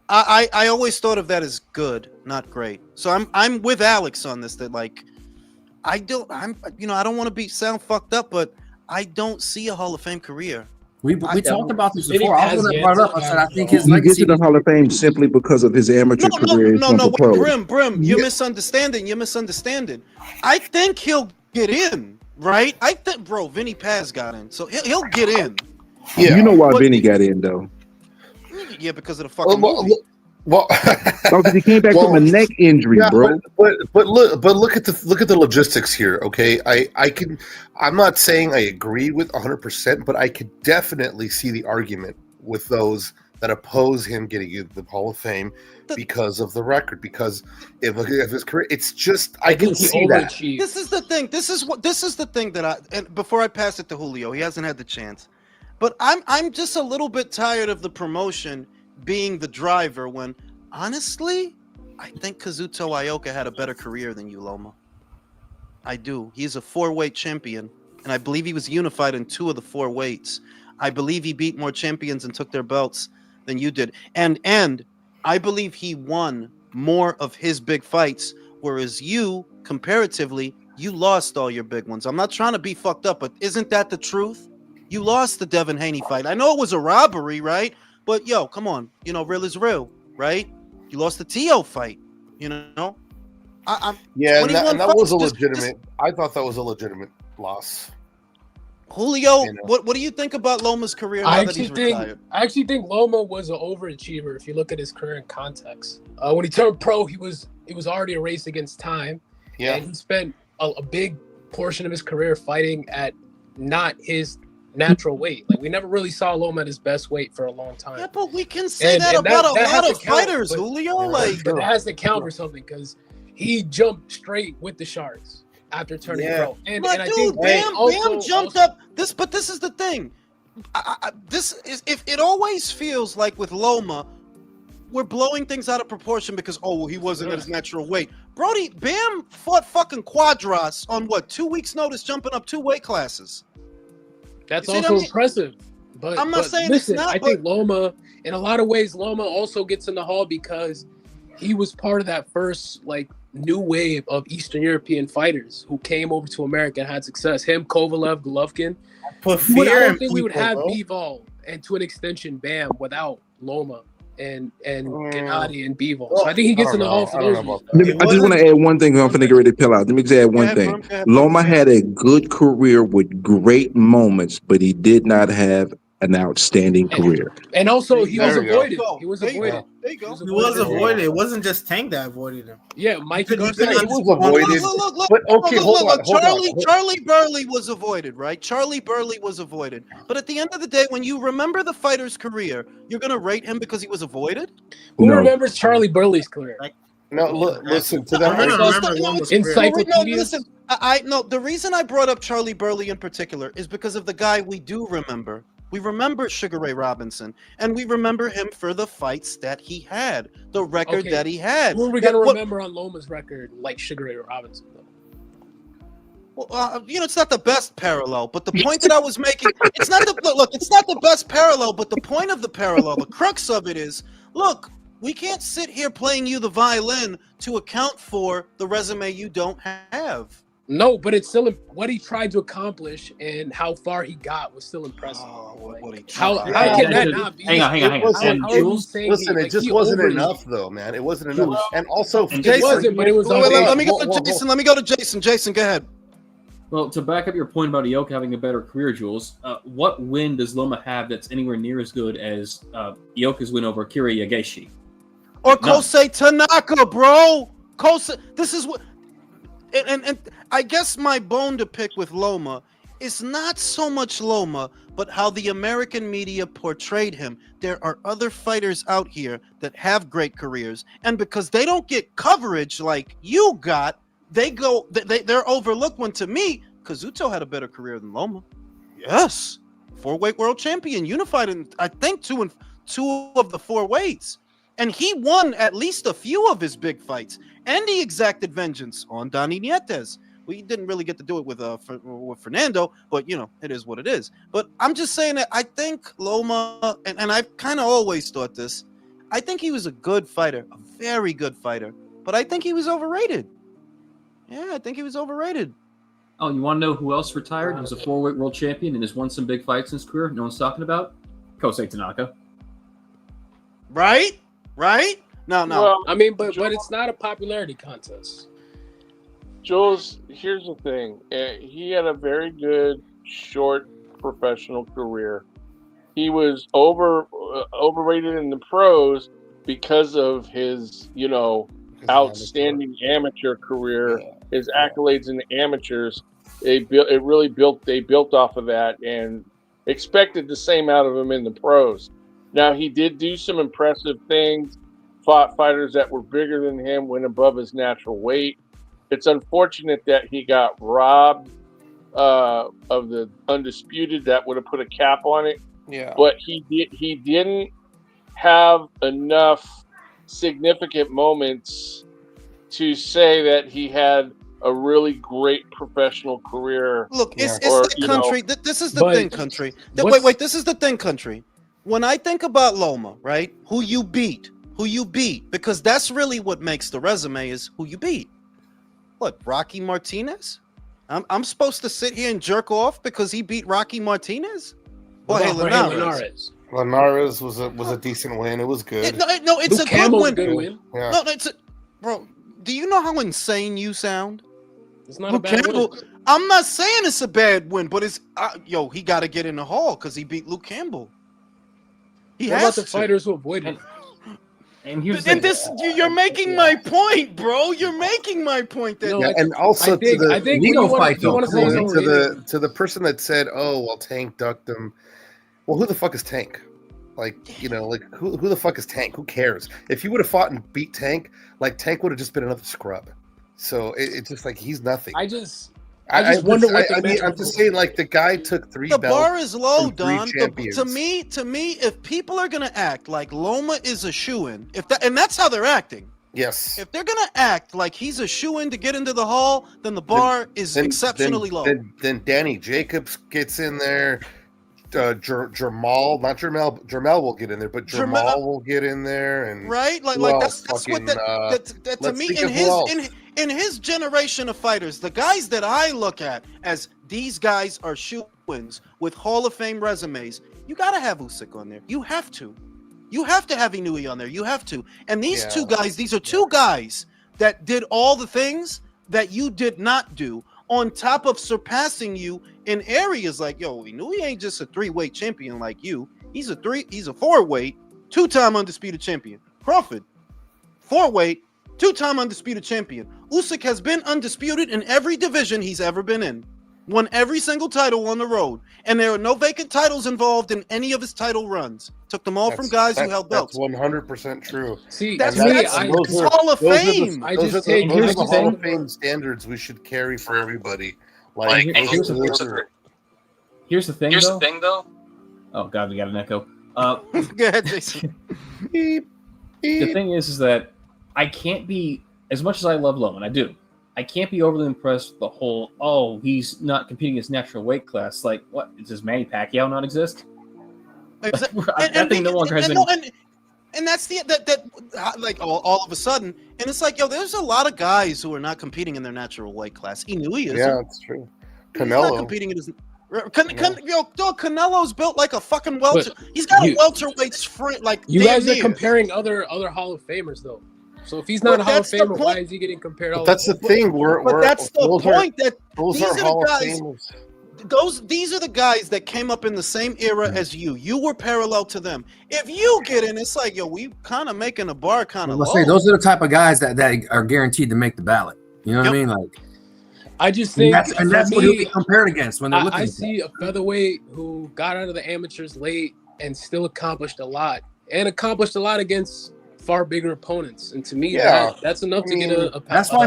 I always thought of that as good, not great. So I'm with Alex on this. That like, I don't want to sound fucked up, but I don't see a Hall of Fame career. We talked about this before. I was going to bring it up. I said I think his he gets legacy. to the Hall of Fame simply because of his amateur career. No, Brim, you're misunderstanding. I think he'll get in, right? I think, bro, Vinny Paz got in, so he'll get in. Yeah, you know why Vinny got in though? Yeah, because of the fucking movie. Because he came back from a neck injury, bro. But look at the logistics here. Okay, I'm not saying I agree with 100%, but I could definitely see the argument with those that oppose him getting into the Hall of Fame because of the record. Because if his career, it's just I can see that. This is the thing. This is the thing that and before I pass it to Julio, he hasn't had the chance. But I'm just a little bit tired of the promotion being the driver when honestly I think Kazuto Ioka had a better career than you, Loma. I do. He's a 4-weight champion, and I believe he was unified in 2 of the 4 weights. I believe he beat more champions and took their belts than you did, and I believe he won more of his big fights, whereas you comparatively you lost all your big ones. I'm not trying to be fucked up, but isn't that the truth? You lost the Devin Haney fight. I know it was a robbery, right? But yo, come on, real is real, right? You lost the Tio fight, Yeah, and that was a legitimate. I thought that was a legitimate loss. Julio, what do you think about Loma's career now that he's retired? I actually think Loma was an overachiever if you look at his career in context. When he turned pro, it was already a race against time. Yeah, and he spent a big portion of his career fighting at not his natural weight. Like, we never really saw Loma at his best weight for a long time. Yeah, but we can say that about a lot of fighters, Julio. But that has to count for something because he jumped straight with the Sharks after turning pro. And I think Bam jumped up. This is the thing. If it always feels like with Loma, we're blowing things out of proportion because he wasn't at his natural weight. Brody, Bam fought fucking Quadras on 2 weeks' notice, jumping up 2 weight classes. That's also impressive. But I'm not saying listen, it's not. I think Loma, in a lot of ways, Loma also gets in the Hall because he was part of that first new wave of Eastern European fighters who came over to America and had success. Him, Kovalev, Golovkin. I don't think we would have Bivol and to an extension Bam without Loma and Gennady and Bivol. So I think he gets in the Hall for those reasons. I just want to add one thing. I'm finna get ready to pill out. Let me just add one thing. Loma had a good career with great moments, but he did not have an outstanding career. And also, he was There you go. avoided. He was There you avoided. There you go. He was avoided. It wasn't just Tank that avoided him. Yeah, Mikey He Garcia. couldn't Look, understand- look, But okay, hold on. Charlie Burley was avoided, right? Charlie Burley was avoided. But at the end of the day, when you remember the fighter's career, you're gonna rate him because he was avoided? Who remembers Charlie Burley's career? No, listen to No, that. Encyclopedias. No, the reason I brought up Charlie Burley in particular is because of the guy we do remember. We remember Sugar Ray Robinson, and we remember him for the fights that he had, the record Okay. that he had. Who are we gonna remember on Loma's record like Sugar Ray Robinson? Well, it's not the best parallel, but the point that I was making, it's not the best parallel, but the point of the parallel, the crux of it is, look, we can't sit here playing you the violin to account for the resume you don't have. No, but it's still what he tried to accomplish and how far he got was still impressive. How can that not be? Hang on. Listen, it just wasn't overly- enough, though, man. It wasn't enough. And also, It wasn't, but it was. Let me go to Jason. Let me go to Jason. Jason, go ahead. Well, to back up your point about Ioka having a better career, Jules, what win does Loma have that's anywhere near as good as Ioka's win over Akira Yageshi? Or Kosei Tanaka, bro. This is what, and I guess my bone to pick with Loma is not so much Loma, but how the American media portrayed him. There are other fighters out here that have great careers, and because they don't get coverage like you got, they're overlooked. When to me, Kazuto had a better career than Loma. Yes, 4-weight world champion, unified in I think two of the 4 weights. And he won at least a few of his big fights, and he exacted vengeance on Donny Nietes. We didn't really get to do it with Fernando, but it is what it is. But I'm just saying that I think Loma, and I've kind of always thought this, I think he was a good fighter, a very good fighter, but I think he was overrated. Yeah, I think he was overrated. Oh, you want to know who else retired? He was a 4-weight world champion and has won some big fights in his career. No one's talking about Kosei Tanaka. Right? No. Well, I mean, but it's not a popularity contest. Jules, here's the thing. He had a very good short professional career. He was overrated in the pros because of his, outstanding amateur career. His accolades in the amateurs. They built off of that and expected the same out of him in the pros. Now, he did do some impressive things, fought fighters that were bigger than him, went above his natural weight. It's unfortunate that he got robbed of the Undisputed. That would have put a cap on it. Yeah. But he didn't have enough significant moments to say that he had a really great professional career. Look, it's the country. This is the thing, country. Wait. This is the thing, country. When I think about Loma, right? Who you beat, because that's really what makes the resume is who you beat. What, Rocky Martinez? I'm supposed to sit here and jerk off because he beat Rocky Martinez? Well, hey, Linares. Linares was a decent win. It was good. No, it's Luke a Campbell's good a win. good win. Yeah. No, bro. Do you know how insane you sound? It's not Luke a bad Campbell. win. I'm not saying it's a bad win, but it's he got to get in the hall because he beat Luke Campbell. What about the fighters who avoided him? And you're making my point, bro. You're making my point. That And also to the person that said, "Oh, well, Tank ducked him." Well, who the fuck is Tank? Who the fuck is Tank? Who cares? If you would have fought and beat Tank, Tank would have just been another scrub. So it's just he's nothing. I just wonder what the match I'm just saying, the guy took 3 the belts. bar is low, from 3 Don. champions. To me, if people are gonna act like Loma is a shoo-in, and that's how they're acting. Yes. If they're gonna act like he's a shoo-in to get into the hall, then the bar is exceptionally low. Then Danny Jacobs gets in there. Jermall will get in there, but Jermall will get in there, and right, that's what that to me in his generation of fighters, the guys that I look at as these guys are shoo-ins with Hall of Fame resumes. You gotta have Usyk on there. You have to have Inoue on there. You have to. And these two guys, these are two guys that did all the things that you did not do. on top of surpassing you in areas like, yo, we knew he ain't just a 3-weight champion like you. He's a 4-weight, 2-time undisputed champion. Crawford, 4-weight, 2-time undisputed champion. Usyk has been undisputed in every division he's ever been in. Won every single title on the road. And there are no vacant titles involved in any of his title runs. Took them all from guys who held belts. That's 100% true. See, that's those Hall of Fame. Those are the Hall of Fame standards we should carry for everybody. Like, here's the thing, though. Oh God, we got an echo. Go ahead, Jason. The thing is that I can't be, as much as I love Loman, I do. I can't be overly impressed with the whole, oh, he's not competing his natural weight class. Like, what? Does Manny Pacquiao not exist? That thing no longer has any. And that's that like all of a sudden, and it's like, yo, there's a lot of guys who are not competing in their natural weight class. He knew he is. Yeah, that's true. He's not competing in his. Canelo's built like a fucking welter. He's got a welterweight's front, like you guys are comparing other Hall of Famers though. So if he's not a Hall of Famer, why is he getting compared? But that's the thing. That's the point. That those these are are Hall the of guys. Famers. These are the guys that came up in the same era as you. You were parallel to them. If you get in, it's like, yo, we kind of making the bar kind of low. Say those are the type of guys that are guaranteed to make the ballot. You know what I mean? Like, I just think, and that's what he'll be compared against when they're looking. I see a featherweight who got out of the amateurs late and still accomplished a lot, against far bigger opponents. And to me, that's enough to get a. That's why I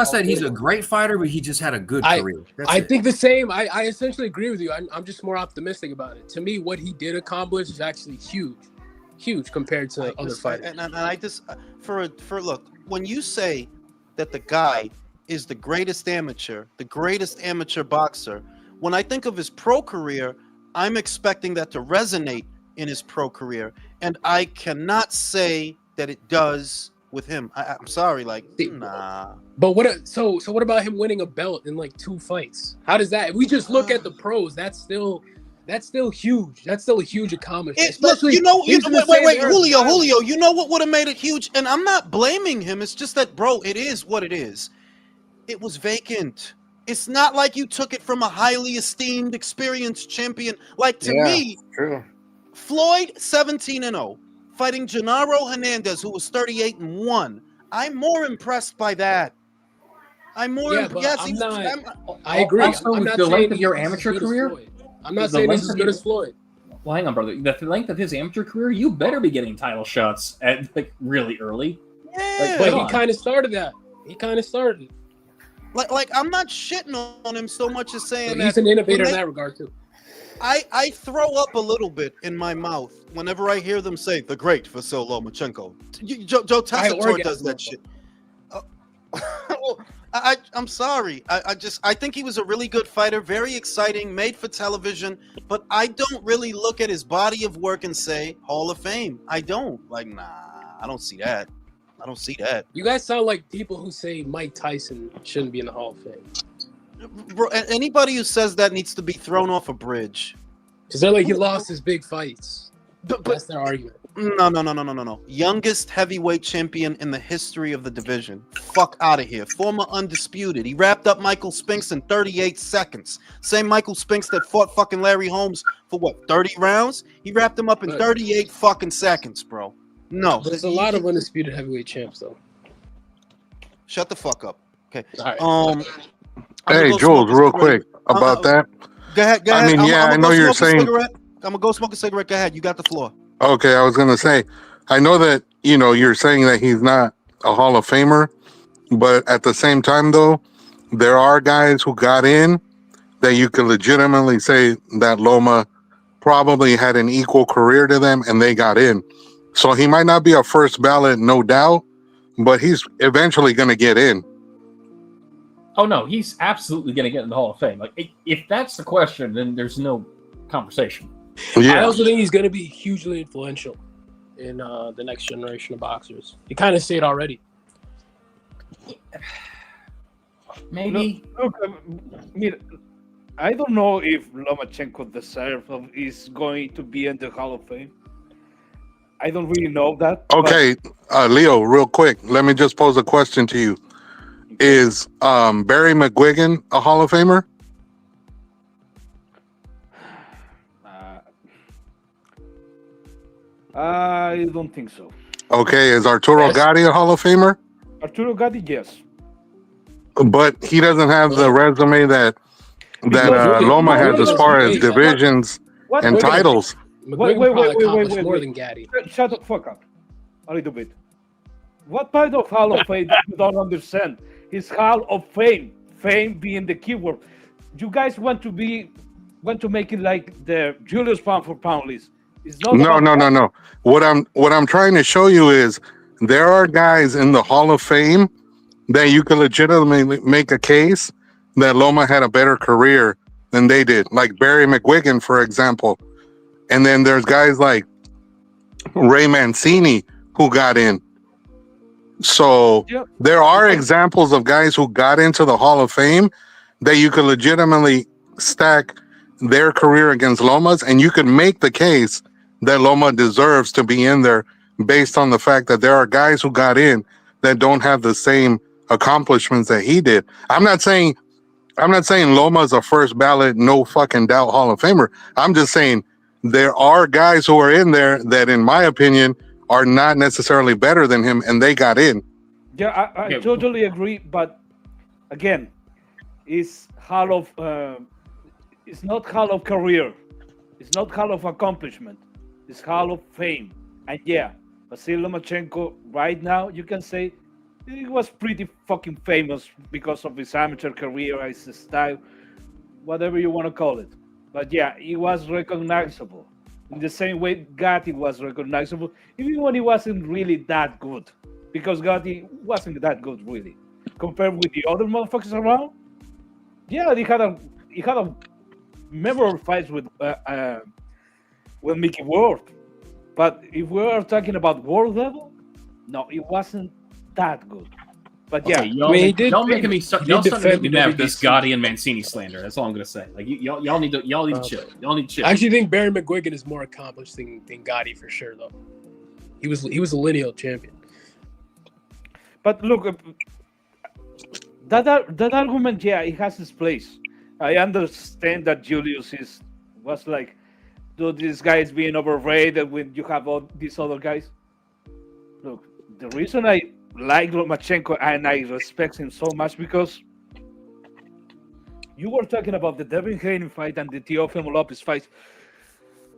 said he's a great fighter, but he just had a good career. I think the same. I essentially agree with you. I'm just more optimistic about it. To me, what he did accomplish is actually huge compared to other fighters. And I just look, when you say that the guy is the greatest amateur boxer, when I think of his pro career, I'm expecting that to resonate in his pro career, and I cannot say that it does with him. I'm sorry, like, nah. But so what about him winning a belt in like 2 fights? How does that? If we just look at the pros, that's still huge. That's still a huge accomplishment. Especially, wait, Julio. You know what would have made it huge? And I'm not blaming him. It's just that, bro, it is what it is. It was vacant. It's not like you took it from a highly esteemed, experienced champion. Like, to me, true. Floyd 17-0, fighting Genaro Hernandez, who was 38-1. I'm more impressed by that. I'm more. I agree. I'm not the length saying of your amateur career. I'm not saying he's as good as Floyd. Well, hang on, brother. The length of his amateur career, you better be getting title shots at like really early. Yeah, but he kind of started that. Like I'm not shitting on him so much as saying he's an innovator in that regard too. I throw up a little bit in my mouth whenever I hear them say the great Vasyl Lomachenko. Joe Tessitore does that shit. I'm sorry. I think he was a really good fighter, very exciting, made for television, but I don't really look at his body of work and say Hall of Fame. I don't. Like, nah, I don't see that. You guys sound like people who say Mike Tyson shouldn't be in the Hall of Fame. Bro, anybody who says that needs to be thrown off a bridge. Because they're like, he lost his big fights. But that's their argument. No. Youngest heavyweight champion in the history of the division. Fuck out of here. Former undisputed. He wrapped up Michael Spinks in 38 seconds. Same Michael Spinks that fought fucking Larry Holmes for what, 30 rounds? He wrapped him up in 38 fucking seconds, bro. No. But there's a lot of undisputed heavyweight champs, though. Shut the fuck up. Okay. All right. Hey, Jules, real quick about that. Go ahead. I mean, I know you're saying. I'm gonna go smoke a cigarette. Go ahead. You got the floor. Okay, I was gonna say, I know that you're saying that he's not a Hall of Famer, but at the same time, though, there are guys who got in that you could legitimately say that Loma probably had an equal career to them, and they got in. So he might not be a first ballot, no doubt, but he's eventually going to get in. Oh, no, he's absolutely going to get in the Hall of Fame. Like, if that's the question, then there's no conversation. Yeah. I also think he's going to be hugely influential in the next generation of boxers. You kind of see it already. Maybe. Look, I don't know if Lomachenko is going to be in the Hall of Fame. I don't really know that. Okay, Leo, real quick, let me just pose a question to you. Is Barry McGuigan a Hall of Famer? I don't think so. Okay, is Arturo Gatti a Hall of Famer? Arturo Gatti, yes. But he doesn't have the resume that Loma has as far as divisions and titles. Wait, more than Gaddy. Shut the fuck up a little bit. What part of Hall of Fame you don't understand? His Hall of Fame, fame being the keyword. You guys want to make it like the Julius pound for pound list. It's not No. What I'm trying to show you is there are guys in the Hall of Fame that you can legitimately make a case that Loma had a better career than they did, like Barry McGuigan, for example. And then there's guys like Ray Mancini who got in. So there are examples of guys who got into the Hall of Fame that you could legitimately stack their career against Loma's, and you could make the case that Loma deserves to be in there based on the fact that there are guys who got in that don't have the same accomplishments that he did. I'm not saying Loma's a first ballot, no fucking doubt Hall of Famer. I'm just saying there are guys who are in there that, in my opinion, are not necessarily better than him, and they got in. Yeah, I totally agree. But again, it's it's not Hall of Career. It's not Hall of Accomplishment. It's Hall of Fame. And yeah, Vasily Lomachenko right now, you can say he was pretty fucking famous because of his amateur career, his style, whatever you want to call it. But yeah, he was recognizable. In the same way Gatti was recognizable, even when he wasn't really that good. Because Gatti wasn't that good, really. Compared with the other motherfuckers around, yeah, he had a memorable fight with Mickey Ward. But if we are talking about world level, no, it wasn't that good. But yeah, okay, y'all making me mad with this Gotti and Mancini slander. That's all I'm gonna say. Like y'all need to chill. Y'all need to chill. I actually think Barry McGuigan is more accomplished than Gotti for sure, though. He was a lineal champion. But look, that argument, yeah, it has its place. I understand that Julius was like, dude, this guy is being overrated when you have all these other guys. Look, the reason I like Lomachenko and I respect him so much because you were talking about the Devin Haney fight and the Teofimo Lopez fight.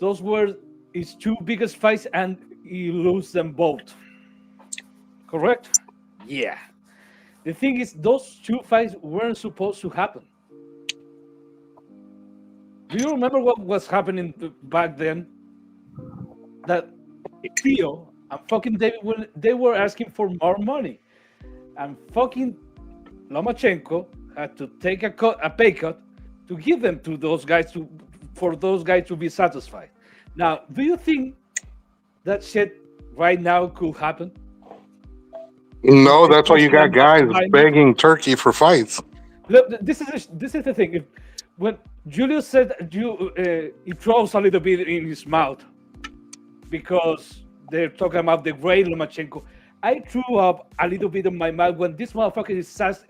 Those were his two biggest fights and he lost them both. Correct? Yeah. The thing is, those two fights weren't supposed to happen. Do you remember what was happening back then? That Theo and fucking David, they were asking for more money. And fucking Lomachenko had to take a pay cut to give them to those guys for those guys to be satisfied. Now, do you think that shit right now could happen? No, that's why you got guys begging Turkey for fights. Look, this is the thing. When Julius said he throws a little bit in his mouth because they're talking about the great Lomachenko. I threw up a little bit in my mouth when this motherfucker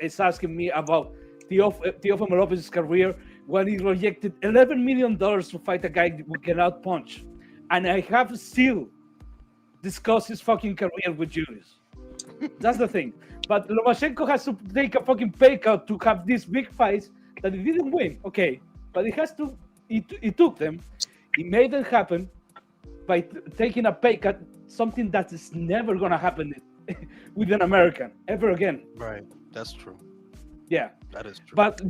is asking me about Teofimo Lopez's career when he rejected $11 million to fight a guy who cannot punch. And I have still discussed his fucking career with Julius. That's the thing. But Lomachenko has to take a fucking pay cut to have these big fights that he didn't win. Okay, but he took them. He made them happen by taking a pay cut, something that is never going to happen with an American ever again. Right, that's true. Yeah, that is true. But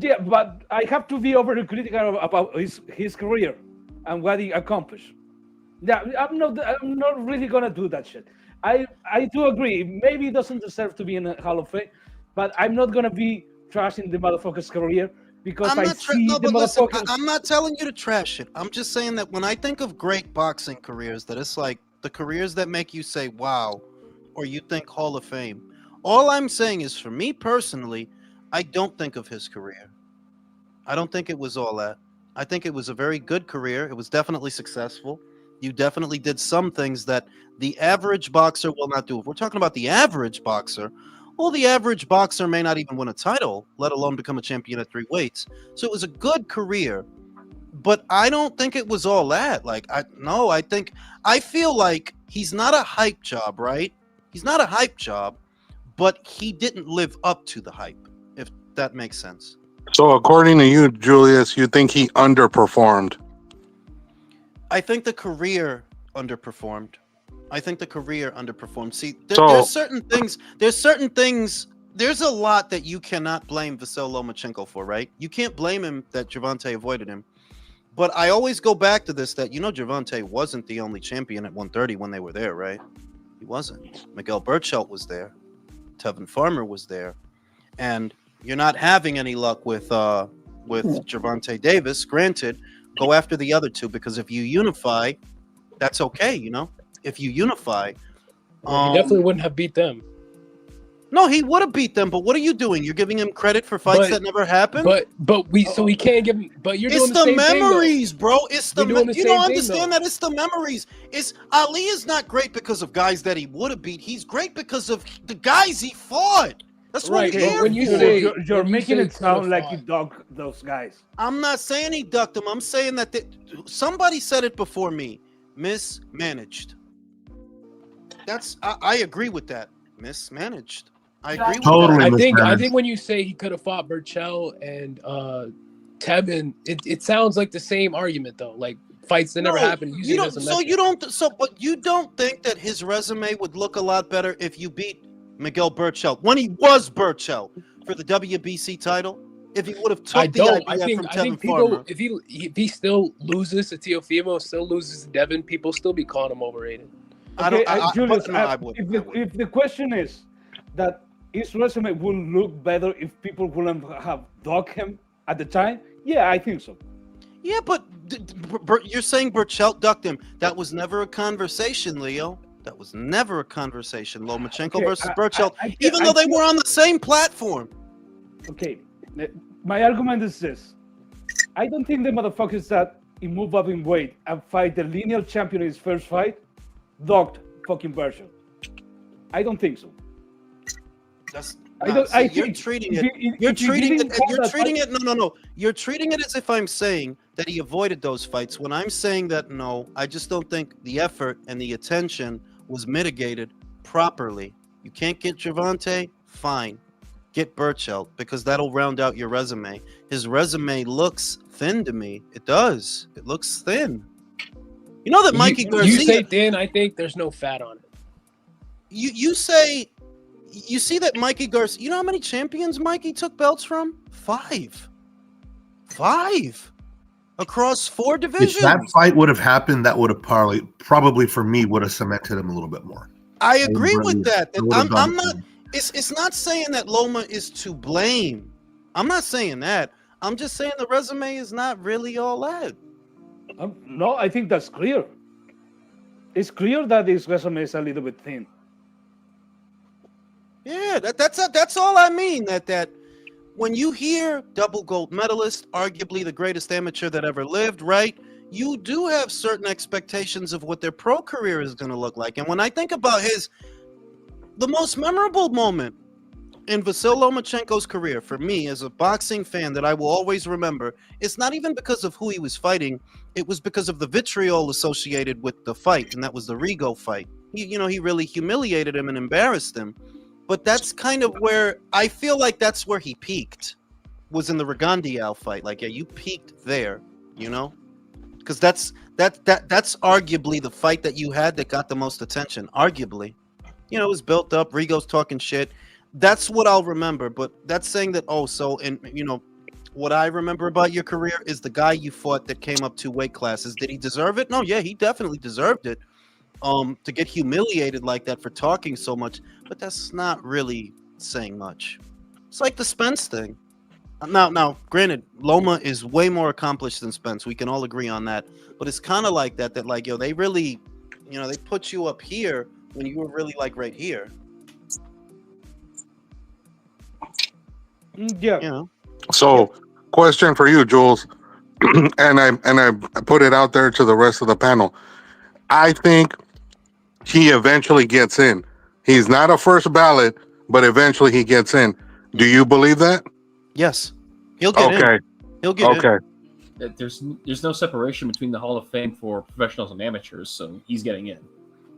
I have to be overly critical about his career and what he accomplished. Yeah, I'm not really gonna do that shit. I do agree. Maybe he doesn't deserve to be in the Hall of Fame, but I'm not gonna be trashing the motherfucker's career because I'm not telling you to trash it. I'm just saying that when I think of great boxing careers, that it's like the careers that make you say wow, or you think Hall of Fame. All I'm saying is, for me personally, I don't think of his career. I don't think it was all that. I think it was a very good career. It was definitely successful. You definitely did some things that the average boxer will not do. If we're talking about the average boxer, Well, the average boxer may not even win a title, let alone become a champion at 3 weights. So it was a good career, but I don't think it was all that. Like, I feel like he's not a hype job, right? He's not a hype job, but he didn't live up to the hype, if that makes sense. So according to you, Julius, you think he underperformed? I think the career underperformed. See, So- there's certain things. There's a lot that you cannot blame Vasyl Lomachenko for, right? You can't blame him that Gervonta avoided him. But I always go back to this, that, Gervonta wasn't the only champion at 130 when they were there, right? He wasn't. Miguel Berchelt was there. Tevin Farmer was there. And you're not having any luck with Gervonta Davis. Granted, go after the other two, because if you unify, that's okay, If you unify. He definitely wouldn't have beat them. No, he would have beat them, but what are you doing? You're giving him credit for fights that never happened? So we can't give him, but you're It's doing the same memories, thing, bro. It's the You're doing the you same don't thing, understand though. that it's the memories. Ali is not great because of guys that he would have beat. He's great because of the guys he fought. That's what Right, we're but here when you for. say- You're when you making say it sound coulda like fought. he dug those guys. I'm not saying he ducked him. I'm saying that somebody said it before me. Mismanaged. I agree with that. Mismanaged. I agree with Totally that. I think when you say he could have fought Berchelt and Tevin, it sounds like the same argument though. Like fights that never happened. You don't. But you don't think that his resume would look a lot better if you beat Miguel Berchelt when he was Berchelt for the WBC title? If he would have took I don't. the idea from I Tevin think people, Farmer. if he still loses to Teofimo, still loses to Devin, people still be calling him overrated. Julius, I wouldn't. if the question is that his resume will look better if people wouldn't have dogged him at the time, yeah, I think so. Yeah, but you're saying Berchelt ducked him. That was never a conversation, Leo. That was never a conversation. Lomachenko versus Berchelt, even though they were on the same platform. Okay, my argument is this. I don't think the motherfuckers that he move up in weight and fight the lineal champion in his first fight dogged fucking Berchelt. I don't think so. You're treating it. You're treating it. No. You're treating it as if I'm saying that he avoided those fights. When I'm saying that, no, I just don't think the effort and the attention was mitigated properly. You can't get Gervonta, fine. Get Berchelt, because that'll round out your resume. His resume looks thin to me. It does. It looks thin. You know that Mikey Garcia. You say thin. I think there's no fat on it. You say. You see that Mikey Garcia, you know how many champions Mikey took belts from? 5. Across 4 divisions. If that fight would have happened, that would have probably for me would have cemented him a little bit more. I agree with that. I'm not. it. It's not saying that Loma is to blame. I'm not saying that. I'm just saying the resume is not really all that. No, I think that's clear. It's clear that his resume is a little bit thin. Yeah, that's all I mean. That when you hear double gold medalist, arguably the greatest amateur that ever lived, right? You do have certain expectations of what their pro career is going to look like. And when I think about the most memorable moment in Vasyl Lomachenko's career, for me as a boxing fan that I will always remember, it's not even because of who he was fighting. It was because of the vitriol associated with the fight, and that was the Rigo fight. He really humiliated him and embarrassed him. But that's kind of where I feel like that's where he peaked, was in the Rigondeaux fight. Like, yeah, you peaked there, because that's arguably the fight that you had that got the most attention. Arguably, it was built up. Rigo's talking shit. That's what I'll remember. But that's saying that. What I remember about your career is the guy you fought that came up 2 weight classes. Did he deserve it? No, yeah, he definitely deserved it. To get humiliated like that for talking so much, but that's not really saying much. It's like the Spence thing. Now, granted, Loma is way more accomplished than Spence. We can all agree on that. But it's kind of like that like, they really, they put you up here when you were really like right here. Yeah. So, question for you, Jules, and I put it out there to the rest of the panel. I think he eventually gets in. He's not a first ballot, but eventually he gets in. Do you believe that? Yes, he'll get Okay. in. He'll get in. Okay. There's no separation between the Hall of Fame for professionals and amateurs, so he's getting in.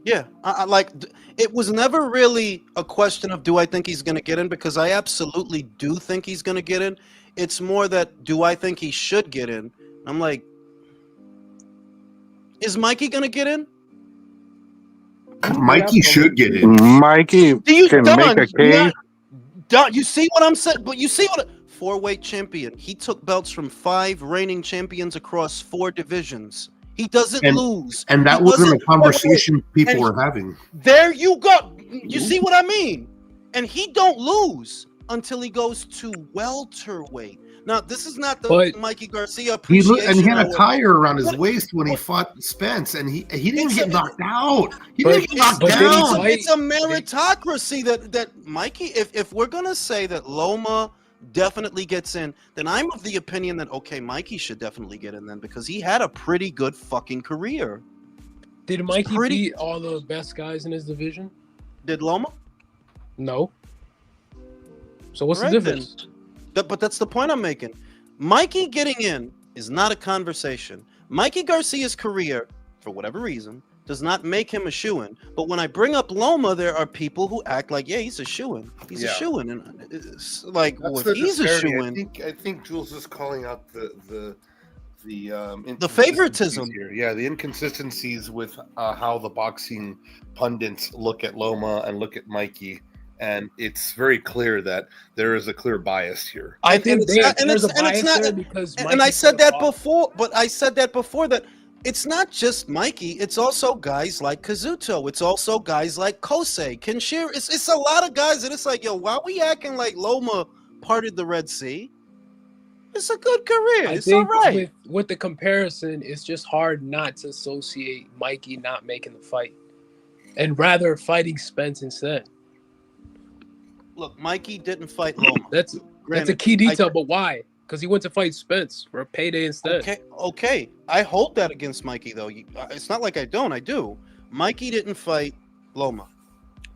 Yeah, I like. It was never really a question of do I think he's going to get in, because I absolutely do think he's going to get in. It's more that do I think he should get in? I'm like, is Mikey going to get in? Mikey should get in. Mikey can make a case. Done. You see what I'm saying? But you see what? Four-weight champion. He took belts from 5 reigning champions across 4 divisions. He doesn't lose. And that He wasn't a doesn't- conversation people and were having. There you go. You see what I mean? And he don't lose until he goes to welterweight. Now, this is not the Mikey Garcia He appreciation. had a hour. tire around his waist when he fought Spence, and he didn't get knocked out. He didn't get knocked down. It's a meritocracy that Mikey. If we're gonna say that Loma definitely gets in, then I'm of the opinion that okay, Mikey should definitely get in then, because he had a pretty good fucking career. Did Mikey beat all the best guys in his division? Did Loma? No. So what's Right the difference? But that's the point I'm making. Mikey getting in is not a conversation. Mikey Garcia's career, for whatever reason, does not make him a shoo-in. But when I bring up Loma, there are people who act like, yeah, he's a shoo-in. He's a shoo-in. And it's like, well, if he's a disparity. shoo-in. I think Jules is calling out the favoritism here. Yeah, the inconsistencies with how the boxing pundits look at Loma and look at Mikey. And it's very clear that there is a clear bias here. I think there's a and bias it's not, there because and I said that before, but I said that before that it's not just Mikey, it's also guys like Kazuto, it's also guys like Kosei, Kenshiro, it's a lot of guys that it's like, yo, why are we acting like Loma parted the Red Sea? It's a good career. It's all right. With the comparison, it's just hard not to associate Mikey not making the fight and rather fighting Spence instead. Look, Mikey didn't fight Loma. That's a key detail, but why? Because he went to fight Spence for a payday instead. Okay. I hold that against Mikey, though. It's not like I don't. I do. Mikey didn't fight Loma.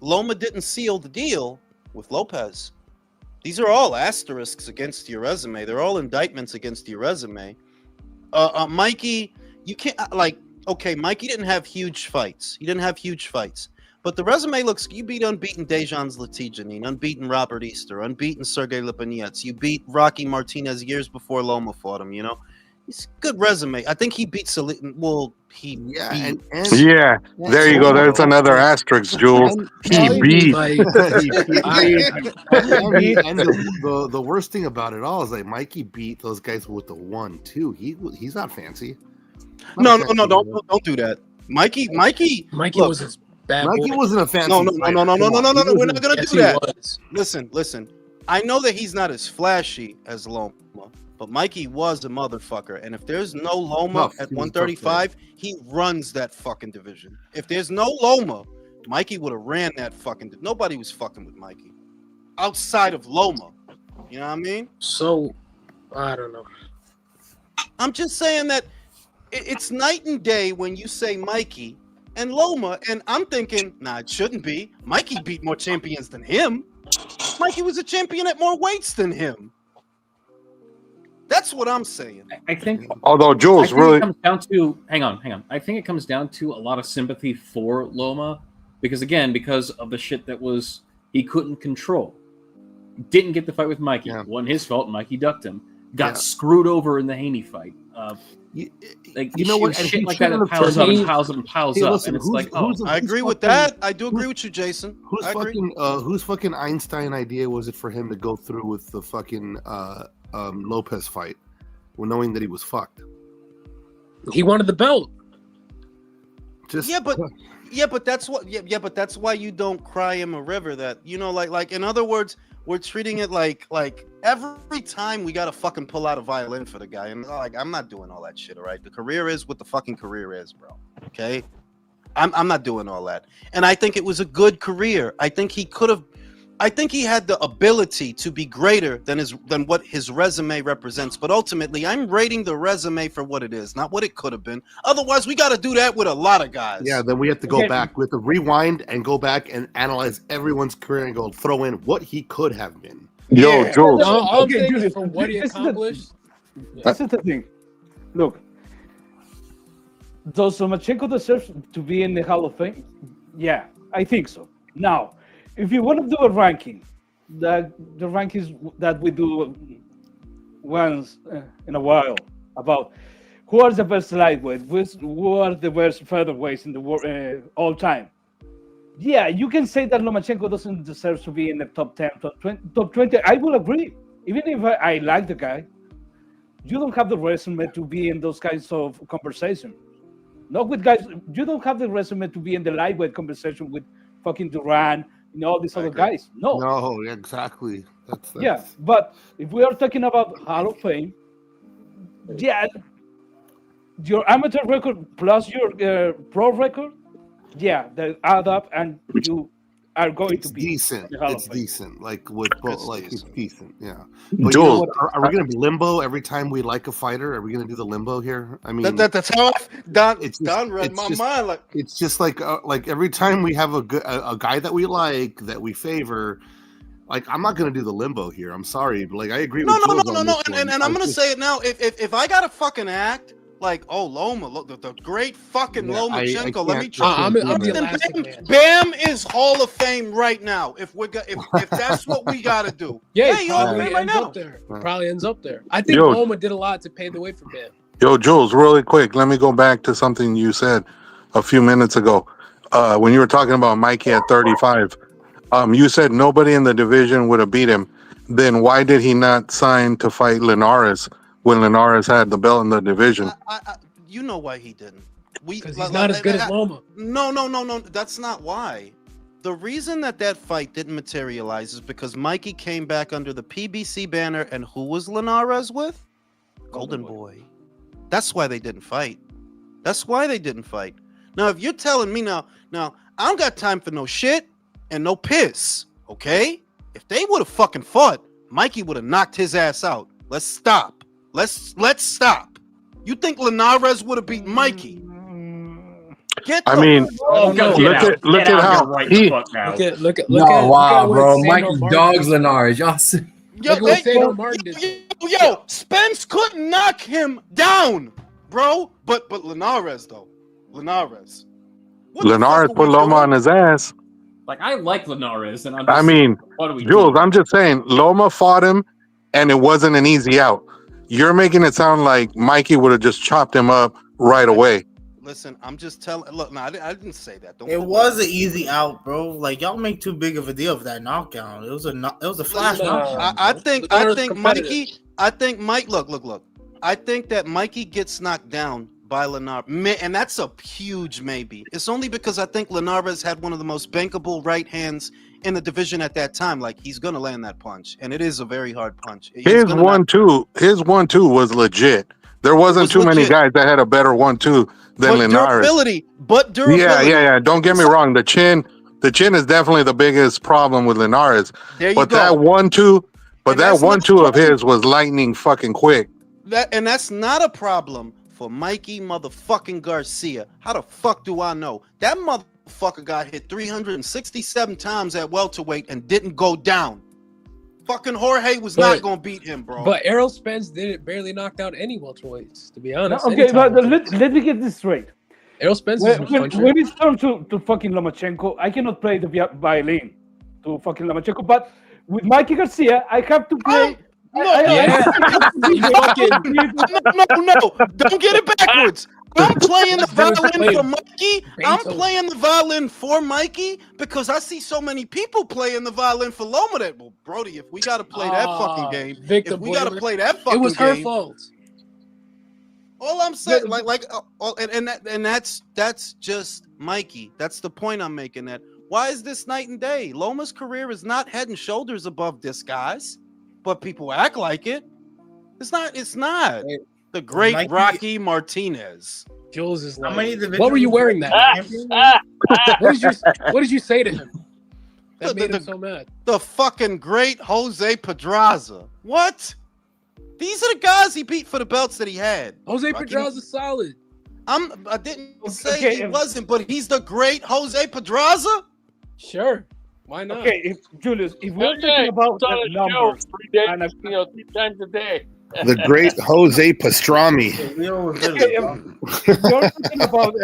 Loma didn't seal the deal with Lopez. These are all asterisks against your resume. They're all indictments against your resume. Mikey, you can't, okay, Mikey didn't have huge fights. He didn't have huge fights. But the resume looks, you beat unbeaten Dejan Zlatijanin, unbeaten Robert Easter, unbeaten Sergey Lipinets. You beat Rocky Martinez years before Loma fought him, you know? It's a good resume. I think he beat There you go. There's another asterisk, Jules. He beat. And the worst thing about it all is like Mikey beat those guys with the 1-2. He's not fancy. No, don't do that. Mikey was his bad Mikey boy. wasn't a fancy. No. fighter. We're not gonna Yes, do he that. was. Listen. I know that he's not as flashy as Loma, but Mikey was a motherfucker. And if there's no Loma Tough. at He was a tough 135, he runs that fucking division. If there's no Loma, Mikey would have ran that fucking. Nobody was fucking with Mikey outside of Loma. You know what I mean? So, I don't know. I'm just saying that it's night and day when you say Mikey and Loma, and I'm thinking, nah, it shouldn't be. Mikey beat more champions than him. Mikey was a champion at more weights than him. That's what I'm saying. I think. Although Jules really it comes down to hang on. I think it comes down to a lot of sympathy for Loma because of the shit that was he couldn't control. Didn't get the fight with Mikey. Yeah. Wasn't his fault. Mikey ducked him. Got screwed over in the Haney fight. You know what? And Shit he like that shouldn't piles have up and turned- piles up and piles Hey, up, listen, and it's who's- like, oh, who's- I agree with that. I do agree with you, Jason. Whose fucking Einstein idea was it for him to go through with the fucking Lopez fight, knowing that he was fucked? He wanted the belt. But that's why you don't cry him a river. That like in other words, we're treating it like every time we gotta fucking pull out a violin for the guy, and like I'm not doing all that shit. All right, the career is what the fucking career is, bro. Okay, I'm not doing all that, and I think it was a good career. I think he could have. I think he had the ability to be greater than what his resume represents. But ultimately, I'm rating the resume for what it is, not what it could have been. Otherwise, we got to do that with a lot of guys. Yeah, then we have to go back. We have to rewind and go back and analyze everyone's career and go throw in what he could have been. Yo, Jules. All I'm saying is for what he accomplished. This is the thing. Look, does Lomachenko deserve to be in the Hall of Fame? Yeah, I think so. Now, if you want to do a ranking, the rankings that we do once in a while about who are the best lightweights, who are the best featherweights in the world all time. Yeah, you can say that Lomachenko doesn't deserve to be in the top 10, top 20. I will agree. Even if I like the guy, you don't have the resume to be in those kinds of conversation. Not with guys. You don't have the resume to be in the lightweight conversation with fucking Duran and all these other guys. No, exactly. That's yeah. But if we are talking about Hall of Fame, yeah, your amateur record plus your pro record, yeah, they add up, and you are going to be decent. It's decent. Like with both, it's decent. Yeah. Jules, But you know what? Are we going to be limbo every time we like a fighter? Are we going to do the limbo here? I mean, that's how Don read my mind. Like it's just like every time we have a guy that we like that we favor. Like I'm not going to do the limbo here. I'm sorry, but like I agree. No, with Jules no. on this one. And I'm going to say it now. If I got to fucking act like, oh, Loma, look, the great fucking Lomachenko. Let me try. Bam is Hall of Fame right now. If that's what we got to do. Yeah, he Hall Hall of Fame right now. Probably ends up there. I think Yo. Loma did a lot to pave the way for Bam. Yo, Jules, really quick, let me go back to something you said a few minutes ago. When you were talking about Mikey at 35, you said nobody in the division would have beat him. Then why did he not sign to fight Linares when Linares had the belt in the division? You know why he didn't. Because he's not as good as Loma. No. That's not why. The reason that fight didn't materialize is because Mikey came back under the PBC banner, and who was Linares with? Golden Boy. That's why they didn't fight. Now, if you're telling me now, I don't got time for no shit and no piss, okay? If they would have fucking fought, Mikey would have knocked his ass out. Let's stop. Let's stop. You think Linares would have beat Mikey? Look at how he look at wow, bro. Mikey dogs Linares. Y'all see? Yo, Spence couldn't knock him down, bro. But Linares though. Linares put Loma on his ass. Like I like Linares, and Jules, I'm just saying, Loma fought him, and it wasn't an easy out. You're making it sound like Mikey would have just chopped him up right away. Listen, I'm just telling. Look, no, I didn't say that. It was an easy out, bro. Like y'all make too big of a deal of that knockout. It was a flash knockout. I think Mikey. Look. I think that Mikey gets knocked down by Linares, and that's a huge maybe. It's only because I think Linares had one of the most bankable right hands in the division at that time. Like he's gonna land that punch, and it is a very hard punch. His 1-2 was legit. There wasn't too many guys that had a better 1-2 than Linares. Durability. Yeah. Don't get me wrong. The chin is definitely the biggest problem with Linares. But that 1-2 of his was lightning fucking quick. That's not a problem for Mikey motherfucking Garcia. How the fuck do I know? That motherfucker got hit 367 times at welterweight and didn't go down. Fucking Jorge was not gonna beat him, bro. But Errol Spence barely knocked out any welterweights, to be honest. Okay, but let me get this straight. Errol Spence when it's time to fucking Lomachenko, I cannot play the violin to fucking Lomachenko, but with Mikey Garcia, I have to play. No, don't get it backwards. I'm playing the violin for Mikey. I'm playing the violin for Mikey because I see so many people playing the violin for Loma that, well, Brody, if we got to play that fucking game, it was her fault. All I'm saying, and that's just Mikey. That's the point I'm making. That why is this night and day? Loma's career is not head and shoulders above this guy's, but people act like it. It's not. It's not. The great Mikey, Rocky Martinez. Jules is like, what were you wearing that? What did you say to him? That made him so mad. The fucking great Jose Pedraza. What? These are the guys he beat for the belts that he had. Jose Pedraza's solid. I didn't say he wasn't, but he's the great Jose Pedraza? Sure. Why not? Okay, Julius, if we're talking about the numbers, 3 days, 3 times a day. The great Jose Pastrami. you're talking about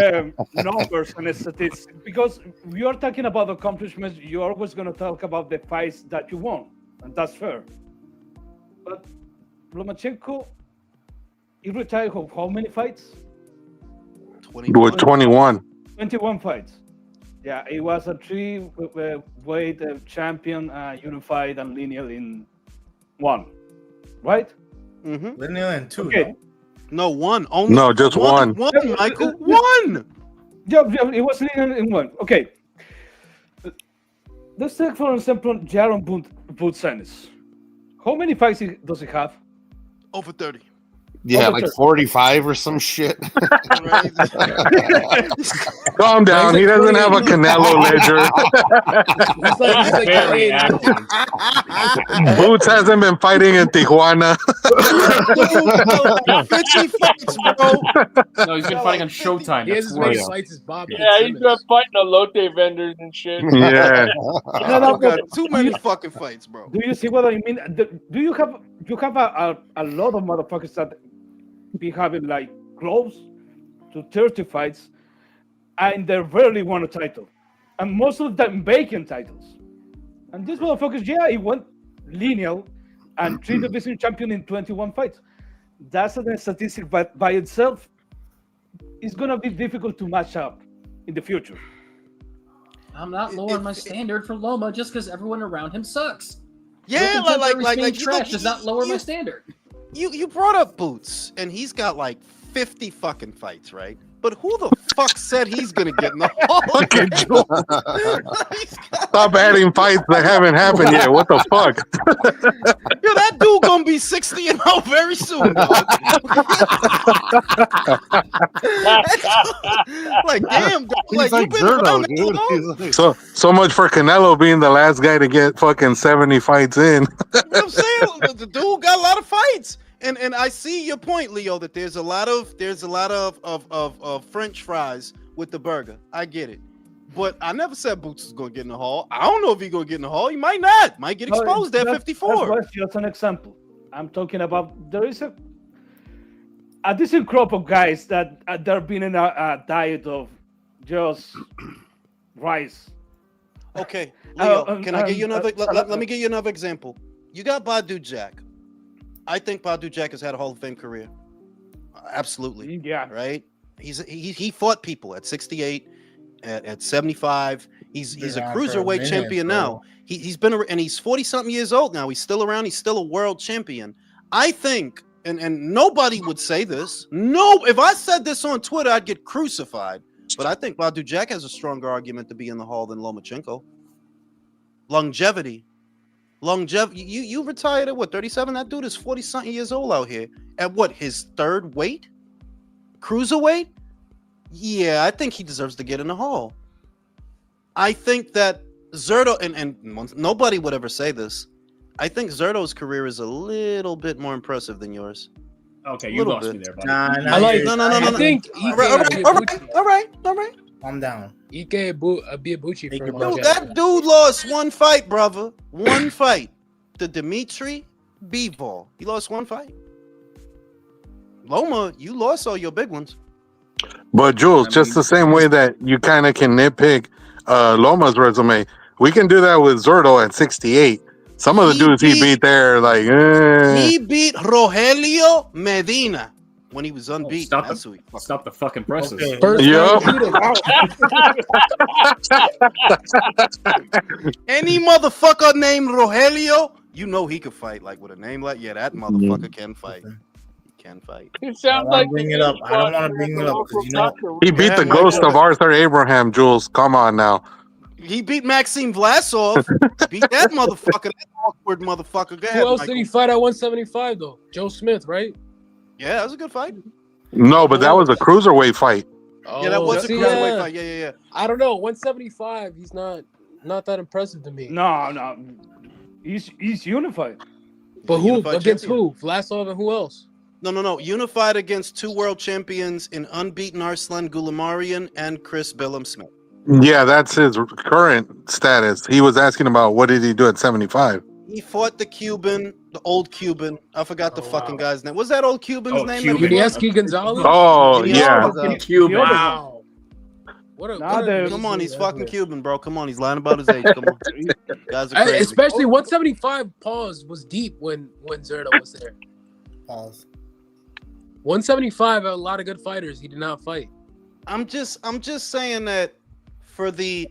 numbers and statistics, because you're talking about accomplishments, you're always going to talk about the fights that you won, and that's fair. But Lomachenko, he retired how many fights? 21. 21 fights. Yeah, he was a three-weight champion, unified and lineal in one, right? Mm-hmm. Lineal and two. Okay. No, one. Only No, just one. One, Michael. One. Yeah, it was lineal in one. Okay. Let's take, for example, Jaron Butsanis. How many fights does he have? Over 30. Yeah, like 45 or some shit. Calm down. He doesn't have a Canelo ledger. Boots hasn't been fighting in Tijuana. 50 fights, bro. No, he's been fighting on Showtime. He has as many fights as Bobby. Yeah, he's been fighting elote vendors and shit. Yeah. No, got too many fucking fights, bro. Do you see what I mean? Do you have a lot of motherfuckers that be having like close to 30 fights, and they rarely won a title, and most of them vacant titles. And this motherfuckers, yeah, he won lineal and 3 division champion in 21 fights. That's a statistic, but by itself, it's gonna be difficult to match up in the future. I'm not lowering my standard for Loma just because everyone around him sucks. Yeah, like trash does not lower my standard. You brought up Boots, and he's got like 50 fucking fights, right? But who the fuck said he's gonna get in the hall? Stop adding fights that haven't happened yet. What the fuck? Yo, that dude gonna be 60 and out very soon, dog. Like, damn, dog. He's like you been around that too long? So much for Canelo being the last guy to get fucking 70 fights in. You know what I'm saying? The dude got a lot of fights. And I see your point, Leo, that there's a lot of French fries with the burger. I get it. But I never said Boots is gonna get in the hall. I don't know if he's gonna get in the hall. He might not. Might get exposed at 54. That's just an example. I'm talking about there is a decent crop of guys that they're being in a diet of just rice. Okay, Leo, can I give you another? Let me give you another example. You got Badu Jack. I think Badu Jack has had a Hall of Fame career. Absolutely. Yeah. Right. He fought people at 68, at 75. He's a cruiserweight champion now. He's been and he's 40 something years old now. He's still around. He's still a world champion. I think, and nobody would say this. No, if I said this on Twitter, I'd get crucified. But I think Badu Jack has a stronger argument to be in the hall than Lomachenko. Longevity. You retired at what, 37? That dude is 40 something years old out here. At what, his third weight? Cruiserweight? Yeah, I think he deserves to get in the hall. I think that Zerto, and nobody would ever say this, I think Zerto's career is a little bit more impressive than yours. Okay, you lost me there, buddy. No. I think all right. Calm down. Ike Abiabuchi for Dude, that dude lost one fight, brother. One fight. To Dimitri Bivol. He lost one fight. Loma, you lost all your big ones. But Jules, just the same way that you kind of can nitpick Loma's resume, we can do that with Zerto at 68. Some of the dudes he beat there, like, He beat Rogelio Medina when he was unbeaten. Stop the fucking presses. Okay. Any motherfucker named Rogelio, you know he could fight. Like with a name like, yeah, that motherfucker can fight. He can fight. It sounds like bring it up. I don't want to bring it up because you know he beat the ghost of Arthur Abraham. Jules, come on now. He beat Maxime Vlasov. Beat that motherfucker. That awkward motherfucker. Go ahead, Who else Michael. did he fight at 175 though? Joe Smith, right? Yeah, that was a good fight. No, but that was a cruiserweight fight. Yeah, that was a cruiserweight fight. Yeah. I don't know. 175. He's not. not that impressive to me. No, he's unified. But who unified against champion. who? Vlasov and who else? No. Unified against 2 world champions in unbeaten Arslan Gulamarian and Chris Billum Smith. Yeah, that's his current status. He was asking about what did he do at 75. He fought the Cuban, the old Cuban. I forgot the fucking guy's name. What's that old Cuban's name? Yuniesky Gonzalez? Oh, Yuniesky yeah. Gonzalez. Cuban. Wow. Come on, he's fucking Cuban, bro. Come on, he's lying about his age. Come on, guys are crazy. Especially 175 pause was deep when Zerto was there. Pause. 175 had a lot of good fighters. He did not fight. I'm just saying that for the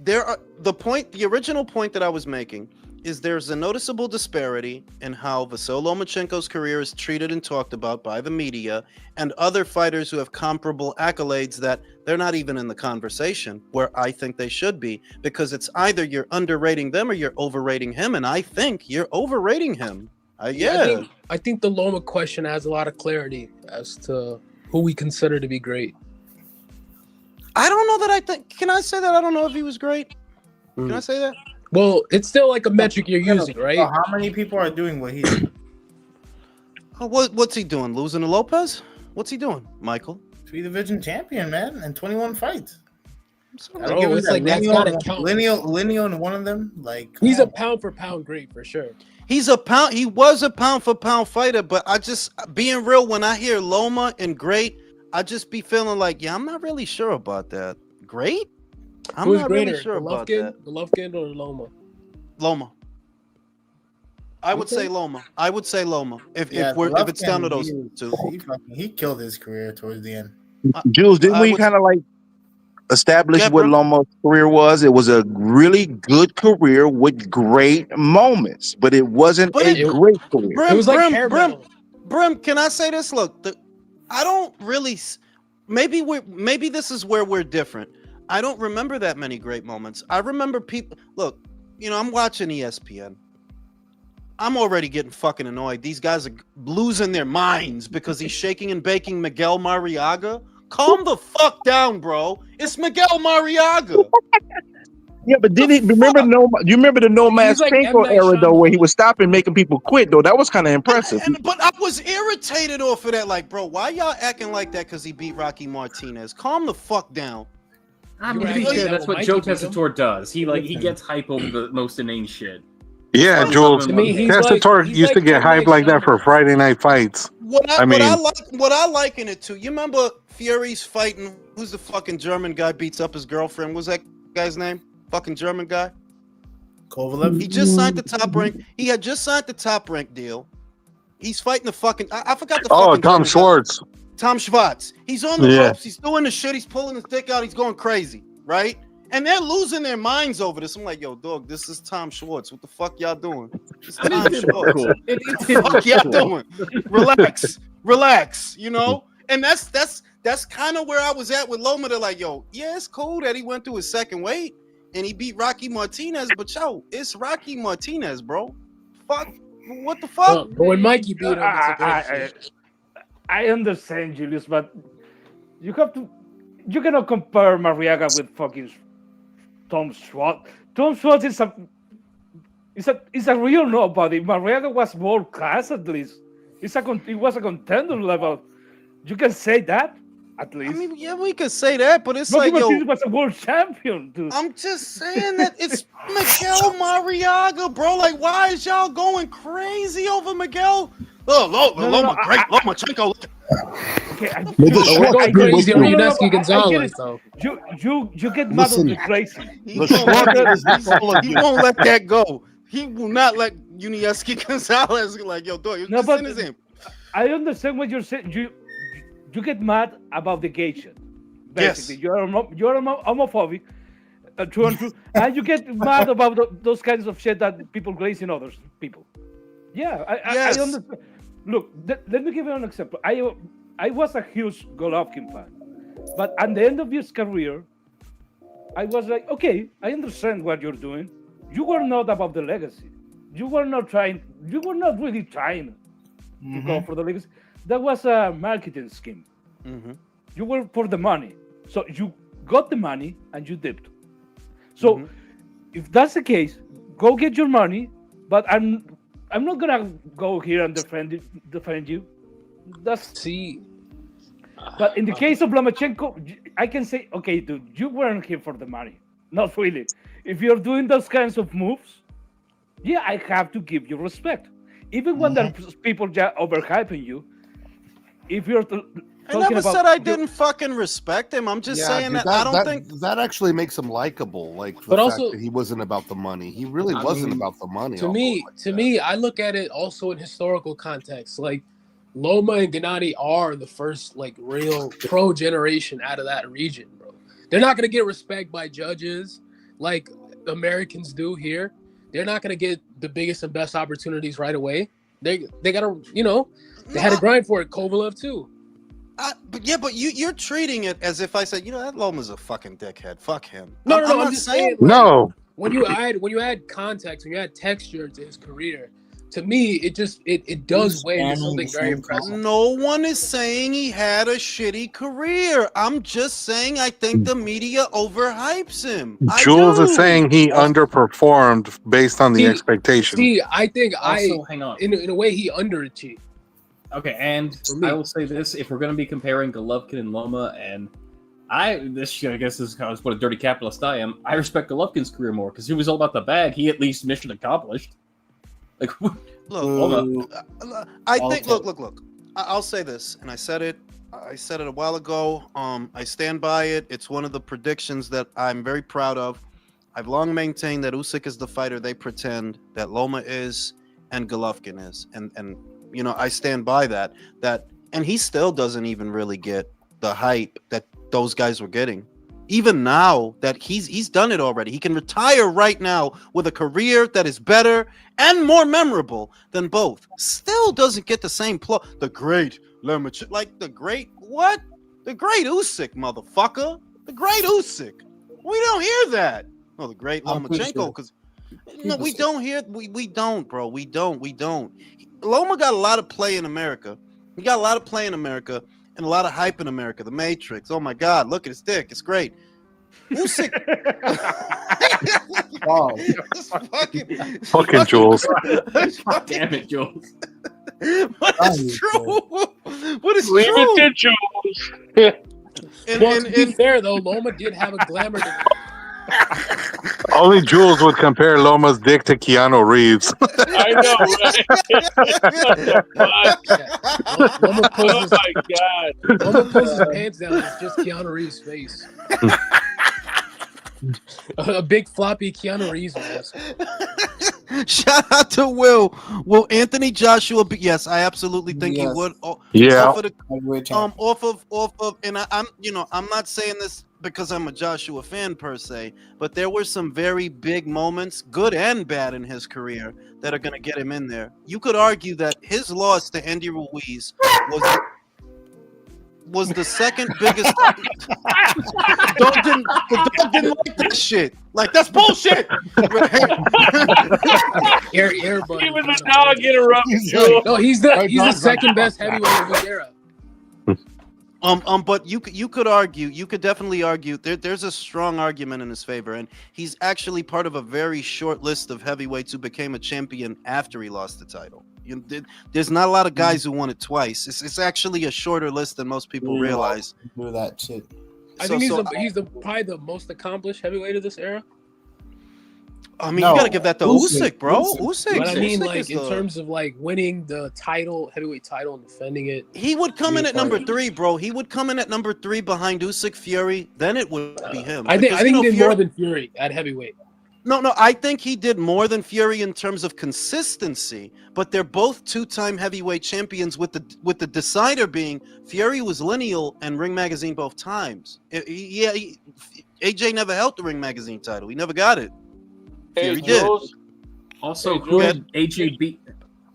original point that I was making is there's a noticeable disparity in how Vasyl Lomachenko's career is treated and talked about by the media and other fighters who have comparable accolades that they're not even in the conversation where I think they should be, because it's either you're underrating them or you're overrating him, and I think you're overrating him. I think the Loma question has a lot of clarity as to who we consider to be great. I don't know that I think. Can I say that I don't know if he was great? Can I say that? Well, it's still like a metric you're using, right? So how many people are doing what he did? Oh, what's he doing? Losing to Lopez? What's he doing, Michael? 3 division champion, man, and 21 fights. Bro, it's like that's gotta count. Lineal in one of them. Like he's a pound for pound great for sure. He was a pound for pound fighter, but I just, being real, when I hear Loma and great, I just be feeling like, yeah, I'm not really sure about that. Great? I'm Who's not greater, really sure about that. Golovkin or Loma? Loma. I would say Loma. If it's down to those two. He killed his career towards the end. Jules, didn't we kind of like establish what Loma's career was? It was a really good career with great moments, but it wasn't a great career. Brim, can I say this? Look, I don't really. Maybe this is where we're different. I don't remember that many great moments. I remember people. Look, I'm watching ESPN. I'm already getting fucking annoyed. These guys are losing their minds because he's shaking and baking Miguel Mariaga. Calm the fuck down, bro. It's Miguel Mariaga. Yeah, but did he remember you remember the Lomachenko era though, where he was stopping making people quit though? That was kind of impressive. But I was irritated off of that. Like, bro, why y'all acting like that because he beat Rocky Martinez? Calm the fuck down. I mean, to be fair, that's what Joe Tessitore does. He gets hype over the most inane shit. Yeah, Jules. Tessitore used to get hyped like that for Friday night fights. What I liken it to, you remember Fury's fighting? Who's the fucking German guy beats up his girlfriend? What's that guy's name? Fucking German guy. Kovalev. He just signed the top rank. He had just signed the top rank deal. He's fighting the fucking. I forgot the. Oh, Tom Schwartz. Tom Schwartz. He's on the ropes. He's doing the shit. He's pulling his dick out. He's going crazy, right? And they're losing their minds over this. I'm like, yo, dog, this is Tom Schwartz. What the fuck y'all doing? It's Tom Schwartz. What the fuck y'all doing? Relax. And that's kind of where I was at with Loma. They're like, yo, yeah, it's cool that he went through his second weight and he beat Rocky Martinez, but yo, it's Rocky Martinez, bro. Fuck, what the fuck? But when Mikey beat him, I understand, Julius, but you cannot compare Mariaga with fucking Tom Schwartz. Tom Schwartz is a real nobody. Mariaga was world class at least. He was a contender level. You can say that at least. I mean, yeah, we could say that, but it's Rocky like, yo, Martinez was a world champion, dude. I'm just saying that it's Miguel Mariaga, bro. Like, why is y'all going crazy over Miguel? Lomachenko. Okay, we're going crazy on Yuniesky Gonzalez, though. You get mad on the crazy. He won't let that go. He will not let Yuniesky Gonzalez like, yo, dog. No, but I understand what you're saying. You get mad about the gay shit. Basically, you're homophobic, true and true, and you get mad about those kinds of shit that people glazing others people. Yeah, I understand. Look, let me give you an example. I was a huge Golovkin fan, but at the end of his career, I was like, okay, I understand what you're doing. You were not about the legacy. You were not really trying to go for the legacy. That was a marketing scheme. You were for the money. So you got the money and you dipped. So if that's the case, go get your money. But I'm not gonna go here and defend you. That's see. But in the case of Lomachenko, I can say, okay, dude, you weren't here for the money. Not really. If you're doing those kinds of moves, yeah, I have to give you respect. Even when there's people just overhyping you, if you're I never said I didn't fucking respect him. I'm just saying dude, that I don't think that actually makes him likable. Like the But fact also- that he wasn't about the money. He really wasn't about the money. To me, I look at it also in historical context. Like Loma and Gennady are the first like real pro generation out of that region, bro. They're not gonna get respect by judges like Americans do here. They're not gonna get the biggest and best opportunities right away. They gotta, they had to grind for it. Kovalev too. But you're treating it as if I said, that Loma's a fucking dickhead. Fuck him. No, I'm I'm not just saying. No. When you add context, when you add texture to his career, to me, it does weigh into something very impressive. No one is saying he had a shitty career. I'm just saying I think the media overhypes him. Jules is saying he underperformed based on the expectation. See, I think hang on. In a way he underachieved. Okay, and I will say this: if we're going to be comparing Golovkin and Loma, and I guess this is what a dirty capitalist I am. I respect Golovkin's career more because he was all about the bag. He at least mission accomplished. Like, Look, I think. Look. I'll say this, and I said it a while ago. I stand by it. It's one of the predictions that I'm very proud of. I've long maintained that Usyk is the fighter they pretend that Loma is, and Golovkin is, and I stand by that. And he still doesn't even really get the hype that those guys were getting. Even now that he's done it already, he can retire right now with a career that is better and more memorable than both. Still doesn't get the same the great Lomachenko, like the great what? The great Usyk, motherfucker. The great Usyk. We don't hear that. No, the great Lomachenko, because no, we don't hear. We don't, bro. We don't. Loma got a lot of play in America. He got a lot of play in America. And a lot of hype in America. The Matrix. Oh my God! Look at his dick. It's great. Usyk. Wow. Fucking Jules. Damn it, Jules. What is true? What is Leave true? it to Jules. To be fair though, Loma did have a glamour. Only Jules would compare Loma's dick to Keanu Reeves. I know, right? Loma pulls Oh my God. Loma pulls his pants down. It's just Keanu Reeves' face. A big floppy Keanu Reeves mask. Shout out to Will. Will Anthony Joshua be? Yes, I absolutely think he would. Yeah. Off of, and I'm not saying this because I'm a Joshua fan per se, but there were some very big moments, good and bad, in his career that are going to get him in there. You could argue that his loss to Andy Ruiz was the second biggest. The dog didn't like that shit. Like, that's bullshit. Everybody. He was a dog interrupted. No, he's the second best heavyweight of his era. But you could argue, you could definitely argue there's a strong argument in his favor, and he's actually part of a very short list of heavyweights who became a champion after he lost the title. There's not a lot of guys who won it twice. It's actually a shorter list than most people realize. Do that shit. I think he's probably the most accomplished heavyweight of this era. I mean, you gotta give that to Usyk, bro. Usyk. But I mean, Usyk like, in terms of like winning the title, heavyweight title, and defending it, he would come in at number 3, bro. He would come in at number 3 behind Usyk, Fury. Then it would be him. I think he did more than Fury at heavyweight. No, I think he did more than Fury in terms of consistency. But they're both 2-time heavyweight champions. With the decider being Fury was lineal and Ring Magazine both times. AJ never held the Ring Magazine title. He never got it. Hey, Fury did. Jules, Also, Hey, could AJ beat?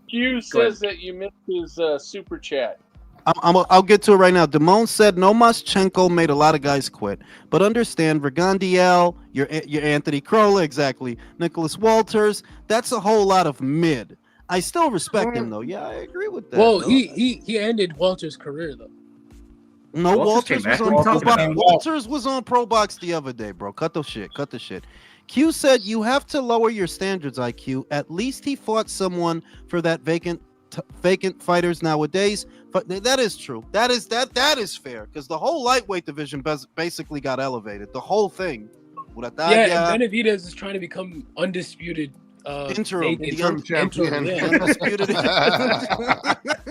Hugh says that you missed his super chat. I'll get to it right now. Damone said Lomachenko made a lot of guys quit, but understand Vergandiel, your Anthony Crolla, exactly, Nicholas Walters. That's a whole lot of mid. I still respect him though. Yeah, I agree with that. Well, though. he ended Walter's career though. No, Walters Walters came was back. on Walters Pro came Box. back. Walters was on Pro Box the other day, bro. Cut the shit. Cut the shit. Q said you have to lower your standards, IQ. At least he fought someone for that vacant fighters nowadays. But that is true. That is fair because the whole lightweight division basically got elevated. The whole thing. Yeah, and Benavidez is trying to become undisputed. Interim champion. Yeah. Undisputed.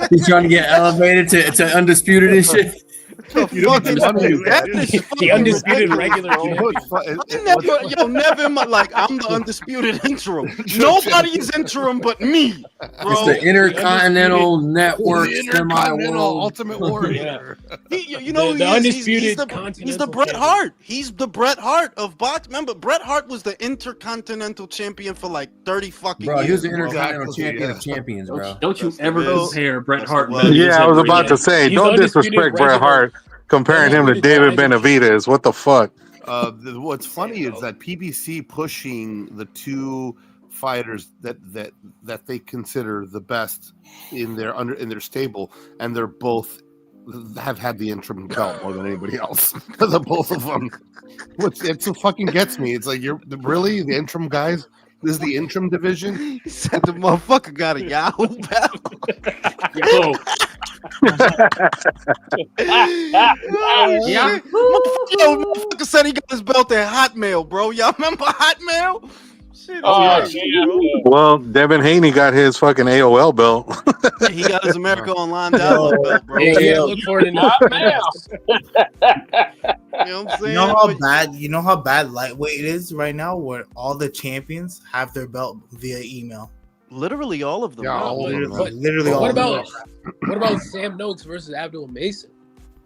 He's trying to get elevated to undisputed and shit. The undisputed regular champion. Never in my like I'm the undisputed interim. Nobody is interim but me, bro. It's the Intercontinental Network Intercontinental semi-world. Ultimate Warrior. You know The undisputed he's the Bret Hart. He's the Bret Hart of box. Remember, Bret Hart was the Intercontinental champion for like 30 fucking Bro, years. he was the Intercontinental champion of champions, bro. Don't you ever compare Bret Hart? Yeah, I was about to say, don't disrespect Bret Hart comparing him to David Benavidez. What the fuck? What's funny is that PBC pushing the two fighters that they consider the best in their stable, and they're both have had the interim belt more than anybody else. The both of them, which it fucking gets me. It's like you're really the interim guys. This is the interim division. He said the motherfucker got a Yahoo belt. Yo. Yeah. Motherfucker said he got his belt at Hotmail, bro. Y'all remember Hotmail? Shit, Well, Devin Haney got his fucking AOL belt. he got his America Online download belt, bro. Yeah, look for it in the You know what I'm saying? You know how bad lightweight is right now, where all the champions have their belt via email. Literally all of them. Yeah, bro. all of them. But Literally all what of them. about what about Sam Noakes versus Abdul Mason?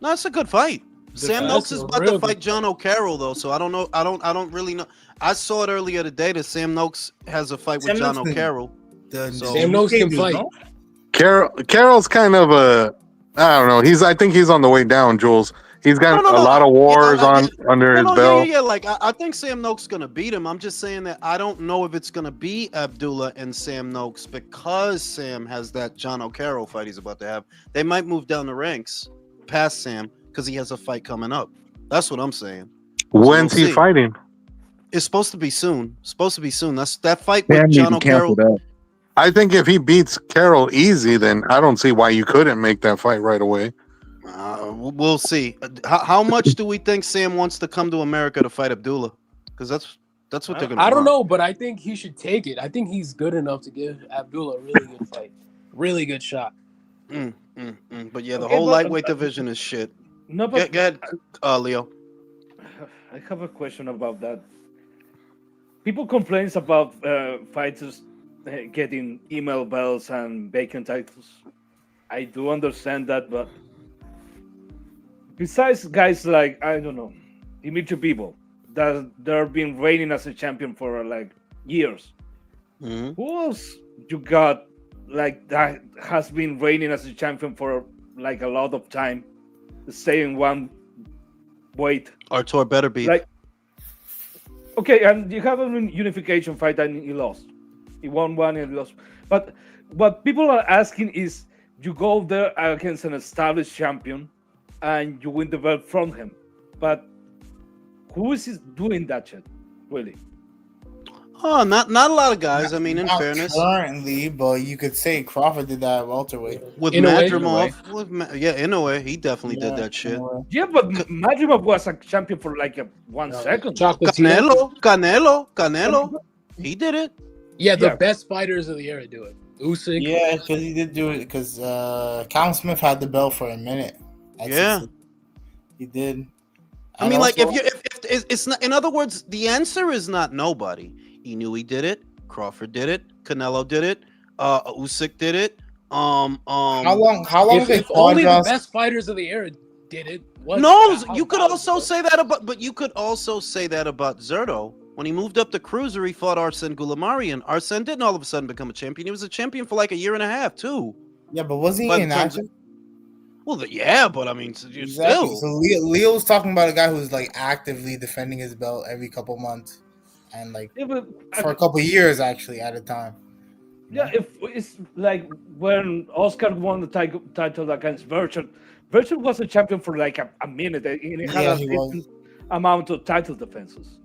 No, it's a good fight. Sam fight. Noakes is That's a about to real fight John O'Carroll though, so I don't know. I don't really know. I saw it earlier today that Sam Noakes has a fight with John O'Carroll. Sam Noakes can fight. Carroll's kind of I don't know. I think he's on the way down, Jules. He's got a lot of wars under his belt. Yeah. Like I think Sam Noakes is gonna beat him. I'm just saying that I don't know if it's gonna be Abdullah and Sam Noakes because Sam has that John O'Carroll fight he's about to have. They might move down the ranks past Sam because he has a fight coming up. That's what I'm saying. When's he fighting? It's supposed to be soon. That's that fight with John O'Carroll. I think if he beats Carroll easy, then I don't see why you couldn't make that fight right away. We'll see. How much do we think Sam wants to come to America to fight Abdullah? Because that's what they're gonna. I don't know, but I think he should take it. I think he's good enough to give Abdullah a really good fight, really good shot. But yeah, the whole lightweight division is shit. No, but go ahead, Leo. I have a question about that. People complains about fighters getting email belts and vacant titles. I do understand that, but besides guys like, I don't know, Dimitri Bivol, that they're been reigning as a champion for like years. Who else you got like that has been reigning as a champion for like a lot of time, staying one weight? Artur better be like. Okay, and you have a unification fight and he lost. He won one and he lost. But what people are asking is, you go there against an established champion and you win the belt from him. But who is doing that shit, really? Oh, not a lot of guys. I mean, in Not fairness, currently, but you could say Crawford did that at welterweight. with Madrimov, in a way, he definitely did that shit. Yeah, but Madrimov was a champion for like 1 second. Canelo, he did it. Yeah, the best fighters of the era do it. Usyk. Yeah, because he did do it. Because Callum Smith had the belt for a minute. He did. I mean, like, if it's not. In other words, the answer is not nobody. He knew he did it. Crawford did it. Canelo did it. Usyk did it. How long? If only the best fighters of the era did it. You could also say that about. But you could also say that about Zerto. When he moved up to cruiser, he fought Arsene Goulamari, and Arsene didn't all of a sudden become a champion. He was a champion for like a year and a half, too. Yeah, but wasn't he inactive? Well, but I mean, Exactly. still. So Leo's talking about a guy who's like actively defending his belt every couple months, and like for a couple years actually at a time. Yeah, if it's like when Oscar won the title against Burchard, Virgil was a champion for like a minute, and he had Yeah, a he was. decent amount of title defenses.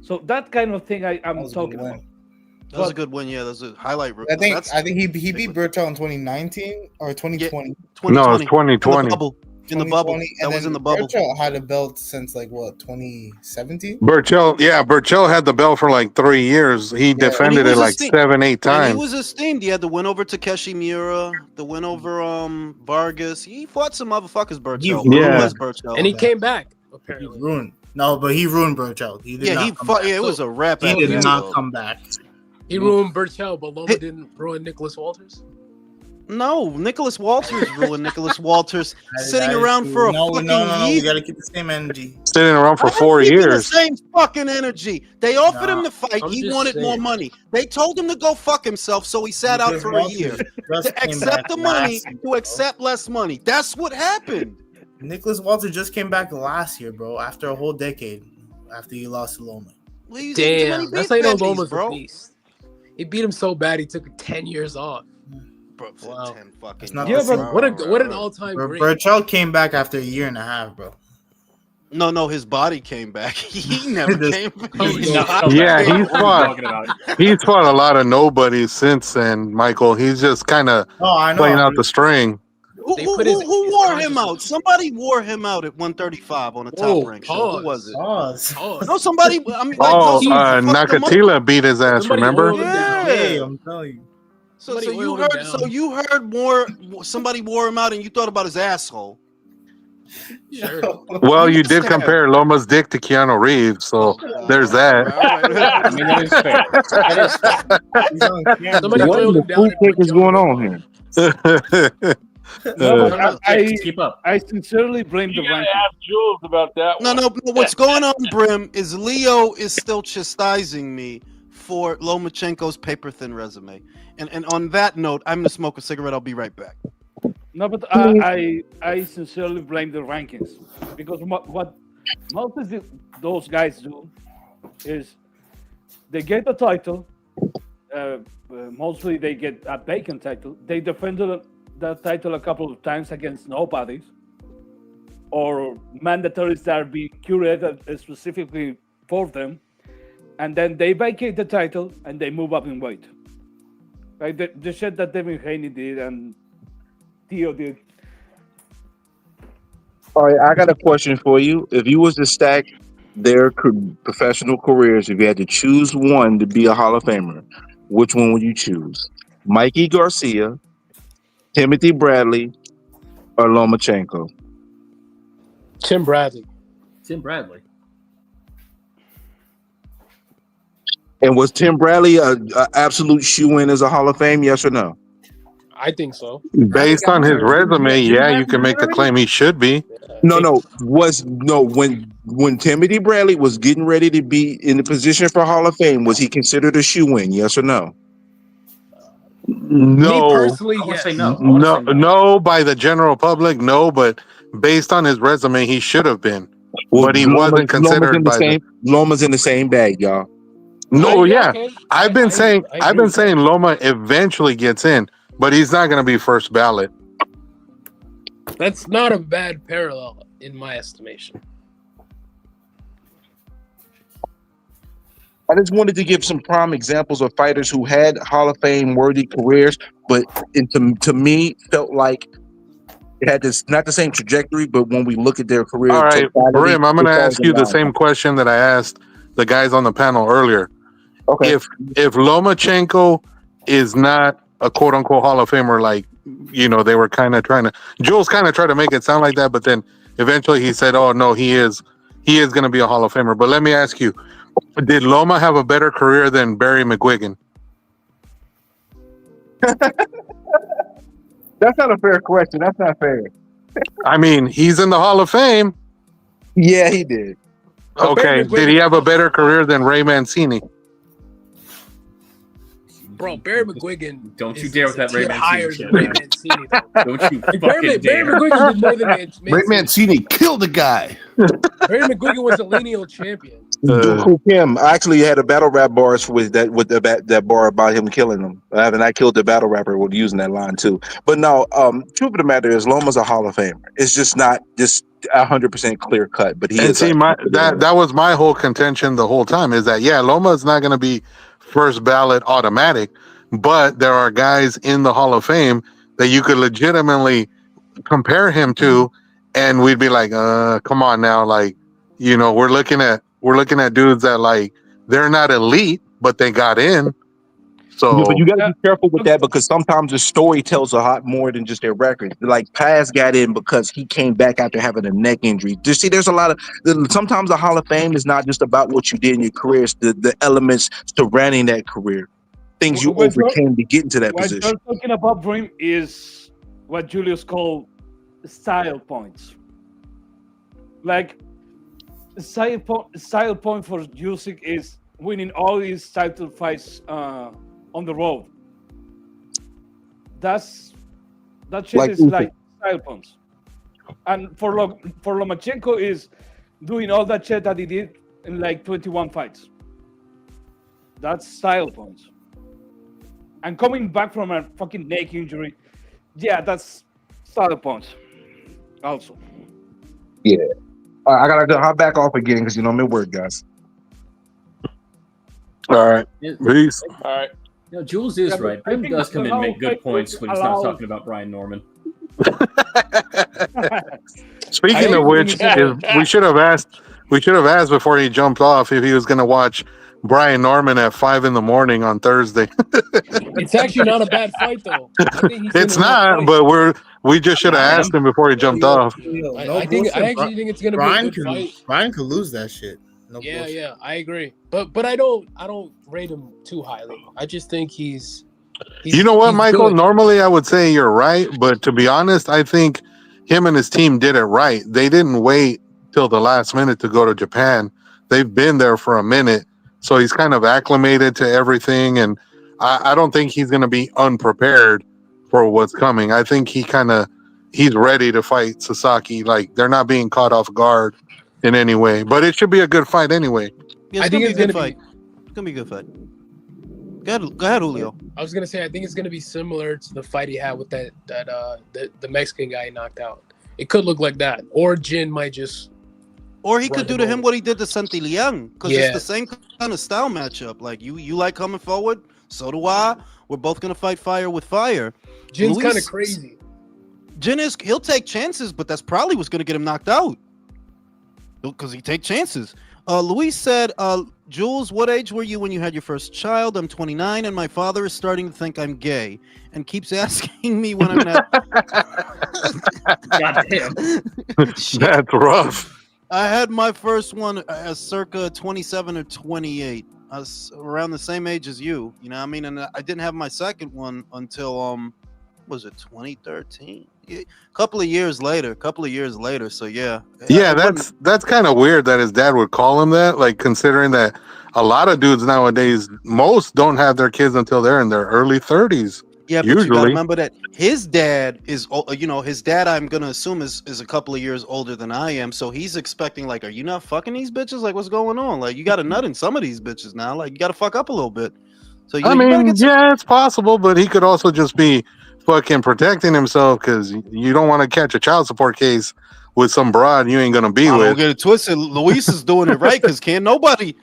So that kind of thing I'm was a good talking win. about. That was a good win. Yeah, that's a highlight. I think That's he beat Berto in 2019 or 2020. No, it's 2020. In the bubble. In the bubble. 2020, That and was then in the bubble. Berto had a belt since like what 2017. Burchell had the belt for like 3 years. He defended it like 7, 8 And he times. was esteemed. He had the win over Takeshi Miura, the win over Vargas. He fought some motherfuckers, Burchell. Yeah. Who was Burchell? And he came back. Apparently. He ruined. No, but he ruined Berto. He did Yeah, not he come fought. back. Yeah, it was a wrap. He at did the end, not though. come back. He ruined Berchel, but Loma didn't ruin Nicholas Walters. No, Nicholas Walters ruined Nicholas Walters sitting That is around true. for a no, fucking we year. gotta keep the same energy. Sitting around for I'm 4 keeping the years. same fucking energy. They offered him the fight. I'm He just wanted more saying. money. They told him to go fuck himself, so he sat out Because for a Walters year just to came accept back the money, last year, to accept less money. That's what happened. Nicholas Walters just came back last year, bro. After a whole decade, after he lost to Loma. Well, he's too many Damn, that's big how you know baddies, Loma's bro. a beast. He beat him so bad he took 10 years off. Bro, Wow. 10 fucking not years, the bro. same. What an all-time great. Berchel came back after a year and a half, bro. No, his body came back. He never came back. Yeah, he's fought a lot of nobodies since then, Michael. He's just kind of I know. playing out the string. Who wore him out? Somebody wore him out at 135 on a top rank show. Who was it? No, somebody. I mean, like, Oh, no, somebody fucked him up. Nakatila beat his ass, Somebody remember? oiled him down. Hey, I'm telling you. So Somebody you oiled him heard. down. So you heard more. Somebody wore him out, and you thought about his asshole. Sure. Well, you did compare Loma's dick to Keanu Reeves, so there's that. I mean, that is fair. Somebody What oiled the him down. food cake is going on here? No, but keep up. I sincerely blame You the gotta ranking. ask Jules about that No, one. no. What's going on, Brim, is Leo is still chastising me for Lomachenko's paper thin resume. And on that note, I'm gonna smoke a cigarette. I'll be right back. No, but I sincerely blame the rankings because what most of those guys do is they get the title. Mostly they get a vacant title. They defended that title a couple of times against nobodies or mandatories that are being curated specifically for them, and then they vacate the title and they move up in weight. Like the shit that Devin Haney did and Theo did. All right, I got a question for you. If you was to stack their professional careers, if you had to choose one to be a Hall of Famer, which one would you choose? Mikey Garcia, Timothy Bradley, or Lomachenko? Tim Bradley. Tim Bradley. And was Tim Bradley a absolute shoe-in as a Hall of Fame, yes or no? I think so. Based on his resume, yeah, you can make the claim he should be. No. When Timothy Bradley was getting ready to be in the position for Hall of Fame, was he considered a shoe-in, yes or no? No. Me personally, I yes. say no. No, by the general public, no, but based on his resume, he should have been. Well, But he Loma's wasn't considered in the by same. Loma's in the same bag, y'all. No, yeah. okay. I've been saying Loma eventually gets in, but he's not going to be first ballot. That's not a bad parallel in my estimation. I just wanted to give some prime examples of fighters who had Hall of Fame worthy careers, but to me felt like it had this not the same trajectory. But when we look at their career, All right, totality, Brim, I'm going to it ask falls you in the line. same question that I asked the guys on the panel earlier. Okay. If Lomachenko is not a quote unquote Hall of Famer, like, you know, they were kind of trying to, Jules kind of tried to make it sound like that, but then eventually he said, oh no, he is going to be a Hall of Famer. But let me ask you, did Loma have a better career than Barry McGuigan? That's not a fair question. That's not fair. I mean, he's in the Hall of Fame. Yeah, he did. Okay, did he have a better career than Ray Mancini? Bro, Barry McGuigan. Don't you dare with that Ray higher Mancini than shit, Ray man. Mancini. though. Don't you Like, fucking Barry dare. McGuigan did more than Mancini. Ray Mancini killed the guy. Barry McGuigan was a lineal champion. Dooku Kim actually had a battle rap bars with that bar about him killing him. And I killed the battle rapper with using that line too. But no, truth of the matter is Loma's a Hall of Famer. It's just not just 100% clear cut, but he And is. see, that was my whole contention the whole time is that Loma is not going to be first ballot automatic, but there are guys in the Hall of Fame that you could legitimately compare him to, and we'd be like, come on now, like, we're looking at dudes that like they're not elite, but they got in. So Yeah, but you got to be careful with that because sometimes the story tells a lot more than just their record. Like Paz got in because he came back after having a neck injury. You see, there's a lot of sometimes the Hall of Fame is not just about what you did in your career; it's the elements surrounding that career, things you overcame to get into that what position. you're talking about, Dream, is what Julius called style points. Like style point for Usyk is winning all his title fights on the road. That shit Like is Usyk. like style points. And for Lomachenko is doing all that shit that he did in like 21 fights. That's style points. And coming back from a fucking neck injury, that's style points. Also. Yeah, I gotta go hop back off again because I'm at work, guys. All right, peace. All right. Jules is right. Grim does come in and make good points when he starts talking about Brian Norman. Speaking of which, we should have asked before he jumped off if he was going to watch Brian Norman at 5 a.m. on Thursday. It's actually not a bad fight though. I think he's It's gonna win the not, fight. but we just should have asked him before he jumped off. I actually think it's gonna be a good fight. Brian could lose that shit. No bullshit. Yeah, I agree. But I don't rate him too highly. I just think he's You know what, he's Michael? good. Normally I would say you're right, but to be honest, I think him and his team did it right. They didn't wait till the last minute to go to Japan. They've been there for a minute, so he's kind of acclimated to everything, and I don't think he's going to be unprepared for what's coming. I think he's ready to fight Sasaki. Like, they're not being caught off guard in any way, but it should be a good fight anyway. Yeah, I think it's gonna be a good fight. It's gonna be a good fight. Go ahead, Julio. I was gonna say I think it's gonna be similar to the fight he had with the Mexican guy he knocked out. It could look like that, or Jin might just, or he could do to him what he did to Santillán, because it's Yeah. the same kind of style matchup. Like you like coming forward, so do I. We're both gonna fight fire with fire. Jin's kind of Luis- crazy. Jin he'll take chances, but that's probably what's gonna get him knocked out. Because he take chances. Luis said, Jules, what age were you when you had your first child? I'm 29, and my father is starting to think I'm gay and keeps asking me when I'm not. Goddamn. That's rough. I had my first one circa 27 or 28. I was around the same age as you. You know what I mean? And I didn't have my second one until, was it 2013? A couple of years later. So yeah. Yeah, that's kind of weird that his dad would call him that. Like, considering that a lot of dudes nowadays, most don't have their kids until they're in their early 30s. Yeah, but you gotta remember that his dad is, his dad, I'm gonna assume is a couple of years older than I am. So he's expecting, like, are you not fucking these bitches? Like, what's going on? Like, you got a nut in some of these bitches now. Like, you got to fuck up a little bit. So I mean, yeah, it's possible, but he could also just be fucking protecting himself because you don't want to catch a child support case with some broad you ain't gonna be I with. don't get it twisted. Luis is doing it right because can't nobody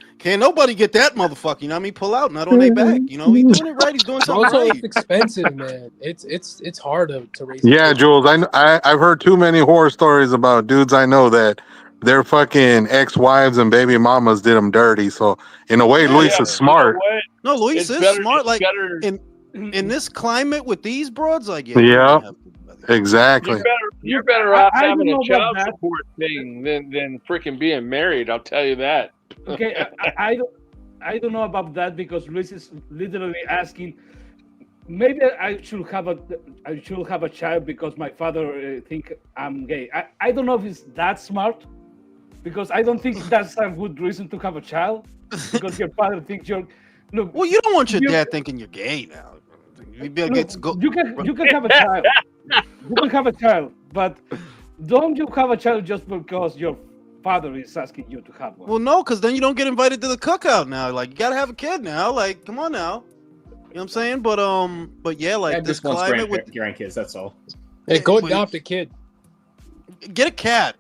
get that motherfucker. You know what I mean? Pull out, not on their back. You know, he's doing it right. He's doing something Also, right. it's expensive, man. It's hard to raise. Yeah, Jules, I've heard too many horror stories about dudes I know that their fucking ex-wives and baby mamas did them dirty. So in a way, Luis is smart. No, Luis It's is better- smart. it's Like better- in this climate with these broads, like Yeah, exactly. You're better off I don't having know a child about that. support thing than freaking being married. I'll tell you that. Okay, I don't know about that because Luis is literally asking. Maybe I should have a child because my father think I'm gay. I don't know if it's that smart because I don't think that's a good reason to have a child because your father thinks you're. Look, well, you don't want your dad thinking you're gay now. You can have a child. You can have a child, but don't you have a child just because your father is asking you to have one. Well, no, because then you don't get invited to the cookout now. Like, you gotta have a kid now. Like, come on now. You know what I'm saying? But yeah, like this just wants climate with grandkids. That's all. Hey, go adopt a kid. Get a cat.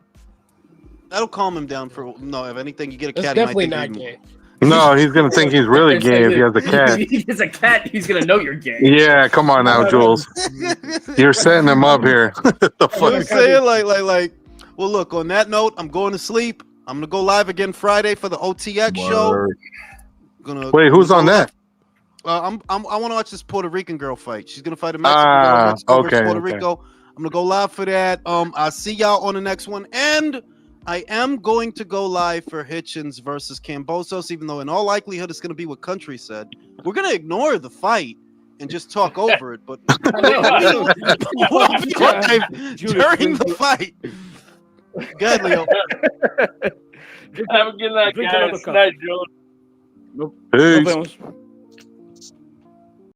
That'll calm him down for no. If anything, you get a That's cat. definitely he might not think gay. No, he's gonna think he's really gay if he has a cat. If he gets a cat, he's gonna know you're gay. Yeah, come on now, Jules. You're setting him up here. The You know what I'm fuck? saying? Like. Well, look. On that note, I'm going to sleep. I'm gonna go live again Friday for the OTX show. Wait, who's on that? I want to watch this Puerto Rican girl fight. She's gonna fight a Mexican girl, Mexico versus Puerto Rico. I'm gonna go live for that. I'll see y'all on the next one, and I am going to go live for Hitchens versus Kambosos, even though in all likelihood it's gonna be what Country said. We're gonna ignore the fight and just talk over it, but we'll be live during the fight. Good, Leo. Have a good night, guys. Night, Joe. Peace.